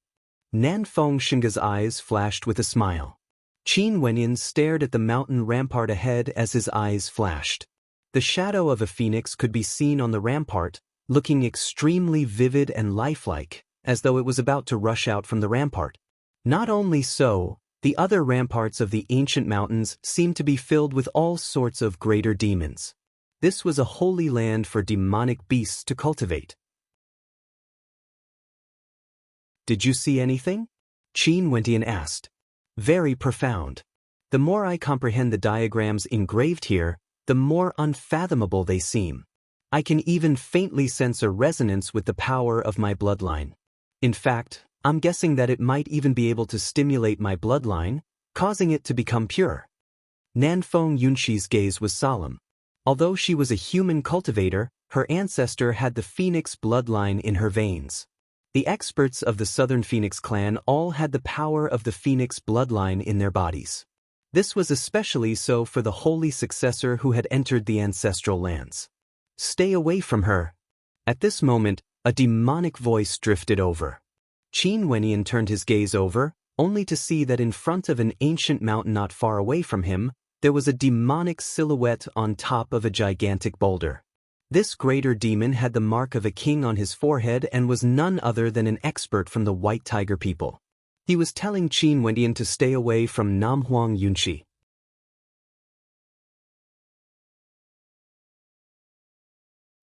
Nanfeng Shinga's eyes flashed with a smile. Qin Wentian stared at the mountain rampart ahead as his eyes flashed. The shadow of a phoenix could be seen on the rampart, looking extremely vivid and lifelike, as though it was about to rush out from the rampart. Not only so, the other ramparts of the ancient mountains seemed to be filled with all sorts of greater demons. This was a holy land for demonic beasts to cultivate. Did you see anything? Qin Wentian asked. Very profound. The more I comprehend the diagrams engraved here, the more unfathomable they seem. I can even faintly sense a resonance with the power of my bloodline. In fact, I'm guessing that it might even be able to stimulate my bloodline, causing it to become pure. Nanfeng Yunshi's gaze was solemn. Although she was a human cultivator, her ancestor had the Phoenix bloodline in her veins. The experts of the Southern Phoenix clan all had the power of the Phoenix bloodline in their bodies. This was especially so for the holy successor who had entered the ancestral lands. Stay away from her. At this moment, a demonic voice drifted over. Qin Wentian turned his gaze over, only to see that in front of an ancient mountain not far away from him, there was a demonic silhouette on top of a gigantic boulder. This greater demon had the mark of a king on his forehead and was none other than an expert from the White Tiger people. He was telling Qin Wentian to stay away from Namhuang Yunshi.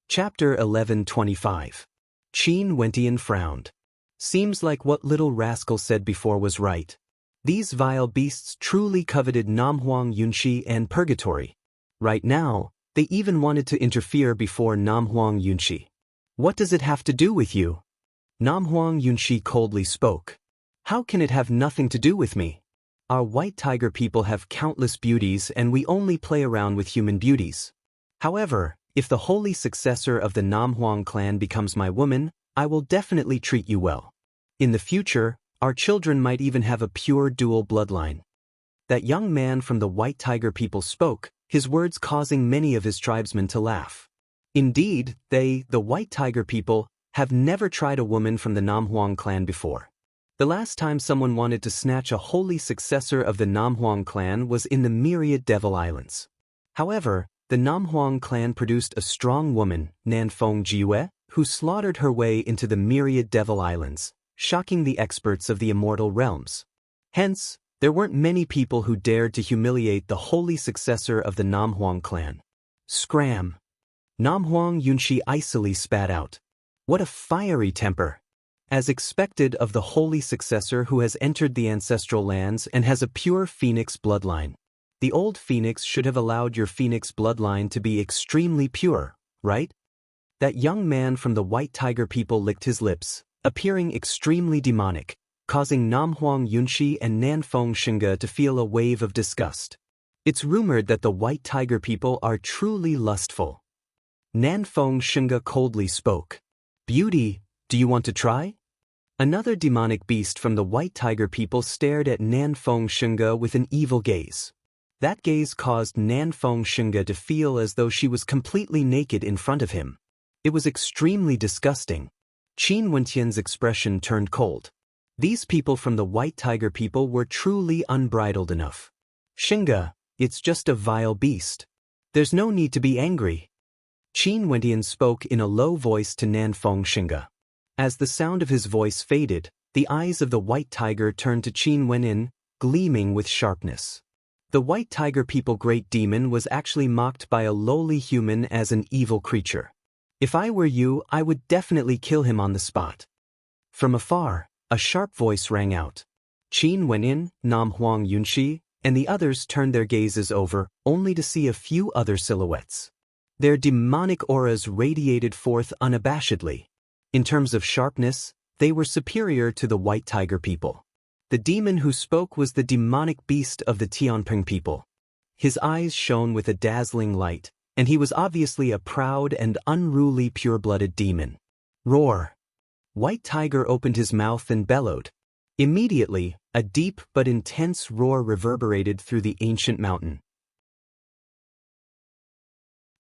Chapter 1125. Qin Wentian frowned. Seems like what Little Rascal said before was right. These vile beasts truly coveted Namhuang Yunshi and Purgatory. Right now, they even wanted to interfere before Namhuang Yunshi. What does it have to do with you? Namhuang Yunshi coldly spoke. How can it have nothing to do with me? Our White Tiger people have countless beauties and we only play around with human beauties. However, if the holy successor of the Namhuang clan becomes my woman, I will definitely treat you well. In the future, our children might even have a pure dual bloodline. That young man from the White Tiger people spoke, his words causing many of his tribesmen to laugh. Indeed, they, the White Tiger people, have never tried a woman from the Namhuang clan before. The last time someone wanted to snatch a holy successor of the Namhuang clan was in the Myriad Devil Islands. However, the Namhuang clan produced a strong woman, Nanfeng Jiwe, who slaughtered her way into the Myriad Devil Islands, shocking the experts of the immortal realms. Hence, there weren't many people who dared to humiliate the holy successor of the Namhuang clan. Scram! Namhuang Yunshi icily spat out. What a fiery temper! As expected of the holy successor who has entered the ancestral lands and has a pure phoenix bloodline. The old phoenix should have allowed your phoenix bloodline to be extremely pure, right? That young man from the White Tiger people licked his lips, appearing extremely demonic, causing Namhuang Yunshi and Nanfeng Shinga to feel a wave of disgust. It's rumored that the White Tiger people are truly lustful. Nanfeng Shinga coldly spoke. Beauty, do you want to try? Another demonic beast from the White Tiger people stared at Nanfeng Shinga with an evil gaze. That gaze caused Nanfeng Shinga to feel as though she was completely naked in front of him. It was extremely disgusting. Qin Wentian's expression turned cold. These people from the White Tiger people were truly unbridled enough. Shinga, it's just a vile beast. There's no need to be angry. Qin Wentian spoke in a low voice to Nanfeng Shinga. As the sound of his voice faded, the eyes of the White Tiger turned to Qin Wentian, gleaming with sharpness. The White Tiger people great demon was actually mocked by a lowly human as an evil creature. If I were you, I would definitely kill him on the spot. From afar, a sharp voice rang out. Qin Wentian, Namhuang Yunshi, and the others turned their gazes over, only to see a few other silhouettes. Their demonic auras radiated forth unabashedly. In terms of sharpness, they were superior to the White Tiger people. The demon who spoke was the demonic beast of the Tianping people. His eyes shone with a dazzling light, and he was obviously a proud and unruly pure-blooded demon. Roar! White Tiger opened his mouth and bellowed. Immediately, a deep but intense roar reverberated through the ancient mountain.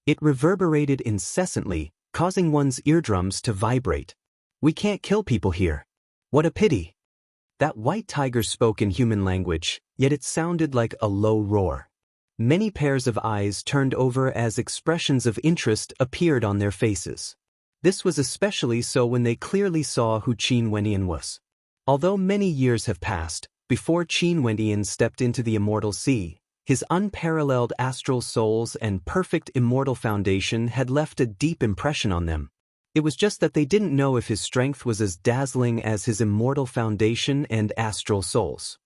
It reverberated incessantly, causing one's eardrums to vibrate. We can't kill people here. What a pity. That White Tiger spoke in human language, yet it sounded like a low roar. Many pairs of eyes turned over as expressions of interest appeared on their faces. This was especially so when they clearly saw who Qin Wentian was. Although many years have passed, before Qin Wentian stepped into the immortal sea, his unparalleled astral souls and perfect immortal foundation had left a deep impression on them. It was just that they didn't know if his strength was as dazzling as his immortal foundation and astral souls.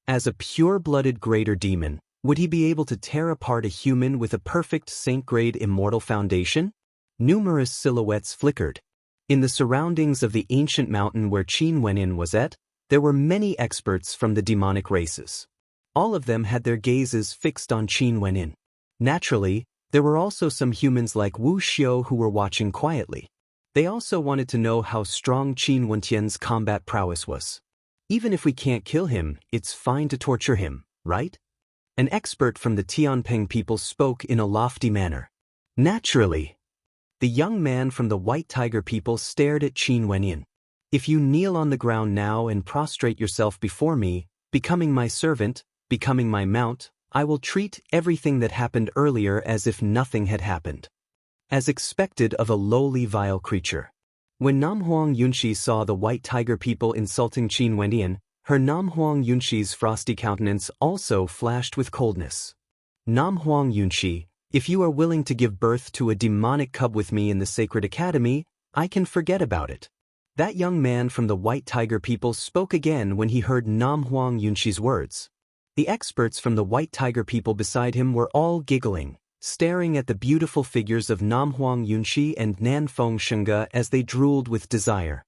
As a pure-blooded greater demon, would he be able to tear apart a human with a perfect saint-grade immortal foundation? Numerous silhouettes flickered. In the surroundings of the ancient mountain where Qin Wentian was at, there were many experts from the demonic races. All of them had their gazes fixed on Qin Wentian. Naturally, there were also some humans like Wu Xiu who were watching quietly. They also wanted to know how strong Qin Wentian's combat prowess was. Even if we can't kill him, it's fine to torture him, right? An expert from the Tianping people spoke in a lofty manner. Naturally. The young man from the White Tiger people stared at Qin Wentian. If you kneel on the ground now and prostrate yourself before me, becoming my servant, becoming my mount, I will treat everything that happened earlier as if nothing had happened. As expected of a lowly vile creature. When Namhuang Yunshi saw the White Tiger people insulting Qin Wentian, her Namhuang Yunshi's frosty countenance also flashed with coldness. Namhuang Yunshi, if you are willing to give birth to a demonic cub with me in the Sacred Academy, I can forget about it. That young man from the White Tiger people spoke again when he heard Namhuang Yunshi's words. The experts from the White Tiger people beside him were all giggling, staring at the beautiful figures of Namhuang Yunshi and Nanfeng Shinga as they drooled with desire.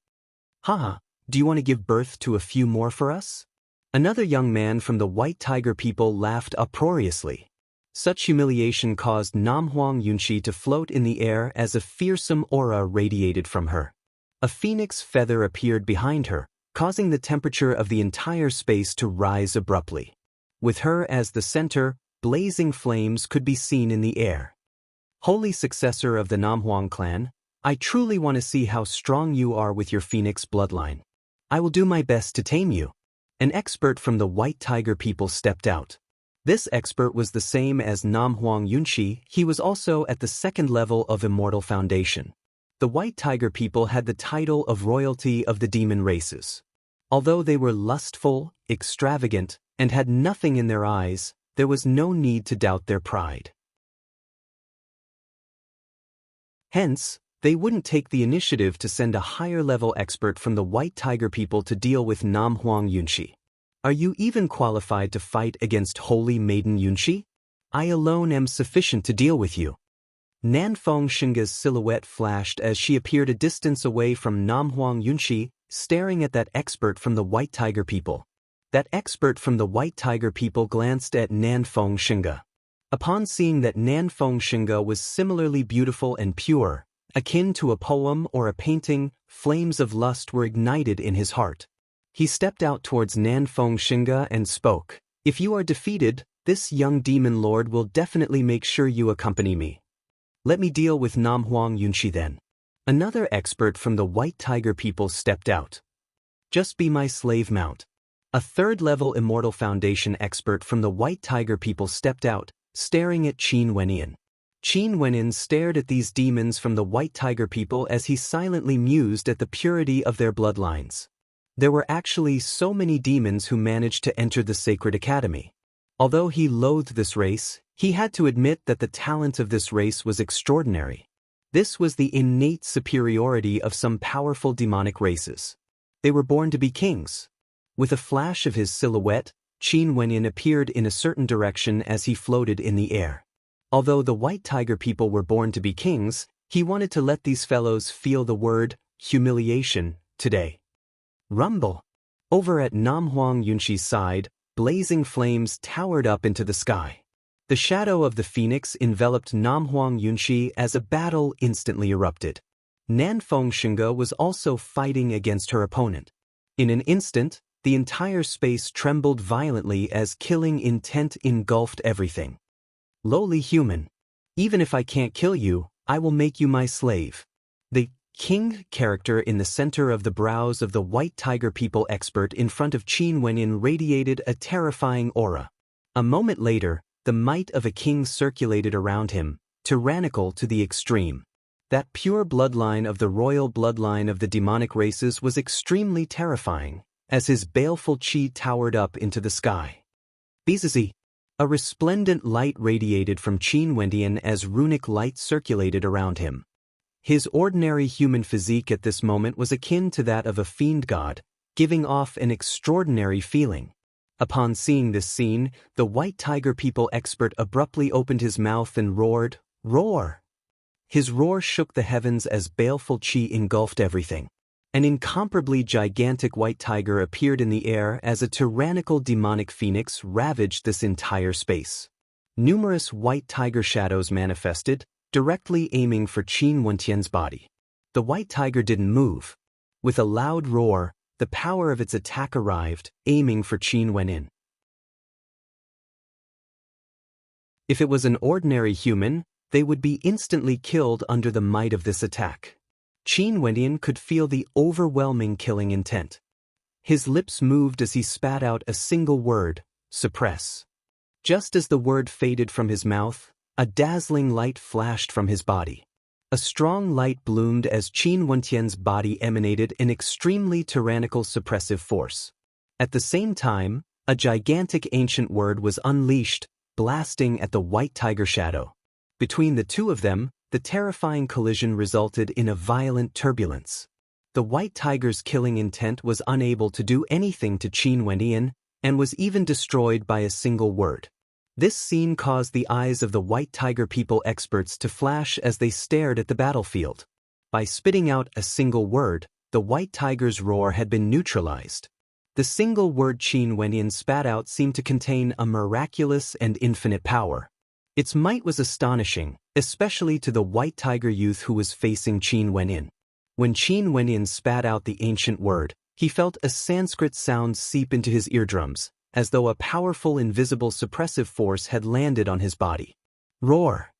Haha, do you want to give birth to a few more for us? Another young man from the White Tiger people laughed uproariously. Such humiliation caused Namhuang Yunshi to float in the air as a fearsome aura radiated from her. A phoenix feather appeared behind her, causing the temperature of the entire space to rise abruptly. With her as the center, blazing flames could be seen in the air. Holy successor of the Namhuang clan, I truly want to see how strong you are with your phoenix bloodline. I will do my best to tame you. An expert from the White Tiger people stepped out. This expert was the same as Nam Huang Yunxi. He was also at the second level of Immortal Foundation. The White Tiger people had the title of royalty of the demon races. Although they were lustful, extravagant, and had nothing in their eyes, there was no need to doubt their pride. Hence, they wouldn't take the initiative to send a higher-level expert from the White Tiger people to deal with Nam Huang Yunxi. Are you even qualified to fight against Holy Maiden Yunxi? I alone am sufficient to deal with you. Nanfeng Xinga's silhouette flashed as she appeared a distance away from Nam Huang Yunxi, staring at that expert from the White Tiger people. That expert from the White Tiger people glanced at Nanfeng Xinga. Upon seeing that Nanfeng Xinga was similarly beautiful and pure, akin to a poem or a painting, flames of lust were ignited in his heart. He stepped out towards Nanfeng Xinga and spoke. If you are defeated, this young demon lord will definitely make sure you accompany me. Let me deal with Nam Huang Yunxi then. Another expert from the White Tiger people stepped out. Just be my slave mount. A third-level Immortal Foundation expert from the White Tiger people stepped out, staring at Qin Wenyan. Qin Wenyan stared at these demons from the White Tiger people as he silently mused at the purity of their bloodlines. There were actually so many demons who managed to enter the Sacred Academy. Although he loathed this race, he had to admit that the talent of this race was extraordinary. This was the innate superiority of some powerful demonic races. They were born to be kings. With a flash of his silhouette, Qin Wenyan appeared in a certain direction as he floated in the air. Although the White Tiger people were born to be kings, he wanted to let these fellows feel the word humiliation today. Rumble! Over at Nam Huang Yunxi's side, blazing flames towered up into the sky. The shadow of the phoenix enveloped Nam Huang Yunxi as a battle instantly erupted. Nanfeng Xinga was also fighting against her opponent. In an instant, the entire space trembled violently as killing intent engulfed everything. Lowly human. Even if I can't kill you, I will make you my slave. The king character in the center of the brows of the White Tiger people expert in front of Qin Wenyan radiated a terrifying aura. A moment later, the might of a king circulated around him, tyrannical to the extreme. That pure bloodline of the royal bloodline of the demonic races was extremely terrifying, as his baleful qi towered up into the sky. Bizizi! A resplendent light radiated from Qin Wenyan as runic light circulated around him. His ordinary human physique at this moment was akin to that of a fiend god, giving off an extraordinary feeling. Upon seeing this scene, the White Tiger people expert abruptly opened his mouth and roared, "Roar!" His roar shook the heavens as baleful qi engulfed everything. An incomparably gigantic white tiger appeared in the air as a tyrannical demonic phoenix ravaged this entire space. Numerous white tiger shadows manifested, directly aiming for Qin Wenyan's body. The white tiger didn't move. With a loud roar, the power of its attack arrived, aiming for Qin Wenyan. If it was an ordinary human, they would be instantly killed under the might of this attack. Qin Wenyan could feel the overwhelming killing intent. His lips moved as he spat out a single word, suppress. Just as the word faded from his mouth, a dazzling light flashed from his body. A strong light bloomed as Qin Wenyan's body emanated an extremely tyrannical suppressive force. At the same time, a gigantic ancient word was unleashed, blasting at the white tiger shadow. Between the two of them, the terrifying collision resulted in a violent turbulence. The white tiger's killing intent was unable to do anything to Qin Wenyan, and was even destroyed by a single word. This scene caused the eyes of the White Tiger people experts to flash as they stared at the battlefield. By spitting out a single word, the White Tiger's roar had been neutralized. The single word Qin Wenyan spat out seemed to contain a miraculous and infinite power. Its might was astonishing, especially to the White Tiger youth who was facing Qin Wenyan. When Qin Wenyan spat out the ancient word, he felt a Sanskrit sound seep into his eardrums, as though a powerful invisible suppressive force had landed on his body. Roar!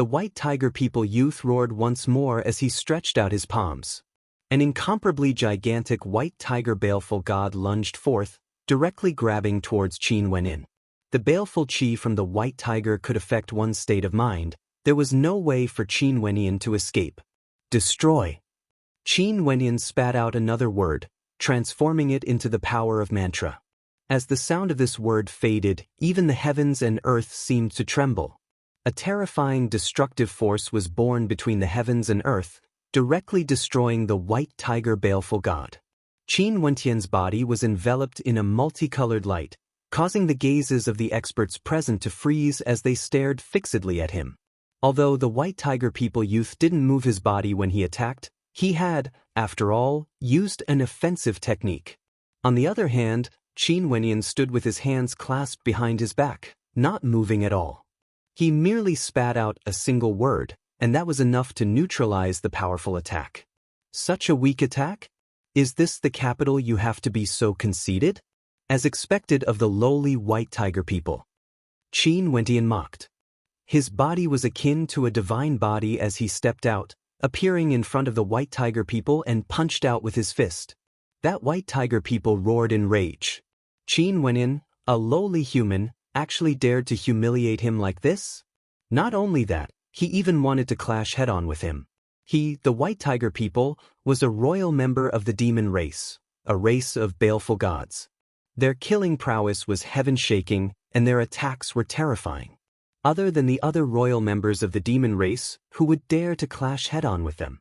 The white tiger people youth roared once more as he stretched out his palms. An incomparably gigantic white tiger baleful god lunged forth, directly grabbing towards Qin Wenin. The baleful chi from the white tiger could affect one's state of mind. There was no way for Qin Wenin to escape. Destroy. Qin Wenin spat out another word, transforming it into the power of mantra. As the sound of this word faded, even the heavens and earth seemed to tremble. A terrifying destructive force was born between the heavens and earth, directly destroying the white tiger baleful god. Qin Wentian's body was enveloped in a multicolored light, causing the gazes of the experts present to freeze as they stared fixedly at him. Although the white tiger people youth didn't move his body when he attacked, he had, after all, used an offensive technique. On the other hand, Qin Wentian stood with his hands clasped behind his back, not moving at all. He merely spat out a single word, and that was enough to neutralize the powerful attack. Such a weak attack? Is this the capital you have to be so conceited? As expected of the lowly white tiger people. Qin Wentian mocked. His body was akin to a divine body as he stepped out, appearing in front of the white tiger people and punched out with his fist. That white tiger people roared in rage. Qin Wenin, a lowly human, actually dared to humiliate him like this? Not only that, he even wanted to clash head-on with him. He, the white tiger people, was a royal member of the demon race, a race of baleful gods. Their killing prowess was heaven-shaking, and their attacks were terrifying. Other than the other royal members of the demon race, who would dare to clash head-on with them?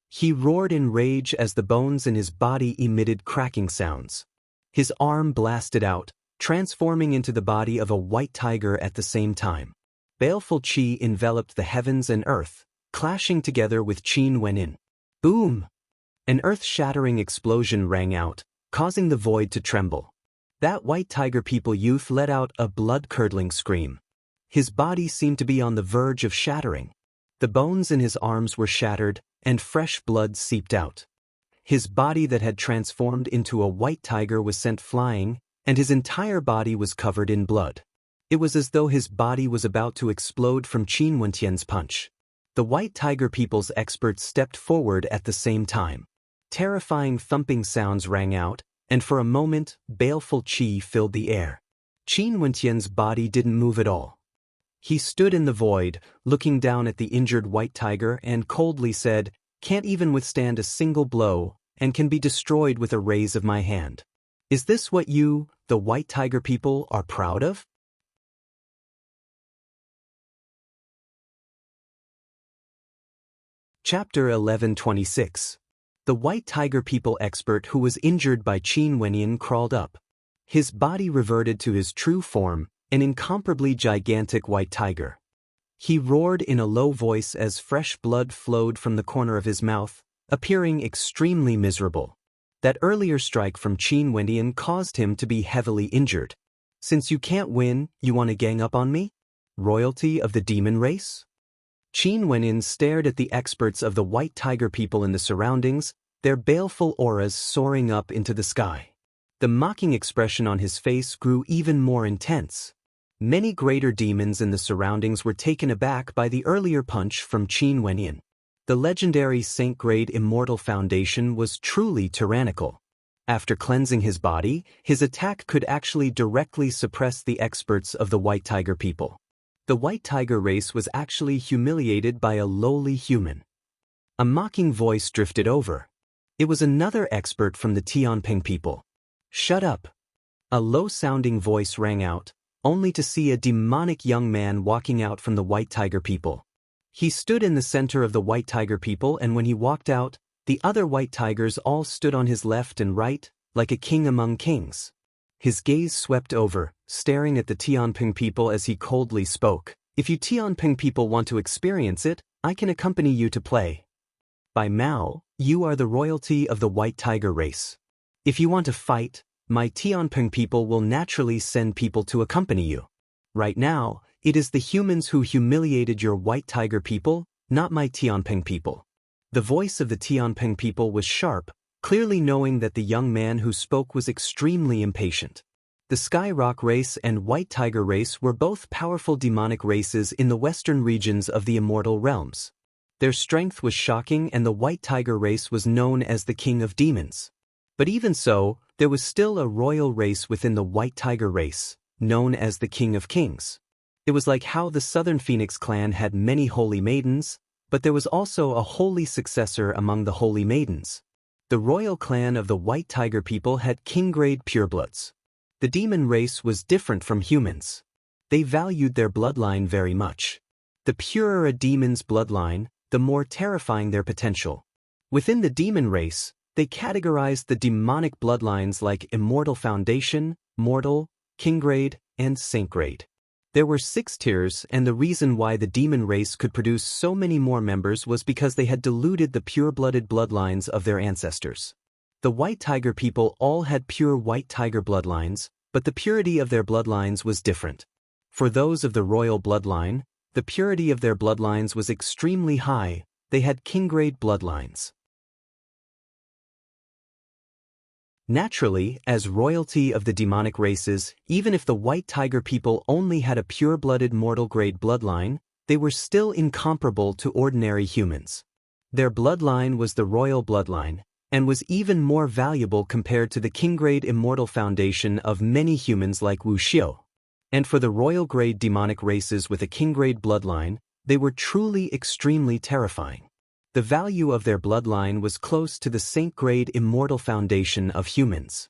He roared in rage as the bones in his body emitted cracking sounds. His arm blasted out, transforming into the body of a white tiger at the same time. Baleful chi enveloped the heavens and earth, clashing together with Qin Wenin. Boom! An earth-shattering explosion rang out, causing the void to tremble. That white tiger people youth let out a blood-curdling scream. His body seemed to be on the verge of shattering. The bones in his arms were shattered, and fresh blood seeped out. His body that had transformed into a white tiger was sent flying, and his entire body was covered in blood. It was as though his body was about to explode from Qin Wentian's punch. The white tiger people's experts stepped forward at the same time. Terrifying thumping sounds rang out, and for a moment, baleful chi filled the air. Qin Wentian's body didn't move at all. He stood in the void, looking down at the injured white tiger and coldly said, "Can't even withstand a single blow, and can be destroyed with a raise of my hand. Is this what you, the white tiger people, are proud of?" Chapter 11:26. The white tiger people expert who was injured by Qin Wenin crawled up. His body reverted to his true form, an incomparably gigantic white tiger. He roared in a low voice as fresh blood flowed from the corner of his mouth, appearing extremely miserable. That earlier strike from Qin Wenin caused him to be heavily injured. "Since you can't win, you want to gang up on me? Royalty of the demon race?" Qin Wenin stared at the experts of the white tiger people in the surroundings, their baleful auras soaring up into the sky. The mocking expression on his face grew even more intense. Many greater demons in the surroundings were taken aback by the earlier punch from Qin Wenin. The legendary Saint-grade Immortal Foundation was truly tyrannical. After cleansing his body, his attack could actually directly suppress the experts of the white tiger people. The white tiger race was actually humiliated by a lowly human. A mocking voice drifted over. It was another expert from the Tianping people. "Shut up." A low-sounding voice rang out, only to see a demonic young man walking out from the white tiger people. He stood in the center of the white tiger people, and when he walked out, the other white tigers all stood on his left and right, like a king among kings. His gaze swept over, staring at the Tianping people as he coldly spoke. "If you Tianping people want to experience it, I can accompany you to play. By Mao, you are the royalty of the white tiger race. If you want to fight, my Tianping people will naturally send people to accompany you. Right now, it is the humans who humiliated your white tiger people, not my Tianping people." The voice of the Tianping people was sharp, clearly knowing that the young man who spoke was extremely impatient. The Sky Rock race and White Tiger race were both powerful demonic races in the western regions of the immortal realms. Their strength was shocking, and the White Tiger race was known as the King of Demons. But even so, there was still a royal race within the White Tiger race, known as the King of Kings. It was like how the Southern Phoenix clan had many holy maidens, but there was also a holy successor among the holy maidens. The royal clan of the White Tiger people had king-grade purebloods. The demon race was different from humans. They valued their bloodline very much. The purer a demon's bloodline, the more terrifying their potential. Within the demon race, they categorized the demonic bloodlines like Immortal Foundation, Mortal, King-grade, and Saint-grade. There were 6 tiers, and the reason why the demon race could produce so many more members was because they had diluted the pure-blooded bloodlines of their ancestors. The White Tiger people all had pure White Tiger bloodlines, but the purity of their bloodlines was different. For those of the royal bloodline, the purity of their bloodlines was extremely high. They had king-grade bloodlines. Naturally, as royalty of the demonic races, even if the White Tiger people only had a pure-blooded mortal-grade bloodline, they were still incomparable to ordinary humans. Their bloodline was the royal bloodline, and was even more valuable compared to the king-grade immortal foundation of many humans like Wu Xiu. And for the royal-grade demonic races with a king-grade bloodline, they were truly extremely terrifying. The value of their bloodline was close to the saint-grade immortal foundation of humans.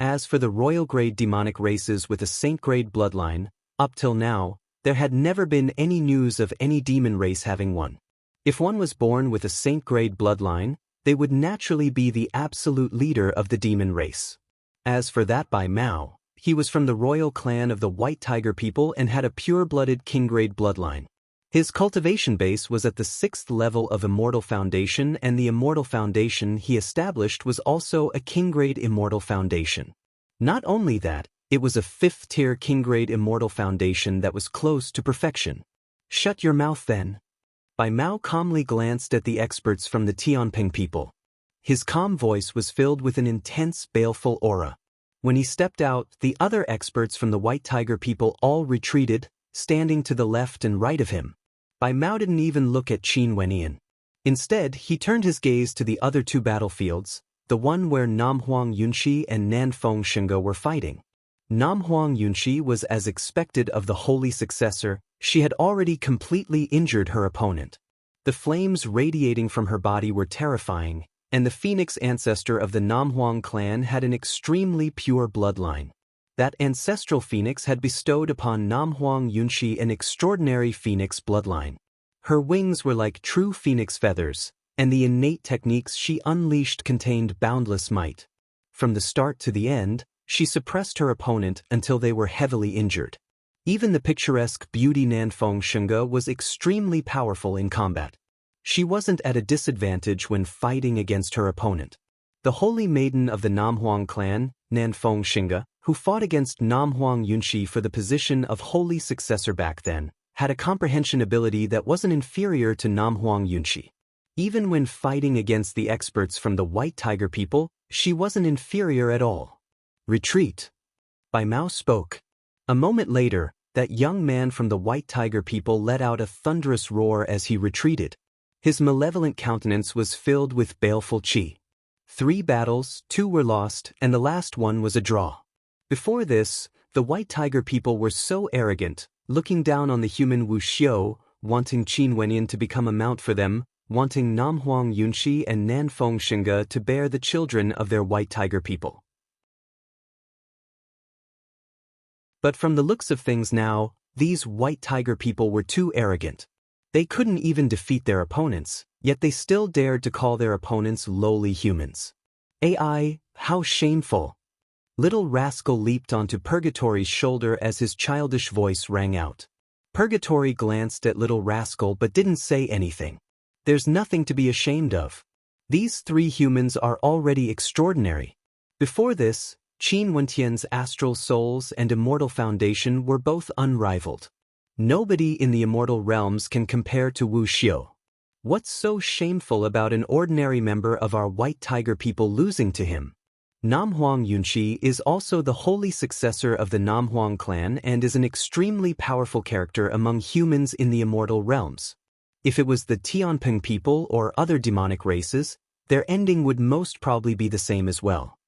As for the royal-grade demonic races with a saint-grade bloodline, up till now, there had never been any news of any demon race having one. If one was born with a saint-grade bloodline, they would naturally be the absolute leader of the demon race. As for that Bai Mao, he was from the royal clan of the White Tiger people and had a pure-blooded king-grade bloodline. His cultivation base was at the 6th level of Immortal Foundation, and the Immortal Foundation he established was also a king-grade Immortal Foundation. Not only that, it was a 5th-tier king-grade Immortal Foundation that was close to perfection. Shut your mouth then. Bai Mao calmly glanced at the experts from the Tianping people. His calm voice was filled with an intense, baleful aura. When he stepped out, the other experts from the White Tiger people all retreated, standing to the left and right of him. Bai Mao didn't even look at Qin Wenyan. Instead, he turned his gaze to the other 2 battlefields, the one where Nam Huang Yunxi and Nanfeng Shinge were fighting. Nam Huang Yunxi was as expected of the holy successor. She had already completely injured her opponent. The flames radiating from her body were terrifying, and the phoenix ancestor of the Nam Huang clan had an extremely pure bloodline. That ancestral phoenix had bestowed upon Nam Huang Yunxi an extraordinary phoenix bloodline. Her wings were like true phoenix feathers, and the innate techniques she unleashed contained boundless might. From the start to the end, she suppressed her opponent until they were heavily injured. Even the picturesque beauty Nanfeng Shinge was extremely powerful in combat. She wasn't at a disadvantage when fighting against her opponent. The holy maiden of the Nam Huang clan, Nanfeng Shinge, who fought against Nam Huang Yunxi for the position of holy successor back then, had a comprehension ability that wasn't inferior to Nam Huang Yunxi. Even when fighting against the experts from the White Tiger people, she wasn't inferior at all. Retreat. Bai Mao spoke. A moment later, that young man from the White Tiger people let out a thunderous roar as he retreated. His malevolent countenance was filled with baleful qi. 3 battles, 2 were lost, and the last one was a draw. Before this, the White Tiger people were so arrogant, looking down on the human Wu Xiu, wanting Qin Wenyan to become a mount for them, wanting Nam Huang Yunxi and Nanfeng Shinge to bear the children of their White Tiger people. But from the looks of things now, these White Tiger people were too arrogant. They couldn't even defeat their opponents, yet they still dared to call their opponents lowly humans. AI, how shameful! Little Rascal leaped onto Purgatory's shoulder as his childish voice rang out. Purgatory glanced at Little Rascal but didn't say anything. There's nothing to be ashamed of. These 3 humans are already extraordinary. Before this, Qin Wentian's astral souls and immortal foundation were both unrivaled. Nobody in the immortal realms can compare to Wu Xiu. What's so shameful about an ordinary member of our White Tiger people losing to him? Namhuang Yunshi is also the holy successor of the Namhuang clan and is an extremely powerful character among humans in the immortal realms. If it was the Tianping people or other demonic races, their ending would most probably be the same as well.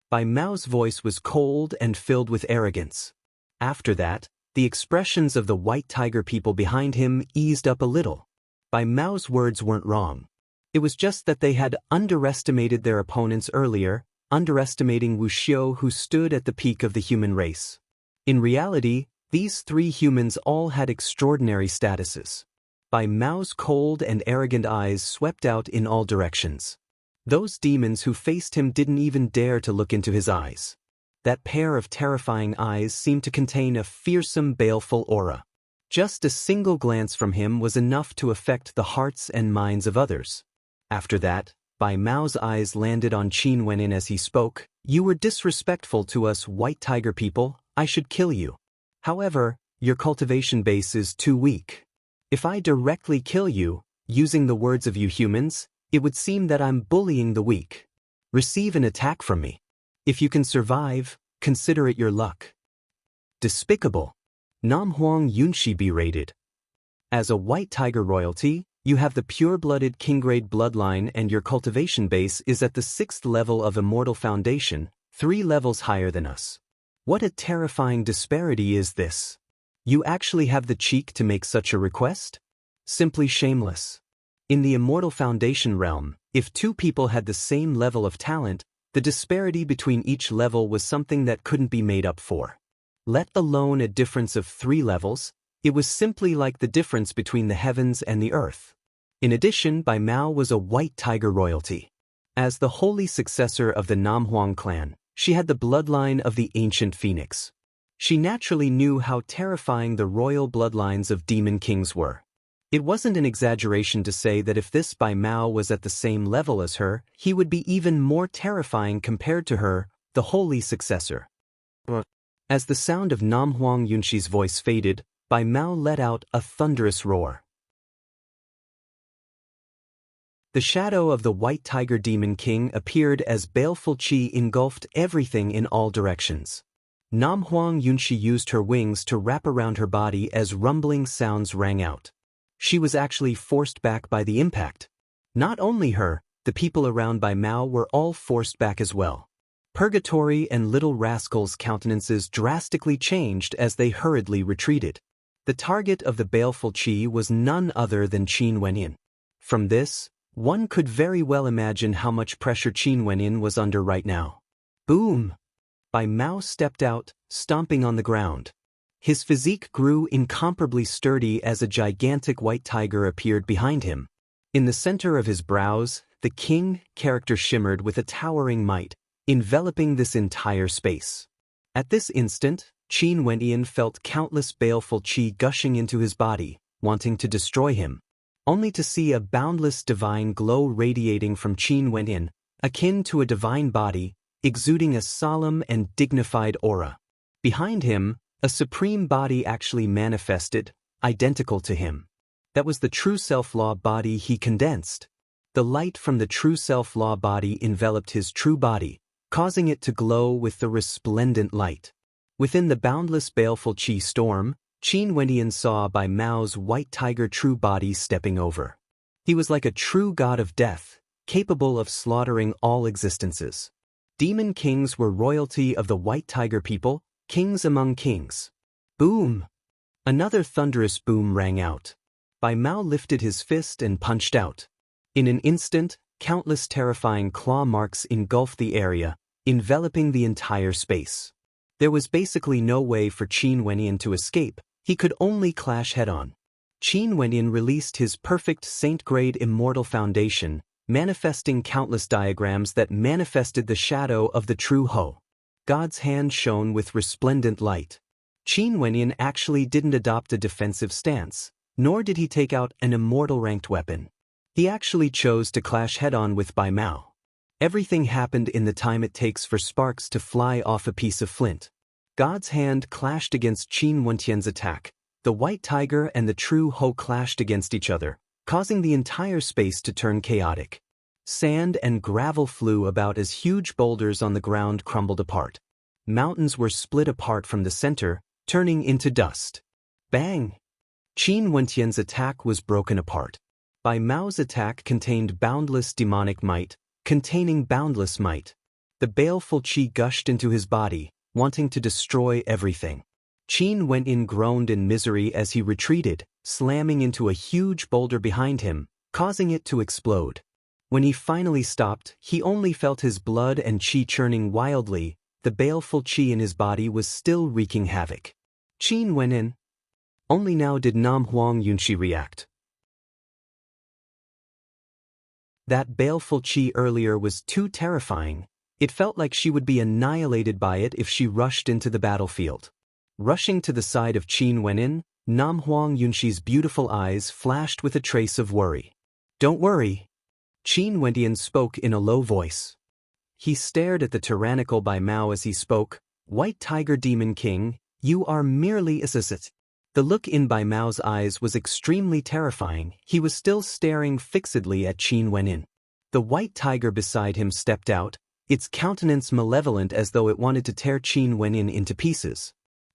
Bai Mao's voice was cold and filled with arrogance. After that, the expressions of the White Tiger people behind him eased up a little. Bai Mao's words weren't wrong. It was just that they had underestimated their opponents earlier, underestimating Wu Xiu, who stood at the peak of the human race. In reality, these three humans all had extraordinary statuses. Bai Mao's cold and arrogant eyes swept out in all directions. Those demons who faced him didn't even dare to look into his eyes. That pair of terrifying eyes seemed to contain a fearsome, baleful aura. Just a single glance from him was enough to affect the hearts and minds of others. After that, Bai Mao's eyes landed on Qin Wenin as he spoke. "You were disrespectful to us White Tiger people, I should kill you. However, your cultivation base is too weak. If I directly kill you, using the words of you humans, it would seem that I'm bullying the weak. Receive an attack from me. If you can survive, consider it your luck." Despicable. Namhuang Yunshi berated. As a White Tiger royalty, you have the pure-blooded king-grade bloodline and your cultivation base is at the 6th level of Immortal Foundation, 3 levels higher than us. What a terrifying disparity is this? You actually have the cheek to make such a request? Simply shameless. In the Immortal Foundation realm, if two people had the same level of talent, the disparity between each level was something that couldn't be made up for. Let alone a difference of 3 levels, it was simply like the difference between the heavens and the earth. In addition, Bai Mao was a White Tiger royalty. As the holy successor of the Namhuang clan, she had the bloodline of the ancient phoenix. She naturally knew how terrifying the royal bloodlines of demon kings were. It wasn't an exaggeration to say that if this Bai Mao was at the same level as her, he would be even more terrifying compared to her, the holy successor. As the sound of Namhuang Yunshi's voice faded, Bai Mao let out a thunderous roar. The shadow of the White Tiger Demon King appeared as baleful qi engulfed everything in all directions. Namhuang Yunshi used her wings to wrap around her body as rumbling sounds rang out. She was actually forced back by the impact. Not only her, the people around Bai Mao were all forced back as well. Purgatory and Little Rascal's countenances drastically changed as they hurriedly retreated. The target of the baleful qi was none other than Qin Wenin. From this, one could very well imagine how much pressure Qin Wenin was under right now. Boom! Bai Mao stepped out, stomping on the ground. His physique grew incomparably sturdy as a gigantic white tiger appeared behind him. In the center of his brows, the king character shimmered with a towering might, enveloping this entire space. At this instant, Qin Wenin felt countless baleful qi gushing into his body, wanting to destroy him. Only to see a boundless divine glow radiating from Qin Wenin, akin to a divine body, exuding a solemn and dignified aura. Behind him, a supreme body actually manifested, identical to him. That was the true self-law body he condensed. The light from the true self-law body enveloped his true body, causing it to glow with the resplendent light. Within the boundless baleful qi storm, Qin Wenin saw Bai Mao's White Tiger true body stepping over. He was like a true god of death, capable of slaughtering all existences. Demon kings were royalty of the White Tiger people, kings among kings. Boom! Another thunderous boom rang out. Bai Mao lifted his fist and punched out. In an instant, countless terrifying claw marks engulfed the area, enveloping the entire space. There was basically no way for Qin Wenin to escape, he could only clash head-on. Qin Wenin released his perfect saint-grade immortal foundation, manifesting countless diagrams that manifested the shadow of the true Ho. God's hand shone with resplendent light. Qin Wenin actually didn't adopt a defensive stance, nor did he take out an immortal-ranked weapon. He actually chose to clash head-on with Bai Mao. Everything happened in the time it takes for sparks to fly off a piece of flint. God's hand clashed against Qin Wentian's attack. The White Tiger and the true Ho clashed against each other, causing the entire space to turn chaotic. Sand and gravel flew about as huge boulders on the ground crumbled apart. Mountains were split apart from the center, turning into dust. Bang! Qin Wentian's attack was broken apart. Bai Mao's attack contained boundless demonic might, containing boundless might. The baleful qi gushed into his body, wanting to destroy everything. Qin Wenyan groaned in misery as he retreated, slamming into a huge boulder behind him, causing it to explode. When he finally stopped, he only felt his blood and qi churning wildly. The baleful qi in his body was still wreaking havoc. Qin Wenyan. Only now did Nam Huang Yunshi react. That baleful qi earlier was too terrifying. It felt like she would be annihilated by it if she rushed into the battlefield. Rushing to the side of Qin Wenyan, Nam Huang Yunshi's beautiful eyes flashed with a trace of worry. "Don't worry." Qin Wenyan spoke in a low voice. He stared at the tyrannical Bai Mao as he spoke. "White Tiger Demon King, you are merely a assistant." The look in Bai Mao's eyes was extremely terrifying. He was still staring fixedly at Qin Wenyan. The white tiger beside him stepped out, its countenance malevolent as though it wanted to tear Qin Wenyan into pieces.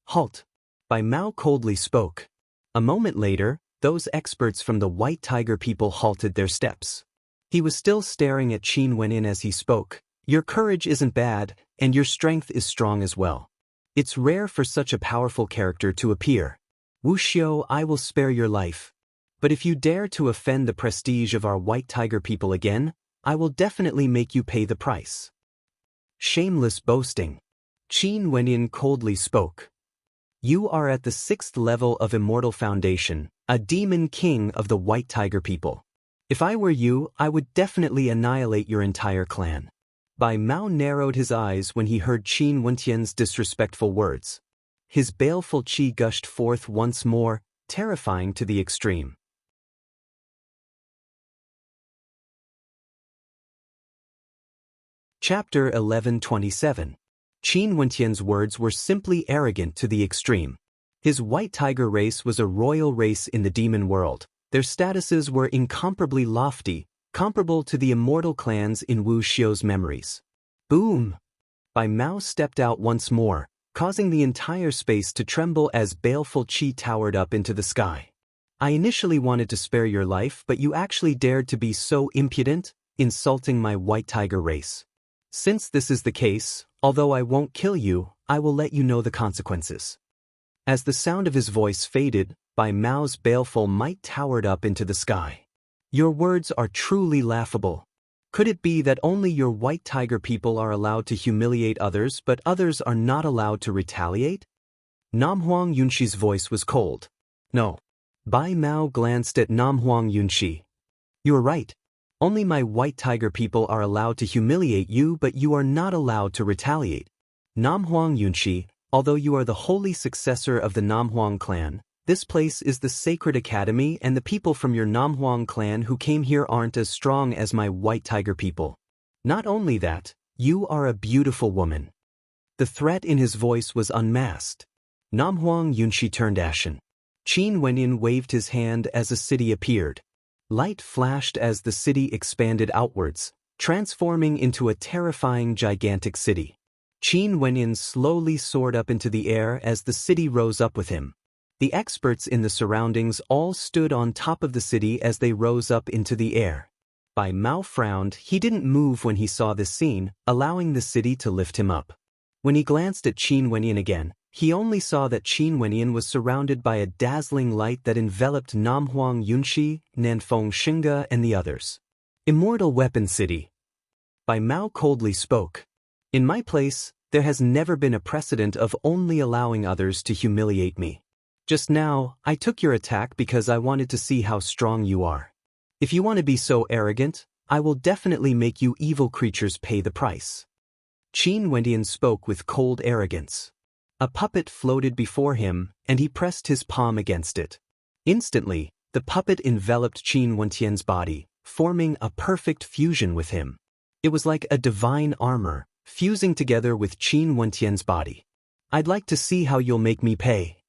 "Halt!" Bai Mao coldly spoke. A moment later, those experts from the White Tiger people halted their steps. He was still staring at Qin Wenyan as he spoke. "Your courage isn't bad, and your strength is strong as well. It's rare for such a powerful character to appear. Wu Xiu, I will spare your life. But if you dare to offend the prestige of our White Tiger people again, I will definitely make you pay the price." Shameless boasting. Qin Wenyan coldly spoke. "You are at the 6th level of Immortal Foundation, a demon king of the White Tiger people. If I were you, I would definitely annihilate your entire clan." Bai Mao narrowed his eyes when he heard Qin Wentian's disrespectful words. His baleful qi gushed forth once more, terrifying to the extreme. Chapter 11:27. Qin Wentian's words were simply arrogant to the extreme. His White Tiger race was a royal race in the demon world. Their statuses were incomparably lofty, comparable to the immortal clans in Wu Xiu's memories. Boom! Bai Mao stepped out once more, causing the entire space to tremble as baleful qi towered up into the sky. "I initially wanted to spare your life, but you actually dared to be so impudent, insulting my White Tiger race. Since this is the case, although I won't kill you, I will let you know the consequences." As the sound of his voice faded, Bai Mao's baleful might towered up into the sky. "Your words are truly laughable. Could it be that only your White Tiger people are allowed to humiliate others but others are not allowed to retaliate?" Nam Huang Yunshi's voice was cold. "No." Bai Mao glanced at Nam Huang Yunshi. "You are right. Only my White Tiger people are allowed to humiliate you but you are not allowed to retaliate. Nam Huang Yunshi, although you are the holy successor of the Nam Huang clan, this place is the sacred academy and the people from your Nam Huang clan who came here aren't as strong as my White Tiger people. Not only that, you are a beautiful woman." The threat in his voice was unmasked. Nam Huang Yunshi turned ashen. Qin Wenyan waved his hand as a city appeared. Light flashed as the city expanded outwards, transforming into a terrifying gigantic city. Qin Wenyan slowly soared up into the air as the city rose up with him. The experts in the surroundings all stood on top of the city as they rose up into the air. Bai Mao frowned. He didn't move when he saw this scene, allowing the city to lift him up. When he glanced at Qin Wenyan again, he only saw that Qin Wenyan was surrounded by a dazzling light that enveloped Nam Huang Yunshi, Nanfeng Xinge and the others. "Immortal Weapon City." Bai Mao coldly spoke. "In my place, there has never been a precedent of only allowing others to humiliate me. Just now, I took your attack because I wanted to see how strong you are. If you want to be so arrogant, I will definitely make you evil creatures pay the price." Qin Wenyan spoke with cold arrogance. A puppet floated before him, and he pressed his palm against it. Instantly, the puppet enveloped Qin Wentian's body, forming a perfect fusion with him. It was like a divine armor, fusing together with Qin Wentian's body. "I'd like to see how you'll make me pay."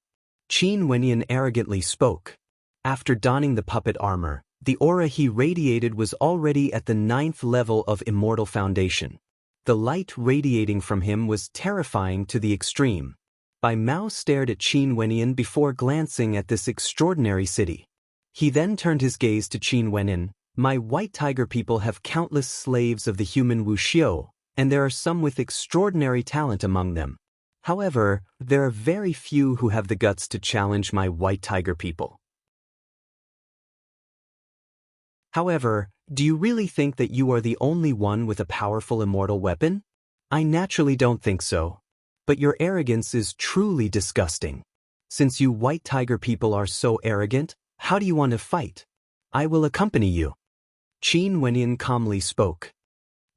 Qin Wenyan arrogantly spoke. After donning the puppet armor, The aura he radiated was already at the 9th level of Immortal Foundation. The light radiating from him was terrifying to the extreme. Bai Mao stared at Qin Wenyan before glancing at this extraordinary city. He then turned his gaze to Qin Wenyan. My white tiger people have countless slaves of the human wuxiu, and there are some with extraordinary talent among them. However, there are very few who have the guts to challenge my white tiger people. However, do you really think that you are the only one with a powerful immortal weapon? I naturally don't think so. But your arrogance is truly disgusting. Since you white tiger people are so arrogant, how do you want to fight? I will accompany you. Qin Wenyan calmly spoke.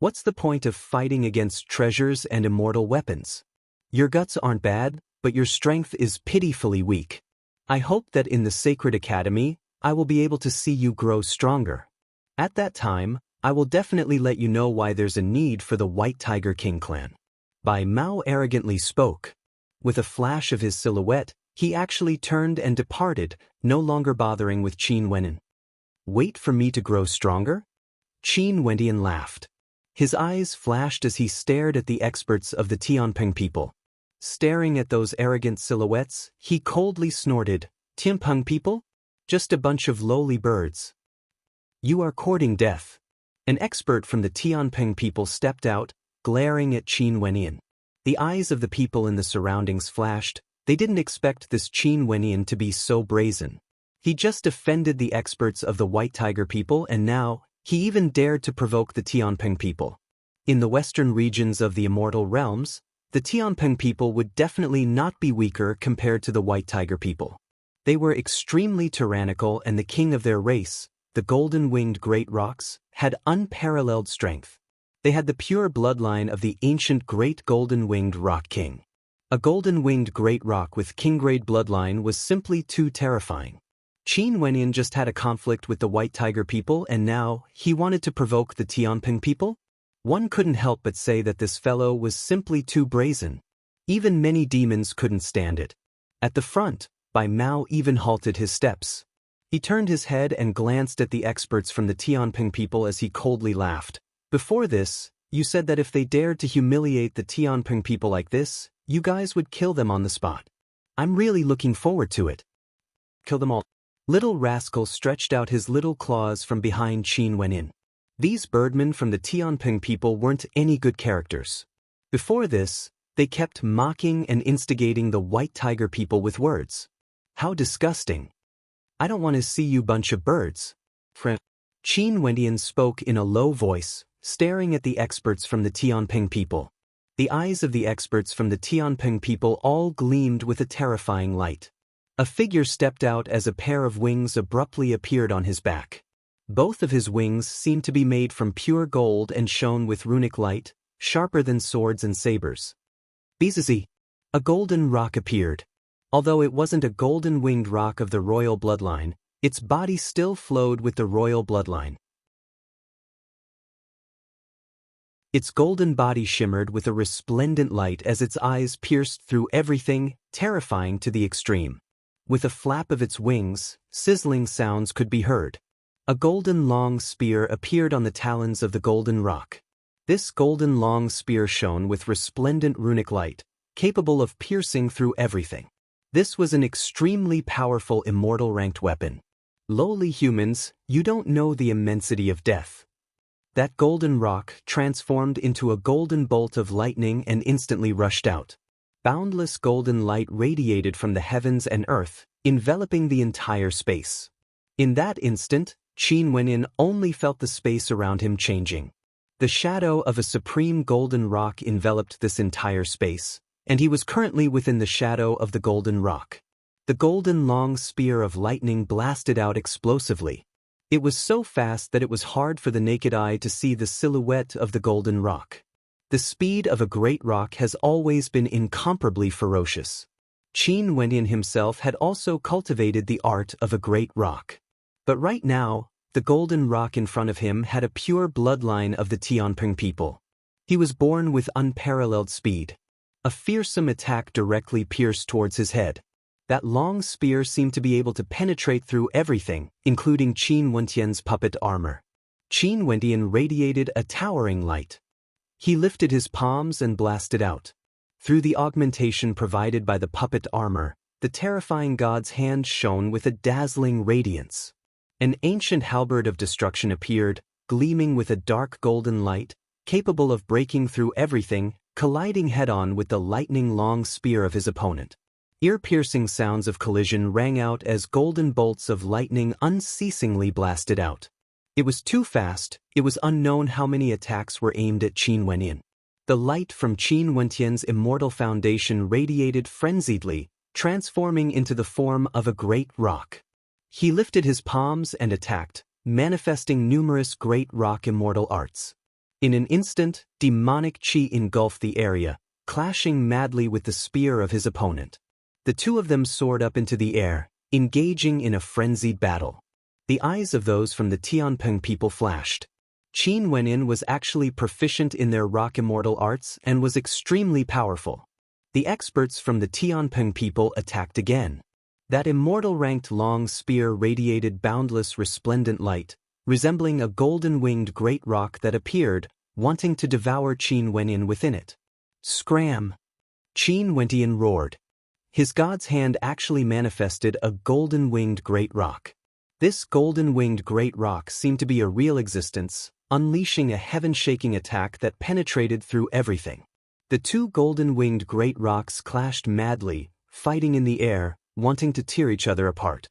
What's the point of fighting against treasures and immortal weapons? Your guts aren't bad, but your strength is pitifully weak. I hope that in the Sacred Academy, I will be able to see you grow stronger. At that time, I will definitely let you know why there's a need for the White Tiger King clan. Bai Mao arrogantly spoke. With a flash of his silhouette, he actually turned and departed, no longer bothering with Qin Wenyan. Wait for me to grow stronger? Qin Wenyan laughed. His eyes flashed as he stared at the experts of the Tianping people. Staring at those arrogant silhouettes, he coldly snorted, Tianping people? Just a bunch of lowly birds. You are courting death. An expert from the Tianping people stepped out, glaring at Qin Wenyan. The eyes of the people in the surroundings flashed. They didn't expect this Qin Wenyan to be so brazen. He just offended the experts of the White Tiger people, and now, he even dared to provoke the Tianping people. In the western regions of the Immortal Realms, the Tianping people would definitely not be weaker compared to the White Tiger people. They were extremely tyrannical, and the king of their race, the golden-winged great rocks, had unparalleled strength. They had the pure bloodline of the ancient great golden-winged rock king. A golden-winged great rock with king-grade bloodline was simply too terrifying. Qin Wenyan just had a conflict with the White Tiger people, and now he wanted to provoke the Tianping people? One couldn't help but say that this fellow was simply too brazen. Even many demons couldn't stand it. At the front, Bai Mao even halted his steps. He turned his head and glanced at the experts from the Tianping people as he coldly laughed. Before this, you said that if they dared to humiliate the Tianping people like this, you guys would kill them on the spot. I'm really looking forward to it. Kill them all. Little rascal stretched out his little claws from behind Qin Wenyan. These birdmen from the Tianping people weren't any good characters. Before this, they kept mocking and instigating the White Tiger people with words. How disgusting. I don't want to see you bunch of birds. Qin Wenyan spoke in a low voice, staring at the experts from the Tianping people. The eyes of the experts from the Tianping people all gleamed with a terrifying light. A figure stepped out as a pair of wings abruptly appeared on his back. Both of his wings seemed to be made from pure gold and shone with runic light, sharper than swords and sabers. Bizizi. A golden rock appeared. Although it wasn't a golden-winged rock of the royal bloodline, its body still flowed with the royal bloodline. Its golden body shimmered with a resplendent light as its eyes pierced through everything, terrifying to the extreme. With a flap of its wings, sizzling sounds could be heard. A golden long spear appeared on the talons of the golden rock. This golden long spear shone with resplendent runic light, capable of piercing through everything. This was an extremely powerful immortal-ranked weapon. Lowly humans, you don't know the immensity of death. That golden rock transformed into a golden bolt of lightning and instantly rushed out. Boundless golden light radiated from the heavens and earth, enveloping the entire space. In that instant, Qin Wenyan only felt the space around him changing. The shadow of a supreme golden rock enveloped this entire space, and he was currently within the shadow of the golden rock. The golden long spear of lightning blasted out explosively. It was so fast that it was hard for the naked eye to see the silhouette of the golden rock. The speed of a great rock has always been incomparably ferocious. Qin Wenyan himself had also cultivated the art of a great rock. But right now, the golden rock in front of him had a pure bloodline of the Tianping people. He was born with unparalleled speed. A fearsome attack directly pierced towards his head. That long spear seemed to be able to penetrate through everything, including Qin Wentian's puppet armor. Qin Wentian radiated a towering light. He lifted his palms and blasted out. Through the augmentation provided by the puppet armor, the terrifying god's hand shone with a dazzling radiance. An ancient halberd of destruction appeared, gleaming with a dark golden light, capable of breaking through everything, colliding head-on with the lightning-long spear of his opponent. Ear-piercing sounds of collision rang out as golden bolts of lightning unceasingly blasted out. It was too fast. It was unknown how many attacks were aimed at Qin Wentian. The light from Qin Wentian's immortal foundation radiated frenziedly, transforming into the form of a great rock. He lifted his palms and attacked, manifesting numerous great rock immortal arts. In an instant, demonic chi engulfed the area, clashing madly with the spear of his opponent. The two of them soared up into the air, engaging in a frenzied battle. The eyes of those from the Tianping people flashed. Qin Wentian was actually proficient in their rock immortal arts and was extremely powerful. The experts from the Tianping people attacked again. That immortal-ranked long spear radiated boundless resplendent light, resembling a golden-winged great rock that appeared, wanting to devour Qin Wentian within it. Scram! Qin Wentian roared. His god's hand actually manifested a golden-winged great rock. This golden-winged great rock seemed to be a real existence, unleashing a heaven-shaking attack that penetrated through everything. The two golden-winged great rocks clashed madly, fighting in the air, wanting to tear each other apart.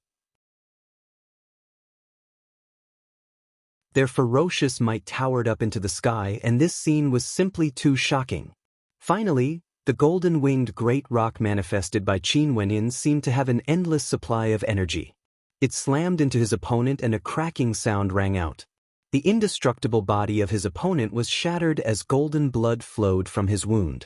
Their ferocious might towered up into the sky, and this scene was simply too shocking. Finally, the golden-winged great rock manifested by Qin Wentian seemed to have an endless supply of energy. It slammed into his opponent and a cracking sound rang out. The indestructible body of his opponent was shattered as golden blood flowed from his wound.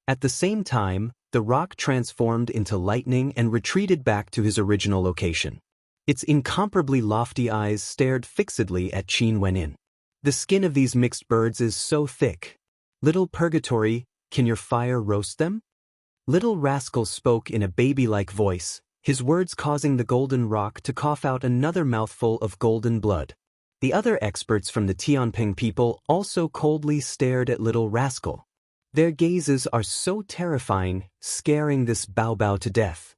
At the same time, the rock transformed into lightning and retreated back to his original location. Its incomparably lofty eyes stared fixedly at Qin Wentian. The skin of these mixed birds is so thick. Little purgatory, can your fire roast them? Little rascal spoke in a baby-like voice, his words causing the golden rock to cough out another mouthful of golden blood. The other experts from the Tianping people also coldly stared at little rascal. Their gazes are so terrifying, scaring this Bao to death.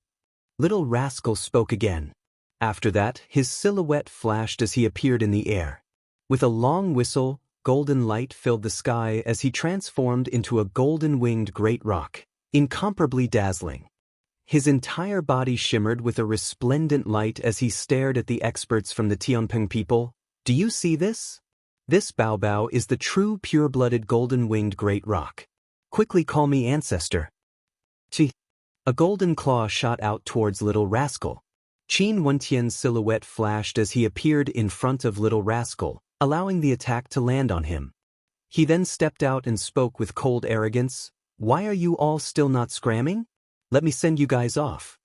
Little rascal spoke again. After that, his silhouette flashed as he appeared in the air. With a long whistle, golden light filled the sky as he transformed into a golden-winged great rock, incomparably dazzling. His entire body shimmered with a resplendent light as he stared at the experts from the Tianping people. Do you see this? This Bao is the true pure-blooded golden-winged great rock. Quickly call me ancestor. Chi. A golden claw shot out towards little rascal. Qin Wentian's silhouette flashed as he appeared in front of little rascal, allowing the attack to land on him. He then stepped out and spoke with cold arrogance. Why are you all still not scramming? Let me send you guys off.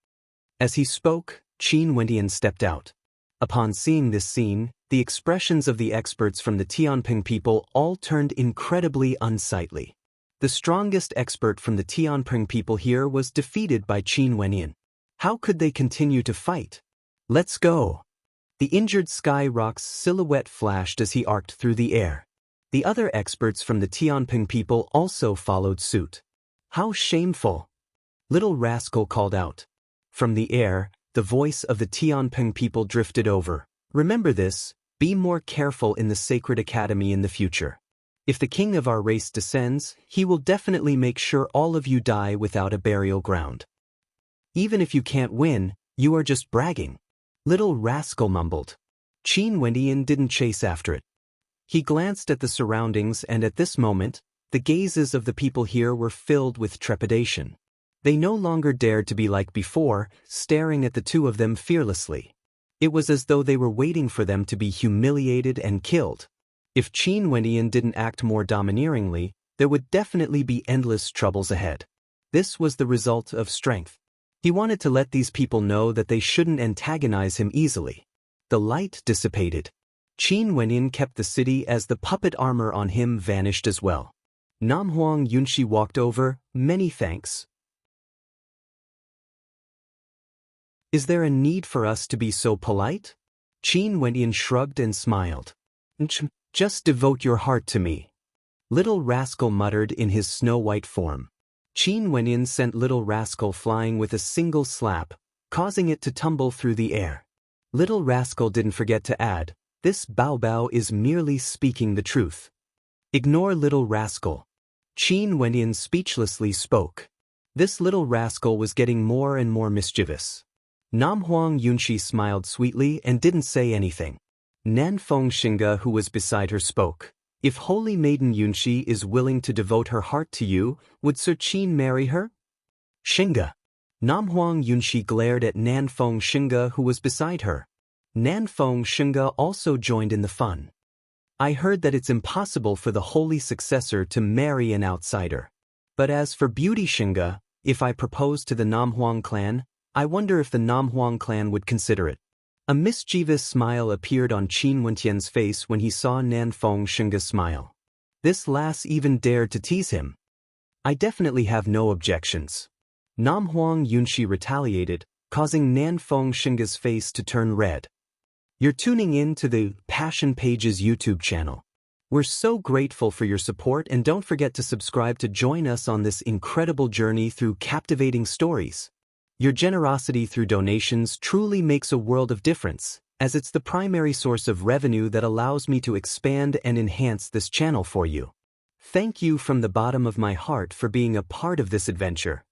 As he spoke, Qin Wentian stepped out. Upon seeing this scene, the expressions of the experts from the Tianping people all turned incredibly unsightly. The strongest expert from the Tianping people here was defeated by Qin Wentian. How could they continue to fight? Let's go. The injured Sky Rock's silhouette flashed as he arced through the air. The other experts from the Tianping people also followed suit. How shameful! Little rascal called out. From the air, the voice of the Tianping people drifted over. Remember this, be more careful in the sacred academy in the future. If the king of our race descends, he will definitely make sure all of you die without a burial ground. Even if you can't win, you are just bragging. Little rascal mumbled. Qin Wentian didn't chase after it. He glanced at the surroundings, and at this moment, the gazes of the people here were filled with trepidation. They no longer dared to be like before, staring at the two of them fearlessly. It was as though they were waiting for them to be humiliated and killed. If Qin Wentian didn't act more domineeringly, there would definitely be endless troubles ahead. This was the result of strength. He wanted to let these people know that they shouldn't antagonize him easily. The light dissipated. Qin Wentian kept the city as the puppet armor on him vanished as well. Namhuang Yunshi walked over, many thanks. Is there a need for us to be so polite? Qin Wenyan shrugged and smiled. Just devote your heart to me. Little Rascal muttered in his snow-white form. Qin Wenyan sent Little Rascal flying with a single slap, causing it to tumble through the air. Little Rascal didn't forget to add, this Bao Bao is merely speaking the truth. Ignore Little Rascal. Qin Wenyan speechlessly spoke. This Little Rascal was getting more and more mischievous. Nam Huang Yunshi smiled sweetly and didn't say anything. Nanfeng Xinge, who was beside her, spoke. If Holy Maiden Yunshi is willing to devote her heart to you, would Sir Qin marry her? Xinge. Nam Huang Yunshi glared at Nanfeng Xinge, who was beside her. Nanfeng Xinge also joined in the fun. I heard that it's impossible for the holy successor to marry an outsider. But as for Beauty Xinge, if I propose to the Nam Huang clan, I wonder if the Nam Huang clan would consider it. A mischievous smile appeared on Qin Wentian's face when he saw Nanfeng Xinge smile. This lass even dared to tease him. I definitely have no objections. Nam Huang Yunshi retaliated, causing Nanfeng Xinge's face to turn red. You're tuning in to the Passion Pages YouTube channel. We're so grateful for your support, and don't forget to subscribe to join us on this incredible journey through captivating stories. Your generosity through donations truly makes a world of difference, as it's the primary source of revenue that allows me to expand and enhance this channel for you. Thank you from the bottom of my heart for being a part of this adventure.